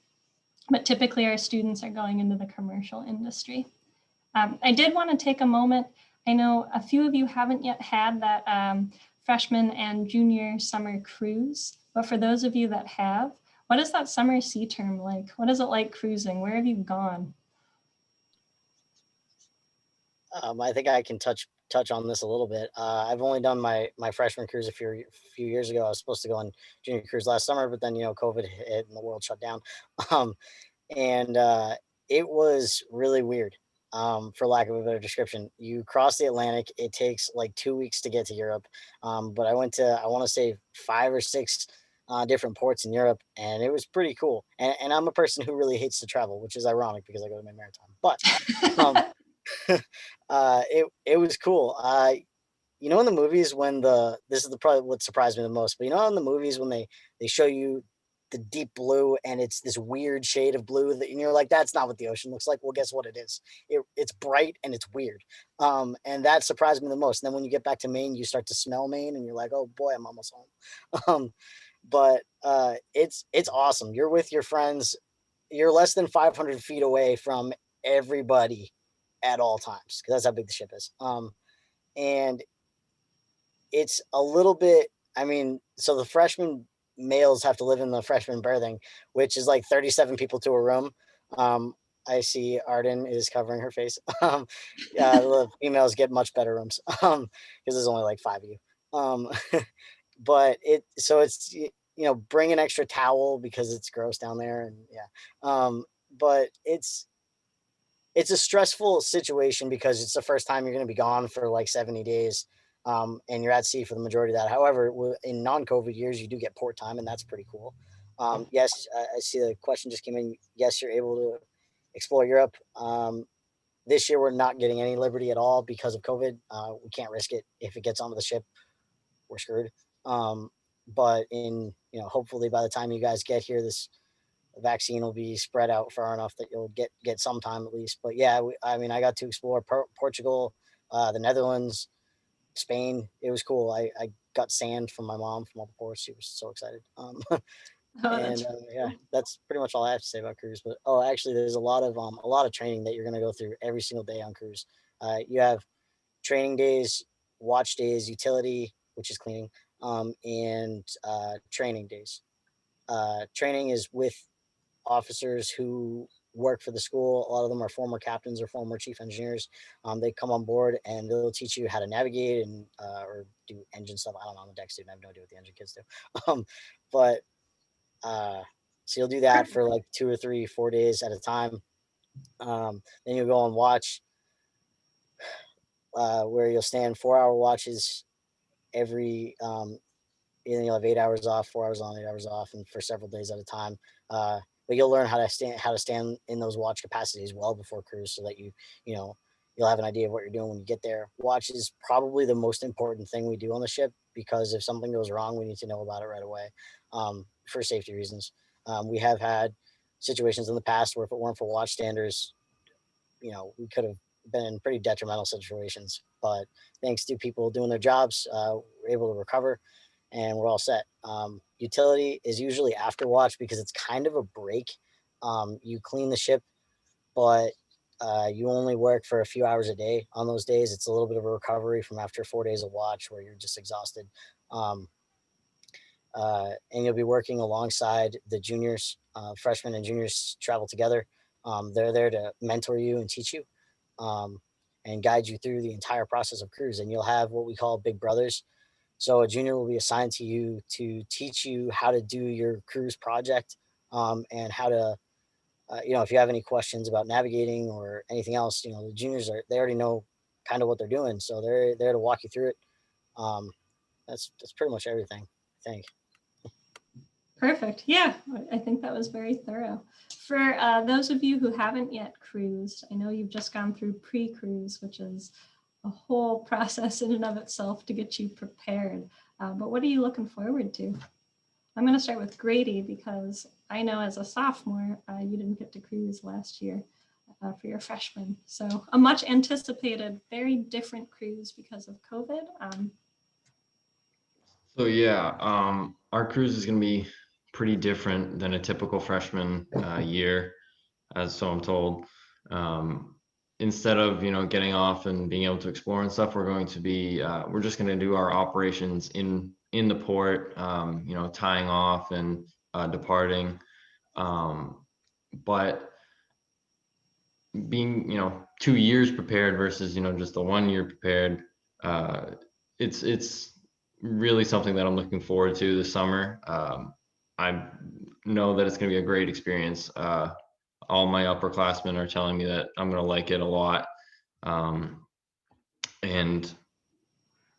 But typically our students are going into the commercial industry. I did want to take a moment. I know a few of you haven't yet had that freshman and junior summer cruise, but for those of you that have, what is that summer sea term like? What is it like cruising? Where have you gone? I think I can touch on this a little bit. I've only done my freshman cruise a few years ago. I was supposed to go on junior cruise last summer, but then COVID hit and the world shut down, and it was really weird. For lack of a better description, you cross the Atlantic. It takes like 2 weeks to get to Europe, but I went to, I want to say 5 or 6 different ports in Europe, and it was pretty cool. And I'm a person who really hates to travel, which is ironic because I go to my maritime. But it was cool. In the movies when this is probably what surprised me the most, but in the movies when they show you the deep blue and it's this weird shade of blue and you're like, that's not what the ocean looks like. Well, guess what it is? It's bright and it's weird. And that surprised me the most. And then when you get back to Maine, you start to smell Maine and you're like, oh boy, I'm almost home. But it's awesome. You're with your friends. You're less than 500 feet away from everybody at all times, because that's how big the ship is. And it's a little bit, so the freshman males have to live in the freshman berthing, which is like 37 people to a room. I see Arden is covering her face. The females get much better rooms because there's only like 5 of you. But it's bring an extra towel because it's gross down there, and but it's a stressful situation because it's the first time you're going to be gone for like 70 days, and you're at sea for the majority of that. However, in non-COVID years, you do get port time, and that's pretty cool. Yes, I see the question just came in. Yes, you're able to explore Europe. This year, we're not getting any liberty at all because of COVID. We can't risk it. If it gets onto the ship, we're screwed. But hopefully by the time you guys get here, this vaccine will be spread out far enough that you'll get some time at least. But yeah, I got to explore Portugal, the Netherlands, Spain. It was cool. I got sand from my mom from all the ports. She was so excited. Yeah, that's pretty much all I have to say about cruise. But actually, there's a lot of training that you're going to go through every single day on cruise. You have training days, watch days, utility, which is cleaning, and training days. Training is with officers who work for the school. A lot of them are former captains or former chief engineers. They come on board and they'll teach you how to navigate and or do engine stuff. I don't know. I'm a deck student. I have no idea what the engine kids do. But so you'll do that for like 2 or 3, 4 days at a time. Then you'll go and watch, where you'll stand 4-hour watches every. And you'll have 8 hours off, 4 hours on, 8 hours off, and for several days at a time. But you'll learn how to stand in those watch capacities well before cruise, so that you'll have an idea of what you're doing when you get there. Watch is probably the most important thing we do on the ship, because if something goes wrong, we need to know about it right away, for safety reasons. We have had situations in the past where if it weren't for watch standards, we could have been in pretty detrimental situations. But thanks to people doing their jobs, we're able to recover, and we're all set. Utility is usually after watch because it's kind of a break. You clean the ship, but you only work for a few hours a day on those days. It's a little bit of a recovery from after 4 days of watch where you're just exhausted. And you'll be working alongside the juniors. Freshmen and juniors travel together. They're there to mentor you and teach you, and guide you through the entire process of cruise. And you'll have what we call big brothers. So a junior will be assigned to you to teach you how to do your cruise project, and how to if you have any questions about navigating or anything else, the juniors they already know kind of what they're doing, so they're there to walk you through it. That's pretty much everything, I think. Perfect. Yeah, I think that was very thorough. For those of you who haven't yet cruised, I know you've just gone through pre-cruise, which is a whole process in and of itself to get you prepared. But what are you looking forward to? I'm going to start with Grady because I know as a sophomore, you didn't get to cruise last year for your freshman. So a much anticipated, very different cruise because of COVID. So yeah, our cruise is going to be pretty different than a typical freshman year, as so I'm told. Instead of getting off and being able to explore and stuff, we're going to be we're just going to do our operations in the port, tying off and departing. But being 2 years prepared versus just the 1 year prepared, it's really something that I'm looking forward to this summer. I know that it's going to be a great experience. All my upperclassmen are telling me that I'm going to like it a lot. And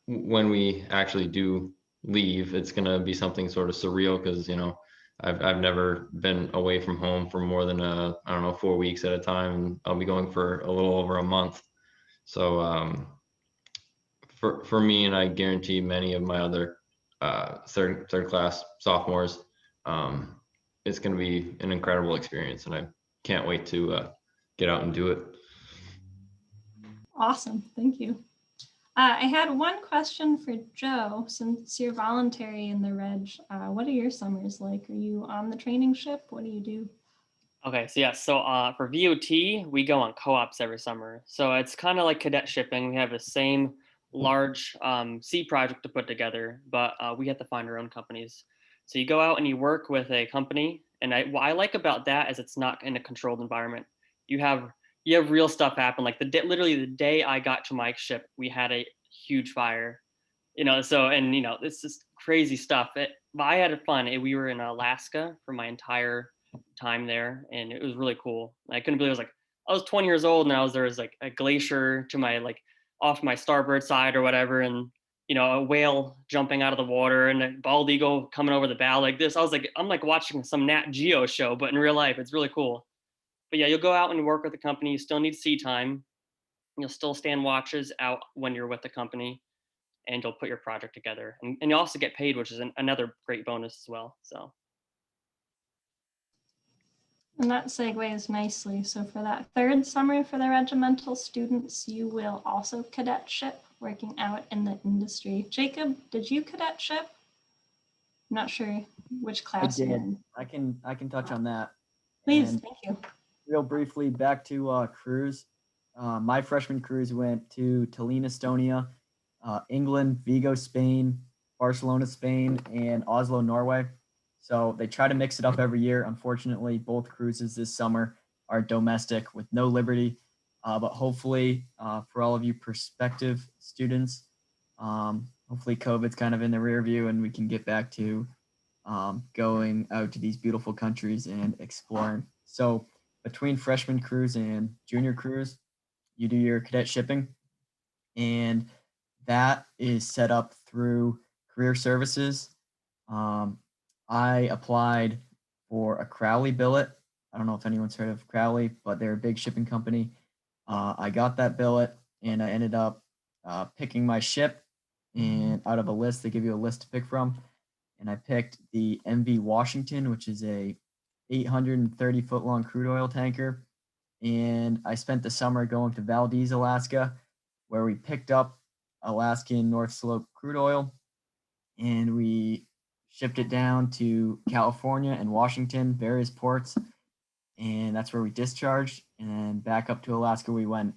when we actually do leave, it's going to be something sort of surreal because, I've never been away from home for more than I don't know, 4 weeks at a time. And I'll be going for a little over a month. So for me, and I guarantee many of my other third class sophomores, it's going to be an incredible experience, and I can't wait to get out and do it. Awesome. Thank you. I had one question for Joe. Since you're voluntary in the Reg, what are your summers like? Are you on the training ship? What do you do? Okay, so yeah, so for VOT, we go on co-ops every summer. So it's kind of like cadet shipping. We have the same large C project to put together, but we have to find our own companies. So you go out and you work with a company, and what I like about that is it's not in a controlled environment. You have real stuff happen. Like literally the day I got to my ship, we had a huge fire. So and it's just crazy stuff. But I had fun. We were in Alaska for my entire time there, and it was really cool. I couldn't believe I was 20 years old, and there was like a glacier to my off my starboard side or whatever, and a whale jumping out of the water and a bald eagle coming over the bow like this. I'm like watching some Nat Geo show, but in real life. It's really cool. But yeah, you'll go out and work with the company. You still need sea time. You'll still stand watches out when you're with the company, and you'll put your project together. And you also get paid, which is another great bonus as well. So. And that segues nicely. So for that third summer for the regimental students, you will also cadetship working out in the industry. Jacob, did you cadetship? I'm not sure which class you're in. I can touch on that. Please, And thank you. real briefly, back to cruise. My freshman cruise went to Tallinn, Estonia, England, Vigo, Spain, Barcelona, Spain, and Oslo, Norway. So they try to mix it up every year. Unfortunately, both cruises this summer are domestic with no liberty. But hopefully, for all of you prospective students, hopefully COVID's kind of in the rear view and we can get back to going out to these beautiful countries and exploring. So between freshman cruise and junior cruise, you do your cadet shipping, and that is set up through career services. I applied for a Crowley billet. I don't know if anyone's heard of Crowley, but they're a big shipping company. I got that billet, and I ended up picking my ship, and out of a list, they give you a list to pick from, and I picked the MV Washington, which is a 830-foot long crude oil tanker. And I spent the summer going to Valdez, Alaska, where we picked up Alaskan North Slope crude oil, and we shipped it down to California and Washington, various ports, and that's where we discharged. And then back up to Alaska we went.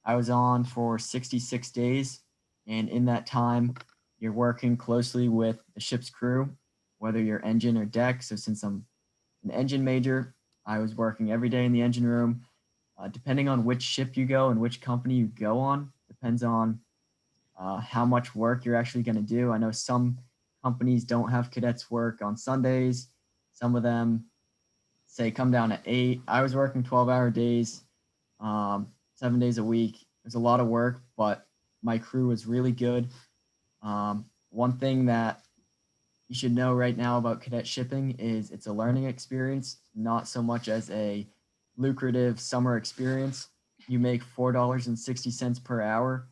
I was on for 66 days, and in that time, you're working closely with the ship's crew, whether you're engine or deck. So since I'm an engine major, I was working every day in the engine room. Depending on which ship you go and which company you go on, depends on how much work you're actually going to do. I know some companies don't have cadets work on Sundays. Some of them say come down at 8. I was working 12-hour days, 7 days a week. It was a lot of work, but my crew was really good. One thing that you should know right now about cadet shipping is it's a learning experience, not so much as a lucrative summer experience. You make $4.60 per hour.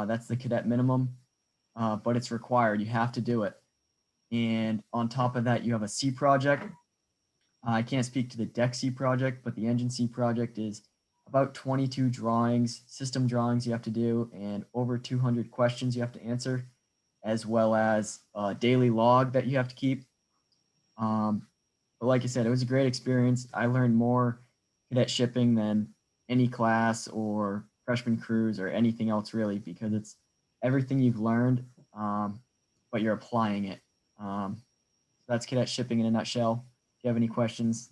That's the cadet minimum, but it's required. You have to do it. And on top of that, you have a C project. I can't speak to the deck C project, but the engine C project is about 22 drawings, system drawings you have to do, and over 200 questions you have to answer, as well as a daily log that you have to keep. But like I said, it was a great experience. I learned more cadet shipping than any class or freshman cruise or anything else really, because it's everything you've learned, but you're applying it. So that's cadet shipping in a nutshell. If you have any questions,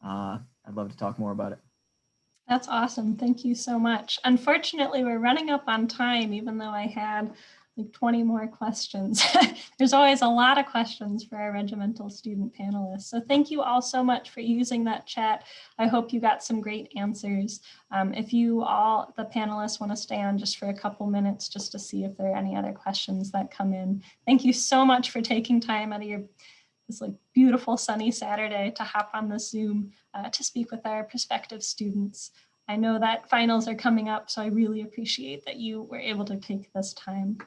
I'd love to talk more about it. That's awesome. Thank you so much. Unfortunately, we're running up on time, even though I had like 20 more questions. There's always a lot of questions for our regimental student panelists. So thank you all so much for using that chat. I hope you got some great answers. If you all, the panelists, want to stay on just for a couple minutes just to see if there are any other questions that come in. Thank you so much for taking time out of your this like beautiful sunny Saturday to hop on the Zoom to speak with our prospective students. I know that finals are coming up, so I really appreciate that you were able to take this time.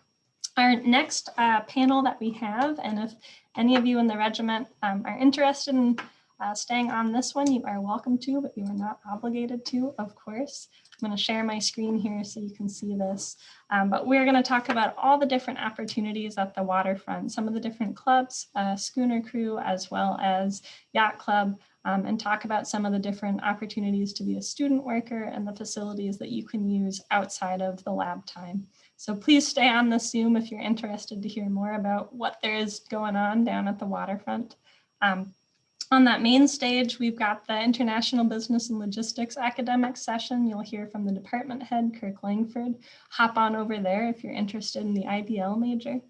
Our next panel that we have, and if any of you in the regiment are interested in staying on this one, you are welcome to, but you are not obligated to, of course. I'm going to share my screen here so you can see this. But we're going to talk about all the different opportunities at the waterfront, some of the different clubs, schooner crew, as well as yacht club, and talk about some of the different opportunities to be a student worker and the facilities that you can use outside of the lab time. So please stay on the Zoom if you're interested to hear more about what there is going on down at the waterfront. On that main stage, we've got the International Business and Logistics academic session. You'll hear from the department head, Kirk Langford. Hop on over there if you're interested in the IBL major.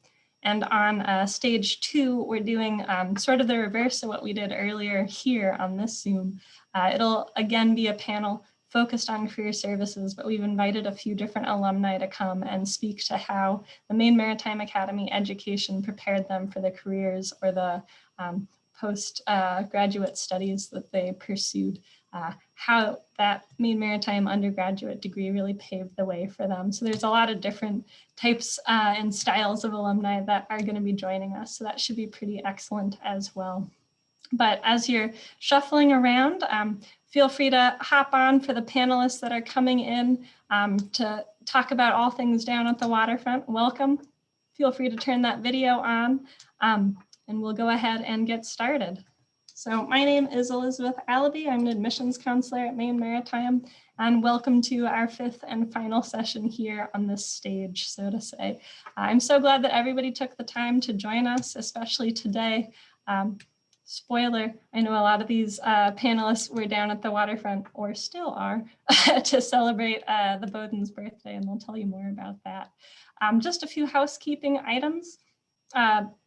And on stage 2, we're doing sort of the reverse of what we did earlier here on this Zoom. It'll again be a panel focused on career services, but we've invited a few different alumni to come and speak to how the Maine Maritime Academy education prepared them for the careers or the post-graduate studies that they pursued, how that Maine Maritime undergraduate degree really paved the way for them. So there's a lot of different types and styles of alumni that are going to be joining us. So that should be pretty excellent as well. But as you're shuffling around, feel free to hop on for the panelists that are coming in to talk about all things down at the waterfront. Welcome. Feel free to turn that video on. And we'll go ahead and get started. So my name is Elizabeth Allaby. I'm an admissions counselor at Maine Maritime, and welcome to our 5th and final session here on this stage, so to say. I'm so glad that everybody took the time to join us, especially today. Spoiler, I know a lot of these panelists were down at the waterfront, or still are, to celebrate the Bowden's birthday, and they'll tell you more about that. Just a few housekeeping items.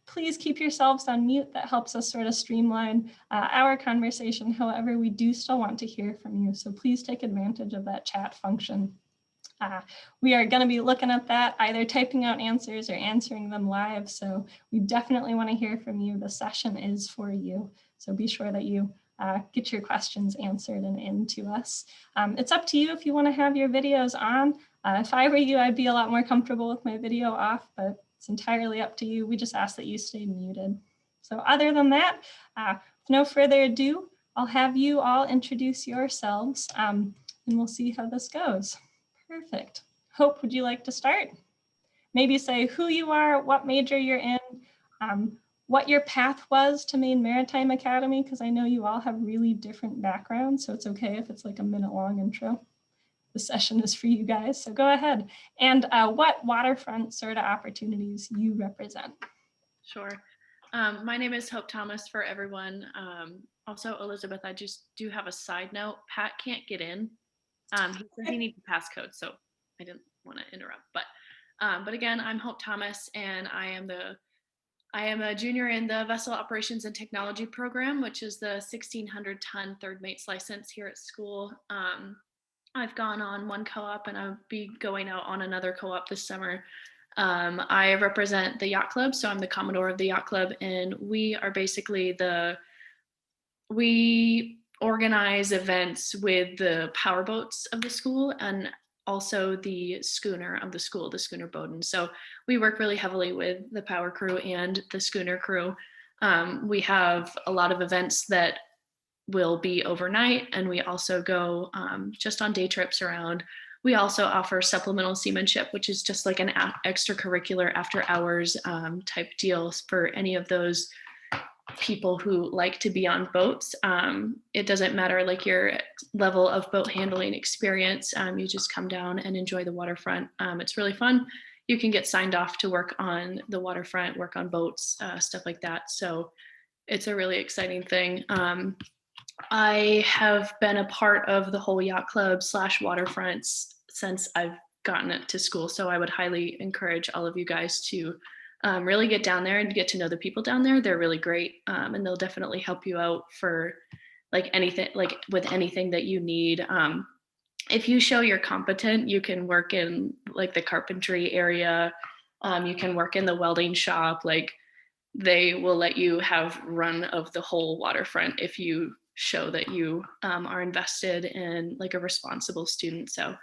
Please keep yourselves on mute. That helps us sort of streamline our conversation. However, we do still want to hear from you. So please take advantage of that chat function. We are going to be looking at that, either typing out answers or answering them live. So we definitely want to hear from you. The session is for you. So be sure that you get your questions answered and into us. It's up to you if you want to have your videos on. If I were you, I'd be a lot more comfortable with my video off, but it's entirely up to you. We just ask that you stay muted. So other than that, with no further ado, I'll have you all introduce yourselves and we'll see how this goes. Perfect. Hope, would you like to start? Maybe say who you are, what major you're in, what your path was to Maine Maritime Academy, because I know you all have really different backgrounds, so it's okay if it's like a minute-long intro. The session is for you guys, so go ahead. And what waterfront sort of opportunities you represent. Sure. My name is Hope Thomas for everyone. Also, Elizabeth, I just do have a side note. Pat can't get in. He said he needs a passcode, so I didn't want to interrupt. But again, I'm Hope Thomas, and I am the I am a junior in the Vessel Operations and Technology program, which is the 1,600-ton third mate's license here at school. I've gone on one co-op and I'll be going out on another co-op this summer. I represent the yacht club, so I'm the Commodore of the yacht club, and we are basically we organize events with the power boats of the school and also the schooner of the school, the schooner Bowden. So we work really heavily with the power crew and the schooner crew. We have a lot of events that will be overnight, and we also go just on day trips around. We also offer supplemental seamanship, which is just like an extracurricular after hours type deals for any of those people who like to be on boats. It doesn't matter like your level of boat handling experience. You just come down and enjoy the waterfront. It's really fun. You can get signed off to work on the waterfront, work on boats, stuff like that. So it's a really exciting thing. I have been a part of the whole yacht club / waterfronts since I've gotten it to school. So I would highly encourage all of you guys to really get down there and get to know the people down there. They're really great, and they'll definitely help you out for like anything, like with anything that you need. If you show you're competent, you can work in like the carpentry area. You can work in the welding shop. Like they will let you have run of the whole waterfront if you show that you are invested in like a responsible student. So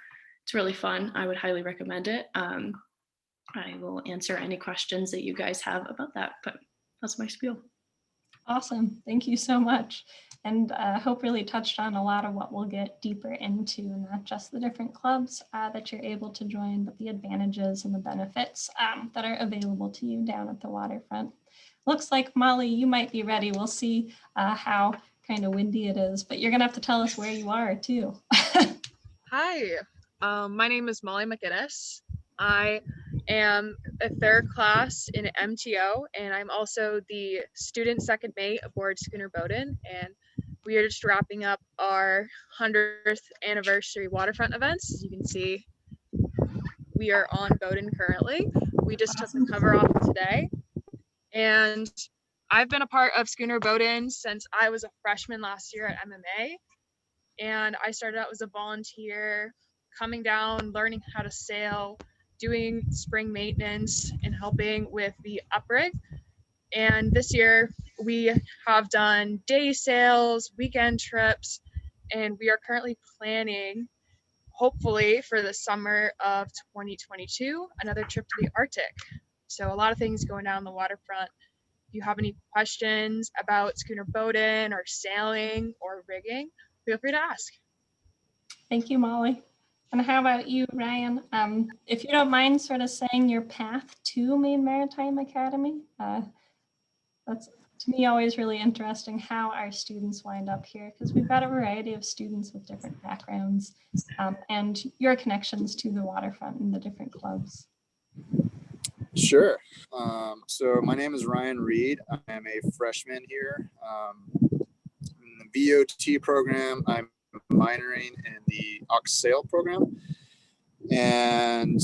it's really fun. I would highly recommend it. I will answer any questions that you guys have about that, but that's my spiel. Awesome. Thank you so much. And Hope really touched on a lot of what we'll get deeper into, not just the different clubs that you're able to join, but the advantages and the benefits that are available to you down at the waterfront. Looks like Molly, you might be ready. We'll see how kind of windy it is, but you're gonna have to tell us where you are too. Hi, my name is Molly McGinnis. I am a third class in MTO, and I'm also the student second mate aboard Schooner Bowden. And we are just wrapping up our 100th anniversary waterfront events. As you can see, we are on Bowden currently. We just took the cover off today. And I've been a part of Schooner Bowden since I was a freshman last year at MMA. And I started out as a volunteer, coming down, learning how to sail, doing spring maintenance, and helping with the uprig. And this year we have done day sails, weekend trips, and we are currently planning, hopefully for the summer of 2022, another trip to the Arctic. So a lot of things going down the waterfront. If you have any questions about Schooner Bowden or sailing or rigging, feel free to ask. Thank you, Molly. And how about you, Ryan? If you don't mind sort of saying your path to Maine Maritime Academy, that's to me always really interesting how our students wind up here, because we've got a variety of students with different backgrounds and your connections to the waterfront and the different clubs. Sure. So my name is Ryan Reed. I am a freshman here in the VOT program. I'm minoring in the aux sail program. And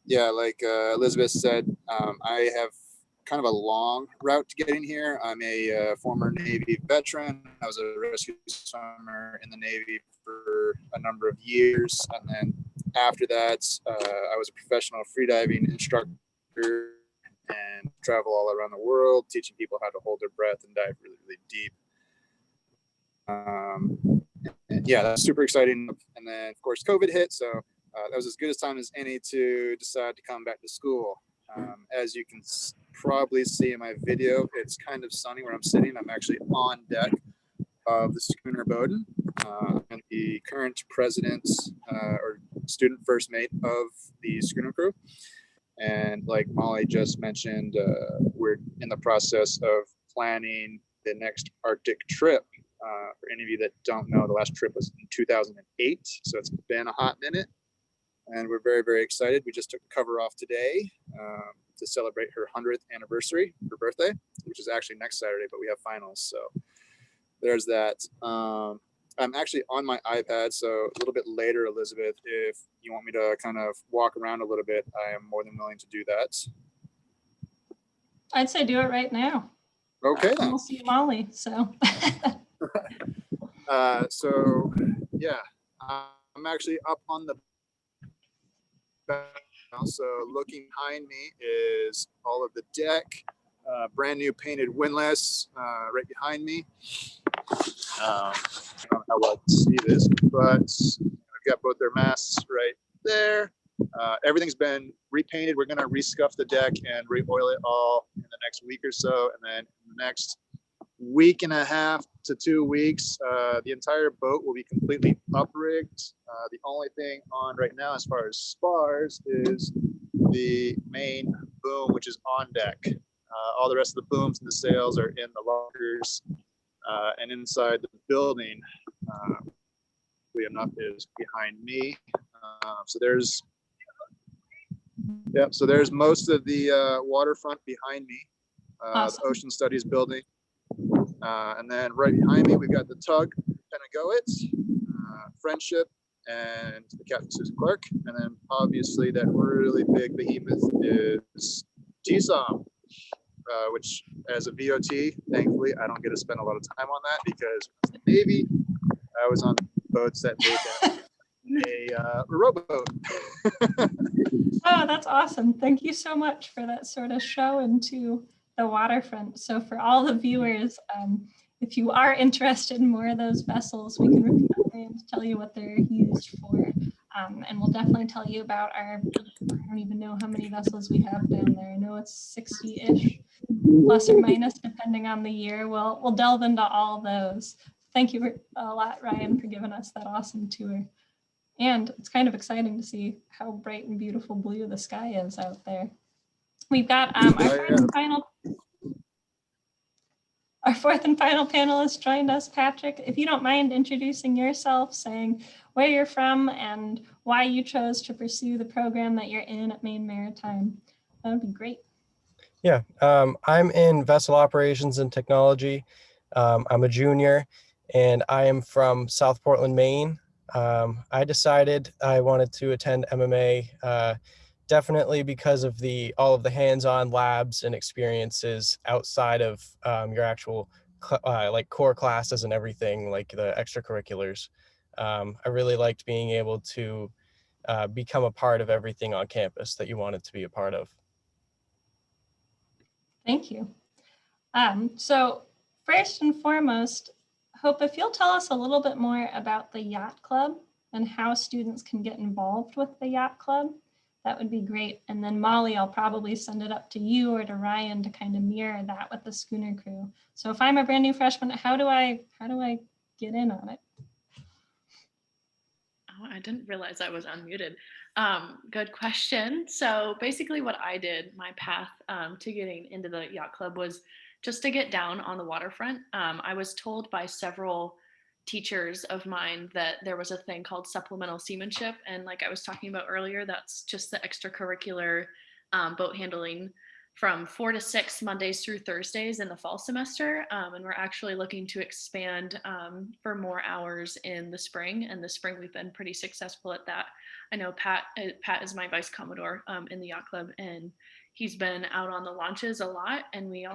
yeah, like Elizabeth said, I have kind of a long route to getting here. I'm a former Navy veteran. I was a rescue swimmer in the Navy for a number of years. And then after that, I was a professional freediving instructor and travel all around the world, teaching people how to hold their breath and dive really, really deep. And yeah, that's super exciting. And then of course, COVID hit. So that was as good a time as any to decide to come back to school. As you can probably see in my video, it's kind of sunny where I'm sitting. I'm actually on deck of the Schooner Bowden. I'm the current president or student first mate of the schooner crew. And like Molly just mentioned, we're in the process of planning the next Arctic trip. For any of you that don't know, the last trip was in 2008. So it's been a hot minute. And we're very, very excited. We just took the cover off today to celebrate her 100th anniversary, her birthday, which is actually next Saturday, but we have finals. So there's that. I'm actually on my iPad, so a little bit later, Elizabeth, if you want me to kind of walk around a little bit, I am more than willing to do that. I'd say do it right now. Okay. And we'll see Molly. So. So yeah, I'm actually up on the now. So looking behind me is all of the deck, brand new painted windlass right behind me. I don't know how well you can see this, but I've got both their masts right there. Everything's been repainted. We're going to rescuff the deck and re-oil it all in the next week or so. And then in the next week and a half to 2 weeks, the entire boat will be completely uprigged. The only thing on right now as far as spars is the main boom, which is on deck. All the rest of the booms and the sails are in the lockers and inside the building. Enough is behind me. So there's most of the waterfront behind me, awesome. The Ocean Studies building. And then right behind me, we've got the tug, Pennagoet, Friendship, and the Captain Susan Clark. And then obviously that really big behemoth is TSOM, which as a VOT, thankfully, I don't get to spend a lot of time on that because the Navy, I was on boats that made a rowboat. Oh, that's awesome. Thank you so much for that sort of show into the waterfront. So for all the viewers, if you are interested in more of those vessels, we can repeat and tell you what they're used for. And we'll definitely tell you about I don't even know how many vessels we have down there. I know it's 60-ish, plus or minus, depending on the year. We'll delve into all those. Thank you a lot, Ryan, for giving us that awesome tour. And it's kind of exciting to see how bright and beautiful blue the sky is out there. We've got our fourth and final panelist joined us, Patrick. If you don't mind introducing yourself, saying where you're from and why you chose to pursue the program that you're in at Maine Maritime, that would be great. Yeah, I'm in vessel operations and technology. I'm a junior and I am from South Portland, Maine. I decided I wanted to attend MMA definitely because of all of the hands-on labs and experiences outside of your actual like core classes and everything, like the extracurriculars. I really liked being able to become a part of everything on campus that you wanted to be a part of. Thank you. So first and foremost, Hope, if you'll tell us a little bit more about the Yacht Club and how students can get involved with the Yacht Club, that would be great. And then Molly, I'll probably send it up to you or to Ryan to kind of mirror that with the schooner crew. So if I'm a brand new freshman, how do I get in on it? Oh, I didn't realize I was unmuted. Good question. So basically what I did, my path to getting into the Yacht Club was just to get down on the waterfront. I was told by several teachers of mine that there was a thing called supplemental seamanship. And like I was talking about earlier, that's just the extracurricular boat handling from 4 to 6 Mondays through Thursdays in the fall semester. And we're actually looking to expand for more hours in the spring. And the spring, we've been pretty successful at that. I know Pat is my vice commodore in the Yacht Club, and he's been out on the launches a lot. And we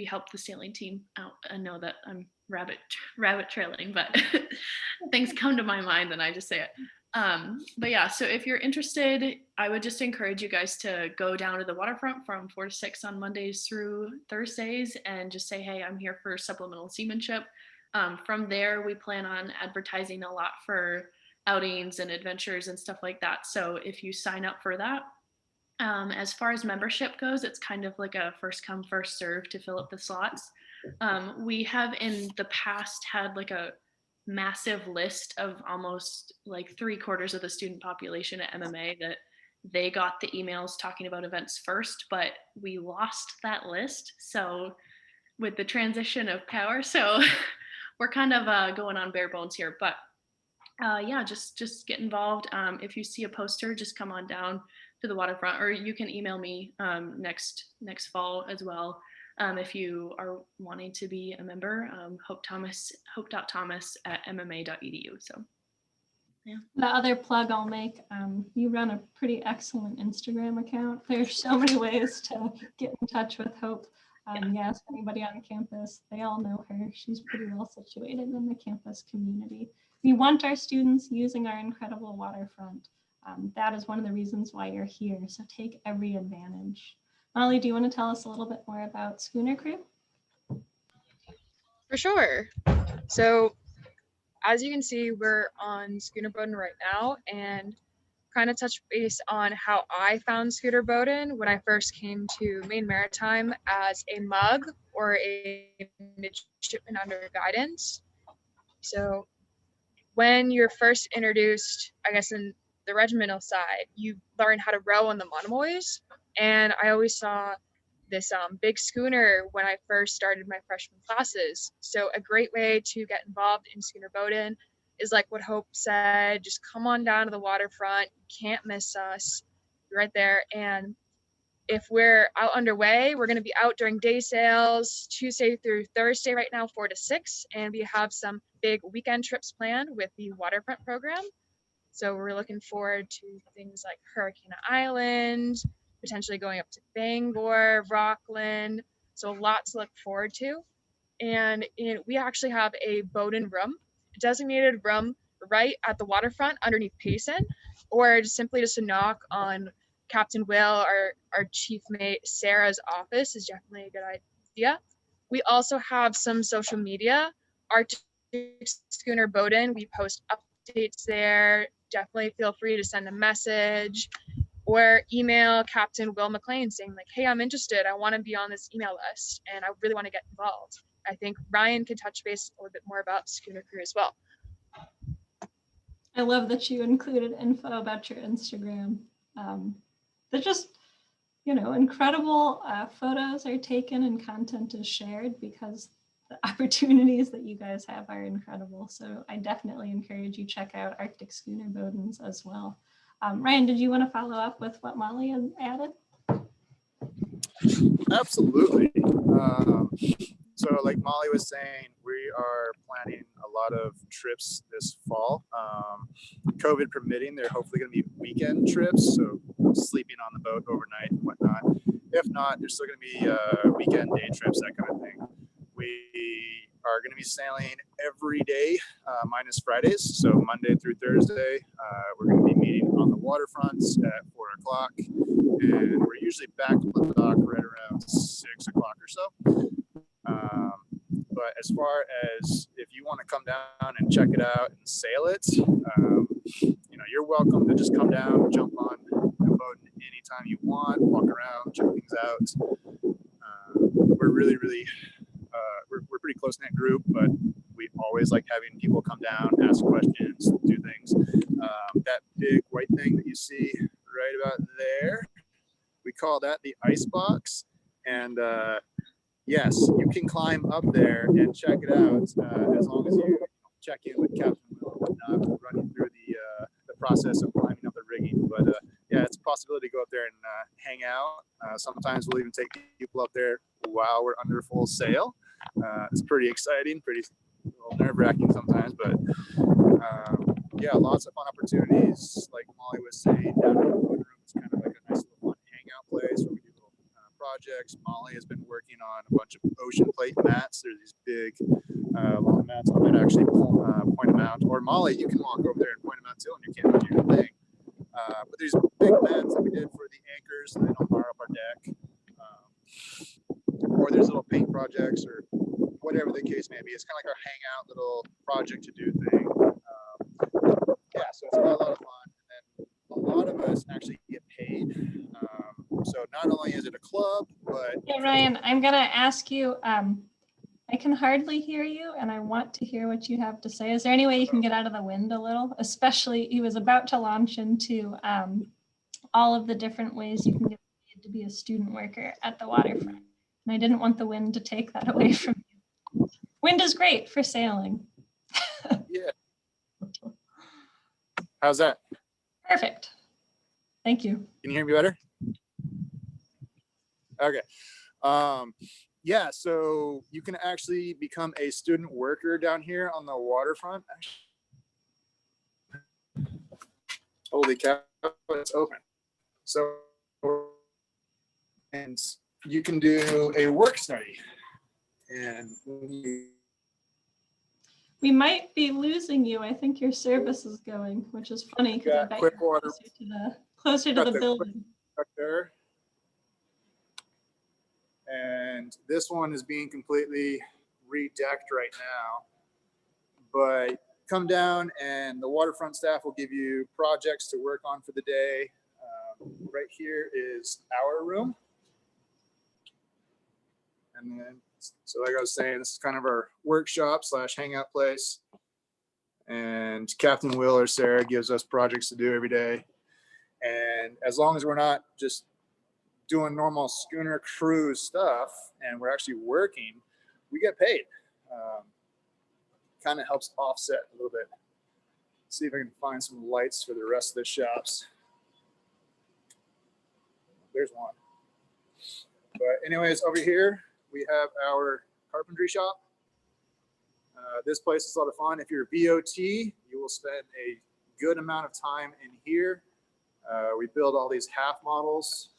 help the sailing team out. I know that I'm rabbit trailing, but things come to my mind and I just say it. But yeah, so if you're interested, I would just encourage you guys to go down to the waterfront from 4 to 6 on Mondays through Thursdays and just say, hey, I'm here for supplemental seamanship. From there, we plan on advertising a lot for outings and adventures and stuff like that. So if you sign up for that, as far as membership goes, it's kind of like a first come, first serve to fill up the slots. We have in the past had like a massive list of almost like 3/4 of the student population at MMA that they got the emails talking about events first, but we lost that list. So with the transition of power, so we're kind of going on bare bones here, but yeah, just get involved. If you see a poster, just come on down to the waterfront, or you can email me next fall as well. If you are wanting to be a member, hope.thomas@mma.edu. So The other plug I'll make, you run a pretty excellent Instagram account. There's so many ways to get in touch with Hope. Yes, anybody on campus, they all know her. She's pretty well situated in the campus community. We want our students using our incredible waterfront. That is one of the reasons why you're here, so take every advantage. Molly, do you want to tell us a little bit more about Schooner Crew? For sure. So as you can see, we're on Schooner Bowden right now, and kind of touch base on how I found Schooner Bowden when I first came to Maine Maritime as a mug or a midshipman under guidance. So when you're first introduced, I guess in the regimental side, you learn how to row on the monomoys, and I always saw this big schooner when I first started my freshman classes. So a great way to get involved in Schooner Bowden is like what Hope said, just come on down to the waterfront. You can't miss us. You're right there. And if we're out underway, we're going to be out during day sales Tuesday through Thursday right now, 4 to 6. And we have some big weekend trips planned with the Waterfront program. So we're looking forward to things like Hurricane Island, potentially going up to Bangor, Rockland. So a lot to look forward to. And we actually have a Bowden room, a designated room right at the waterfront underneath Payson, or just a knock on Captain Will, our chief mate Sarah's office is definitely a good idea. We also have some social media. Arctic Schooner Bowden, we post updates there. Definitely feel free to send a message or email Captain Will McLean saying like, hey, I'm interested. I want to be on this email list and I really want to get involved. I think Ryan can touch base a little bit more about Schooner Crew as well. I love that you included info about your Instagram. They're just, incredible photos are taken and content is shared because the opportunities that you guys have are incredible. So I definitely encourage you check out Arctic Schooner Bowden's as well. Ryan, did you want to follow up with what Molly had added? Absolutely. So like Molly was saying, we are planning a lot of trips this fall. COVID permitting, they're hopefully going to be weekend trips, so sleeping on the boat overnight and whatnot. If not, there's still going to be weekend day trips, that kind of thing. We are going to be sailing every day minus Fridays, so Monday through Thursday. We're going to be meeting on the waterfronts at 4 o'clock, and we're usually back on the dock right around 6 o'clock or so. But as far as if you want to come down and check it out and sail it, you're welcome to just come down, jump on the boat anytime you want, walk around, check things out. We're really, we're pretty close-knit group, but we always like having people come down, ask questions, do things. That big white thing that you see right about there, we call that the ice box. And yes, you can climb up there and check it out as long as you check in with Captain Will and whatnot, running through the process of climbing up the rigging. But yeah, it's a possibility to go up there and hang out. Sometimes we'll even take people up there while we're under full sail. It's pretty exciting, pretty nerve-wracking sometimes, but yeah, lots of fun opportunities. Like Molly was saying, down in the boat room, it's kind of like a nice little fun hangout place where we do little projects. Molly has been working on a bunch of ocean plate mats. There's these big long mats. I might actually point them out. Or Molly, you can walk over there and point them out too, and you can't do your thing. But there's big mats that we did for the anchors so they don't bar up our deck. Or there's little paint projects or whatever the case may be. It's kind of like our hangout little project to do thing. Yeah, so it's a lot of fun. And then a lot of us actually get paid. So not only is it a club, but Yeah, Ryan, I'm going to ask you, I can hardly hear you and I want to hear what you have to say. Is there any way you can get out of the wind a little? Especially, he was about to launch into all of the different ways you can get paid to be a student worker at the waterfront. And I didn't want the wind to take that away from you. Wind is great for sailing. Yeah. How's that? Perfect. Thank you. Can you hear me better? Okay. Yeah, so you can actually become a student worker down here on the waterfront. holy cow, it's open. So, and you can do a work study. And We might be losing you. I think your service is going, which is funny because I got bet quick you're water closer to got the the quick building. back there. And this one is being completely redecked right now. But come down and the waterfront staff will give you projects to work on for the day. Right here is our room. And then, so like I was saying, this is kind of our workshop / hangout place. And Captain Will or Sarah gives us projects to do every day. And as long as we're not just doing normal schooner cruise stuff and we're actually working, we get paid. Kind of helps offset a little bit. See if I can find some lights for the rest of the shops. There's one. But anyways, over here, we have our carpentry shop. This place is a lot of fun. If you're a BOT, you will spend a good amount of time in here. We build all these half models.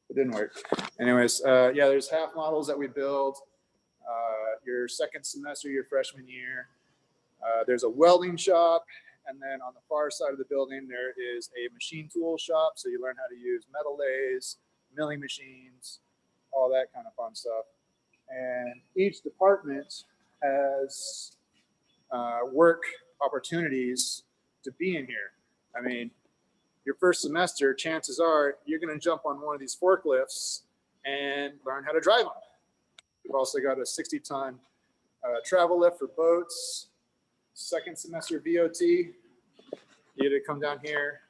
It didn't work. Anyways, yeah, there's half models that we build. Your second semester, your freshman year. There's a welding shop. And then on the far side of the building, there is a machine tool shop. So you learn how to use metal lathes, milling machines, all that kind of fun stuff. And each department has work opportunities to be in here. I mean, your first semester, chances are you're going to jump on one of these forklifts and learn how to drive them. We've also got a 60-ton travel lift for boats. Second semester VOT, you get to come down here,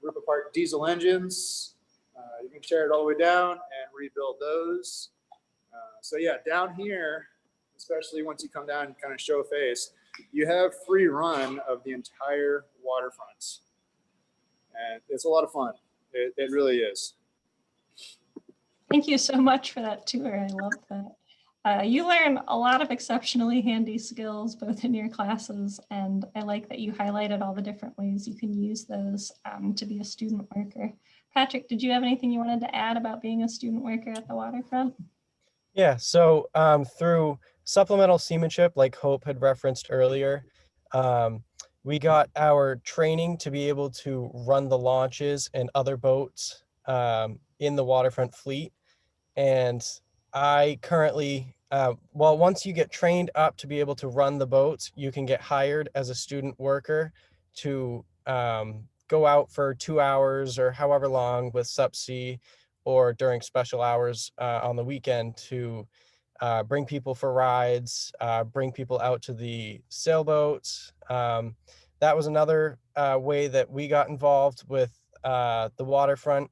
rip apart diesel engines. You can tear it all the way down and rebuild those. So yeah, down here, especially once you come down and kind of show face, you have free run of the entire waterfront. And it's a lot of fun. It really is. Thank you so much for that tour. I love that. You learn a lot of exceptionally handy skills both in your classes, and I like that you highlighted all the different ways you can use those to be a student worker. Patrick, did you have anything you wanted to add about being a student worker at the waterfront? Yeah, so through supplemental seamanship, like Hope had referenced earlier, we got our training to be able to run the launches and other boats in the waterfront fleet. And I currently, well, once you get trained up to be able to run the boats, you can get hired as a student worker to go out for 2 hours or however long with subsea or during special hours on the weekend to bring people for rides, bring people out to the sailboats. That was another way that we got involved with the waterfront.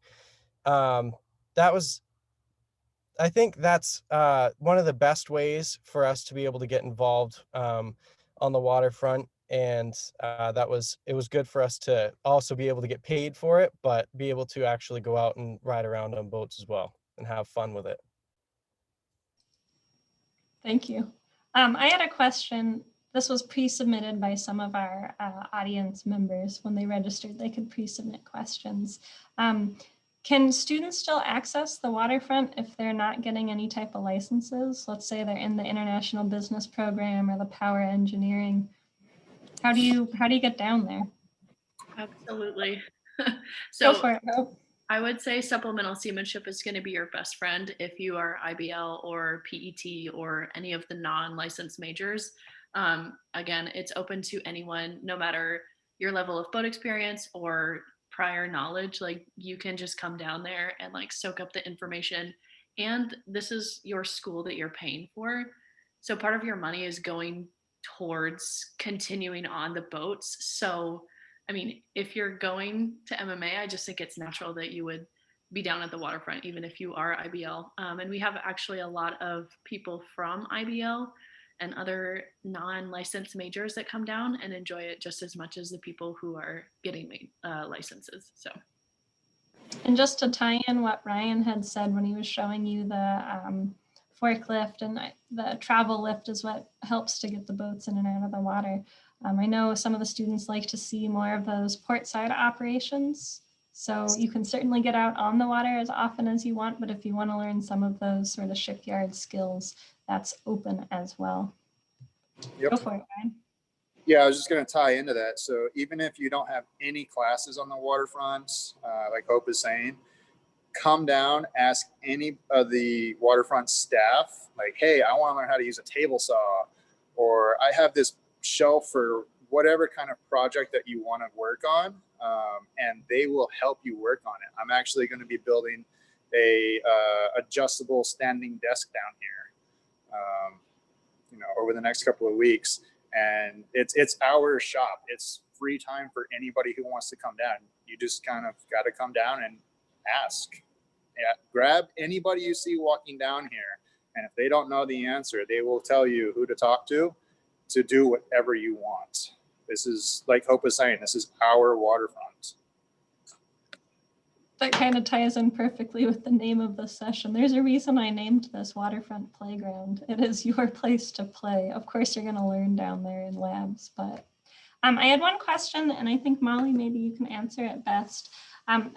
I think that's one of the best ways for us to be able to get involved on the waterfront. And it was good for us to also be able to get paid for it, but be able to actually go out and ride around on boats as well and have fun with it. Thank you. I had a question. This was pre-submitted by some of our audience members. When they registered, they could pre-submit questions. Can students still access the waterfront if they're not getting any type of licenses? Let's say they're in the International Business Program or the Power Engineering. How do you get down there? Absolutely. Go for it, Hope. I would say supplemental seamanship is going to be your best friend if you are IBL or PET or any of the non-licensed majors. Again, it's open to anyone, no matter your level of boat experience or prior knowledge. Like, you can just come down there and like soak up the information. And this is your school that you're paying for. So part of your money is going towards continuing on the boats. So I mean, if you're going to MMA, I just think it's natural that you would be down at the waterfront, even if you are IBL. And we have actually a lot of people from IBL and other non-licensed majors that come down and enjoy it just as much as the people who are getting licenses. So. And just to tie in what Ryan had said when he was showing you the forklift, and the travel lift is what helps to get the boats in and out of the water. I know some of the students like to see more of those portside operations. So you can certainly get out on the water as often as you want, but if you want to learn some of those sort of shipyard skills, that's open as well. Yep. Go for it, Ryan. Yeah, I was just going to tie into that. So even if you don't have any classes on the waterfront, like Hope is saying, come down, ask any of the waterfront staff, like, hey, I want to learn how to use a table saw, or I have this shelf for whatever kind of project that you want to work on, and they will help you work on it. I'm actually going to be building a adjustable standing desk down here, over the next couple of weeks. And it's our shop. It's free time for anybody who wants to come down. You just kind of got to come down and ask. Yeah, grab anybody you see walking down here. And if they don't know the answer, they will tell you who to talk to do whatever you want. This is, like Hope was saying, this is our waterfront. That kind of ties in perfectly with the name of the session. There's a reason I named this Waterfront Playground. It is your place to play. Of course, you're going to learn down there in labs, but I had one question, and I think Molly, maybe you can answer it best.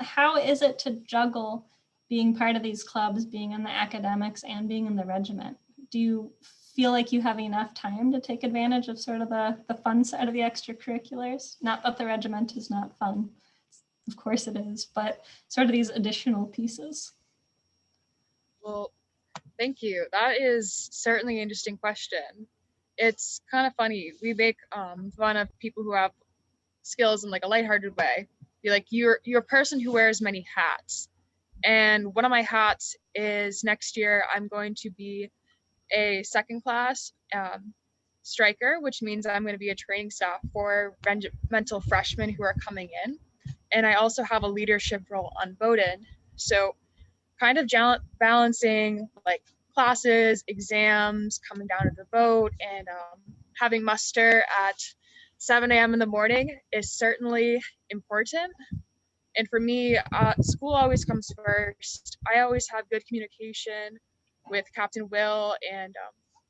How is it to juggle being part of these clubs, being in the academics and being in the regiment? Do you feel like you have enough time to take advantage of sort of the fun side of the extracurriculars? Not that the regiment is not fun. Of course it is, but sort of these additional pieces. Well, thank you. That is certainly an interesting question. It's kind of funny. We make fun of people who have skills in like a lighthearted way. You're like, you're a person who wears many hats. And one of my hats is next year I'm going to be a second class striker, which means I'm going to be a training staff for regimental freshmen who are coming in. And I also have a leadership role on Bowdoin. So kind of balancing like classes, exams, coming down to the boat, and having muster at 7 a.m. in the morning is certainly important. And for me, school always comes first. I always have good communication with Captain Will and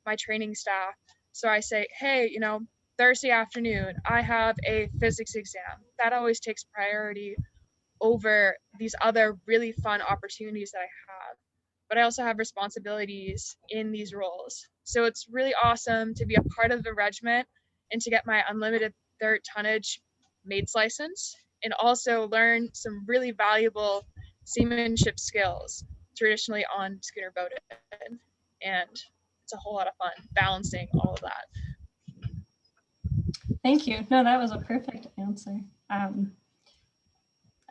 my training staff. So I say, hey, Thursday afternoon, I have a physics exam. That always takes priority over these other really fun opportunities that I have. But I also have responsibilities in these roles. So it's really awesome to be a part of the regiment and to get my unlimited third tonnage mate's license, and also learn some really valuable seamanship skills traditionally on schooner Bowdoin. And it's a whole lot of fun balancing all of that. Thank you. No, that was a perfect answer. I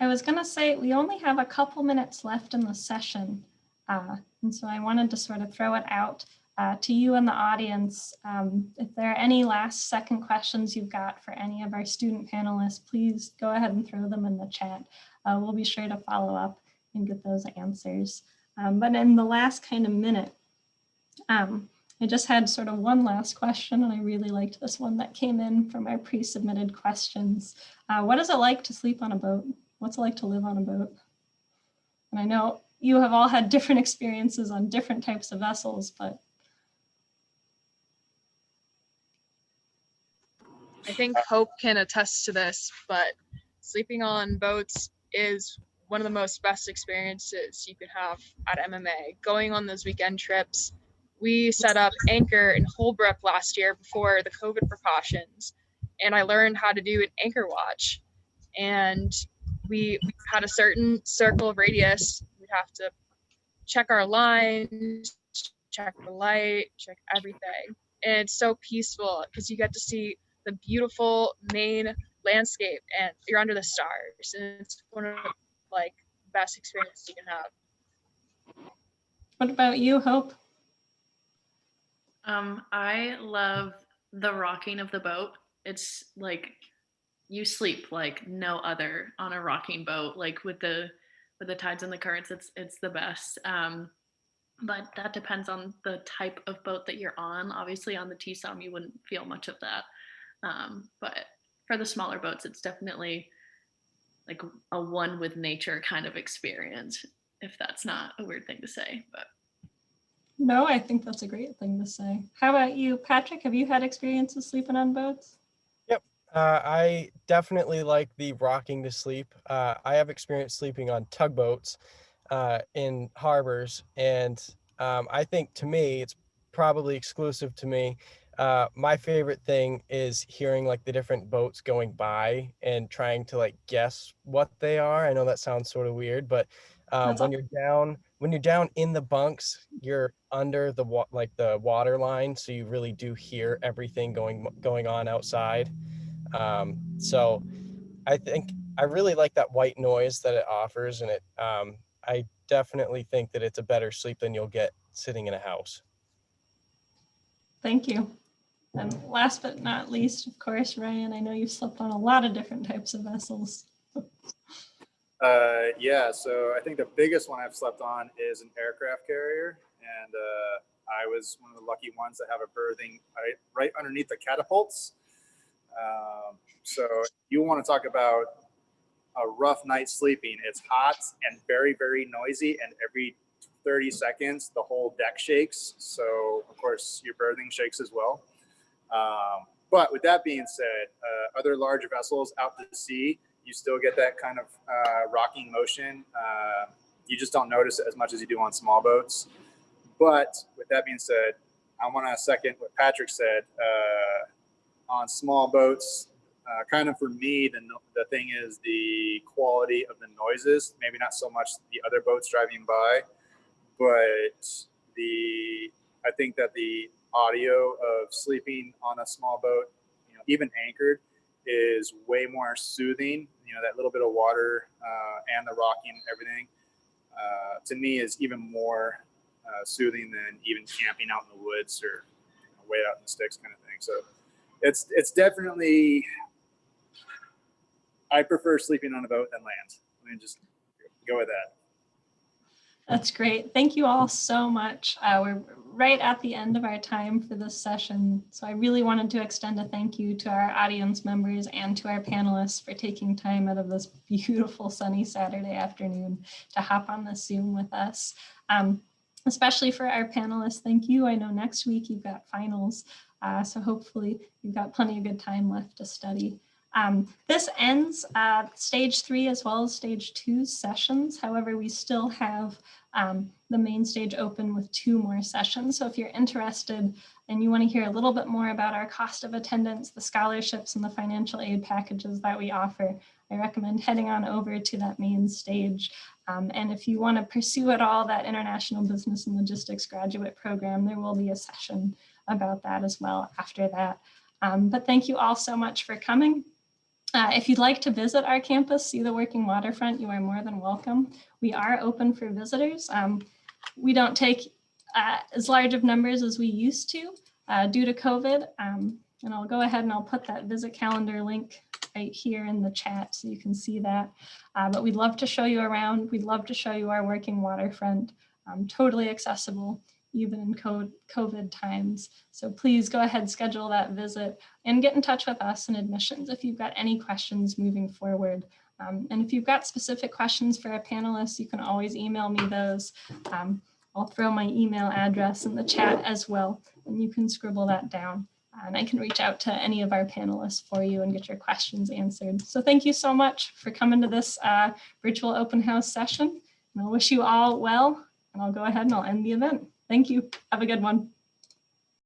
was going to say we only have a couple minutes left in the session. And so I wanted to sort of throw it out to you in the audience. If there are any last second questions you've got for any of our student panelists, please go ahead and throw them in the chat. We'll be sure to follow up and get those answers. But in the last kind of minute, I just had sort of one last question, and I really liked this one that came in from our pre-submitted questions. What is it like to sleep on a boat? What's it like to live on a boat? And I know you have all had different experiences on different types of vessels, but. I think Hope can attest to this, but sleeping on boats is one of the most best experiences you can have at MMA. Going on those weekend trips, we set up anchor in Holbrook last year before the COVID precautions, and I learned how to do an anchor watch. And we had a certain circle radius. We'd have to check our lines, check the light, check everything. And it's so peaceful because you get to see the beautiful Maine landscape and you're under the stars. And it's one of the best experiences you can have. What about you, Hope? I love the rocking of the boat. It's like you sleep like no other on a rocking boat, like with the tides and the currents. It's the best. But that depends on the type of boat that you're on. Obviously on the TSOM you wouldn't feel much of that. But for the smaller boats, it's definitely like a one with nature kind of experience, if that's not a weird thing to say. But No, I think that's a great thing to say. How about you, Patrick? Have you had experiences sleeping on boats? Yep. I definitely like the rocking to sleep. I have experience sleeping on tugboats in harbors, and I think to me, it's probably exclusive to me. My favorite thing is hearing like the different boats going by and trying to like guess what they are. I know that sounds sort of weird, but when you're down in the bunks, you're under the like the water line, so you really do hear everything going on outside. So I think I really like that white noise that it offers, and I definitely think that it's a better sleep than you'll get sitting in a house. Thank you. And last but not least, of course, Ryan, I know you've slept on a lot of different types of vessels. Yeah, so I think the biggest one I've slept on is an aircraft carrier, and I was one of the lucky ones that have a berthing right underneath the catapults. So you want to talk about a rough night sleeping. It's hot and very, very noisy, and every 30 seconds the whole deck shakes. So of course your berthing shakes as well. But with that being said, other large vessels out to sea, you still get that kind of rocking motion. You just don't notice it as much as you do on small boats. But with that being said, I want to second what Patrick said. On small boats, kind of for me, the thing is the quality of the noises. Maybe not so much the other boats driving by, but I think that the audio of sleeping on a small boat, even anchored, is way more soothing. That little bit of water and the rocking and everything, to me, is even more soothing than even camping out in the woods or way out in the sticks kind of thing. So it's definitely, I prefer sleeping on a boat than land. I mean, just go with that. That's great. Thank you all so much. We're right at the end of our time for this session. So I really wanted to extend a thank you to our audience members and to our panelists for taking time out of this beautiful sunny Saturday afternoon to hop on the Zoom with us. Especially for our panelists, thank you. I know next week you've got finals, so hopefully you've got plenty of good time left to study. This ends stage 3 as well as stage 2 sessions. However, we still have the main stage open with 2 more sessions. So if you're interested and you want to hear a little bit more about our cost of attendance, the scholarships, and the financial aid packages that we offer, I recommend heading on over to that main stage. And if you want to pursue at all that International Business and Logistics graduate program, there will be a session about that as well after that. But thank you all so much for coming. If you'd like to visit our campus, see the working waterfront, you are more than welcome. We are open for visitors. We don't take as large of numbers as we used to due to COVID. And I'll go ahead and I'll put that visit calendar link right here in the chat so you can see that. But we'd love to show you around. We'd love to show you our working waterfront, totally accessible, even in COVID times. So please go ahead, schedule that visit and get in touch with us in admissions if you've got any questions moving forward. And if you've got specific questions for our panelists, you can always email me those. I'll throw my email address in the chat as well, and you can scribble that down. And I can reach out to any of our panelists for you and get your questions answered. So thank you so much for coming to this virtual open house session. And I wish you all well, and I'll go ahead and I'll end the event. Thank you. Have a good one.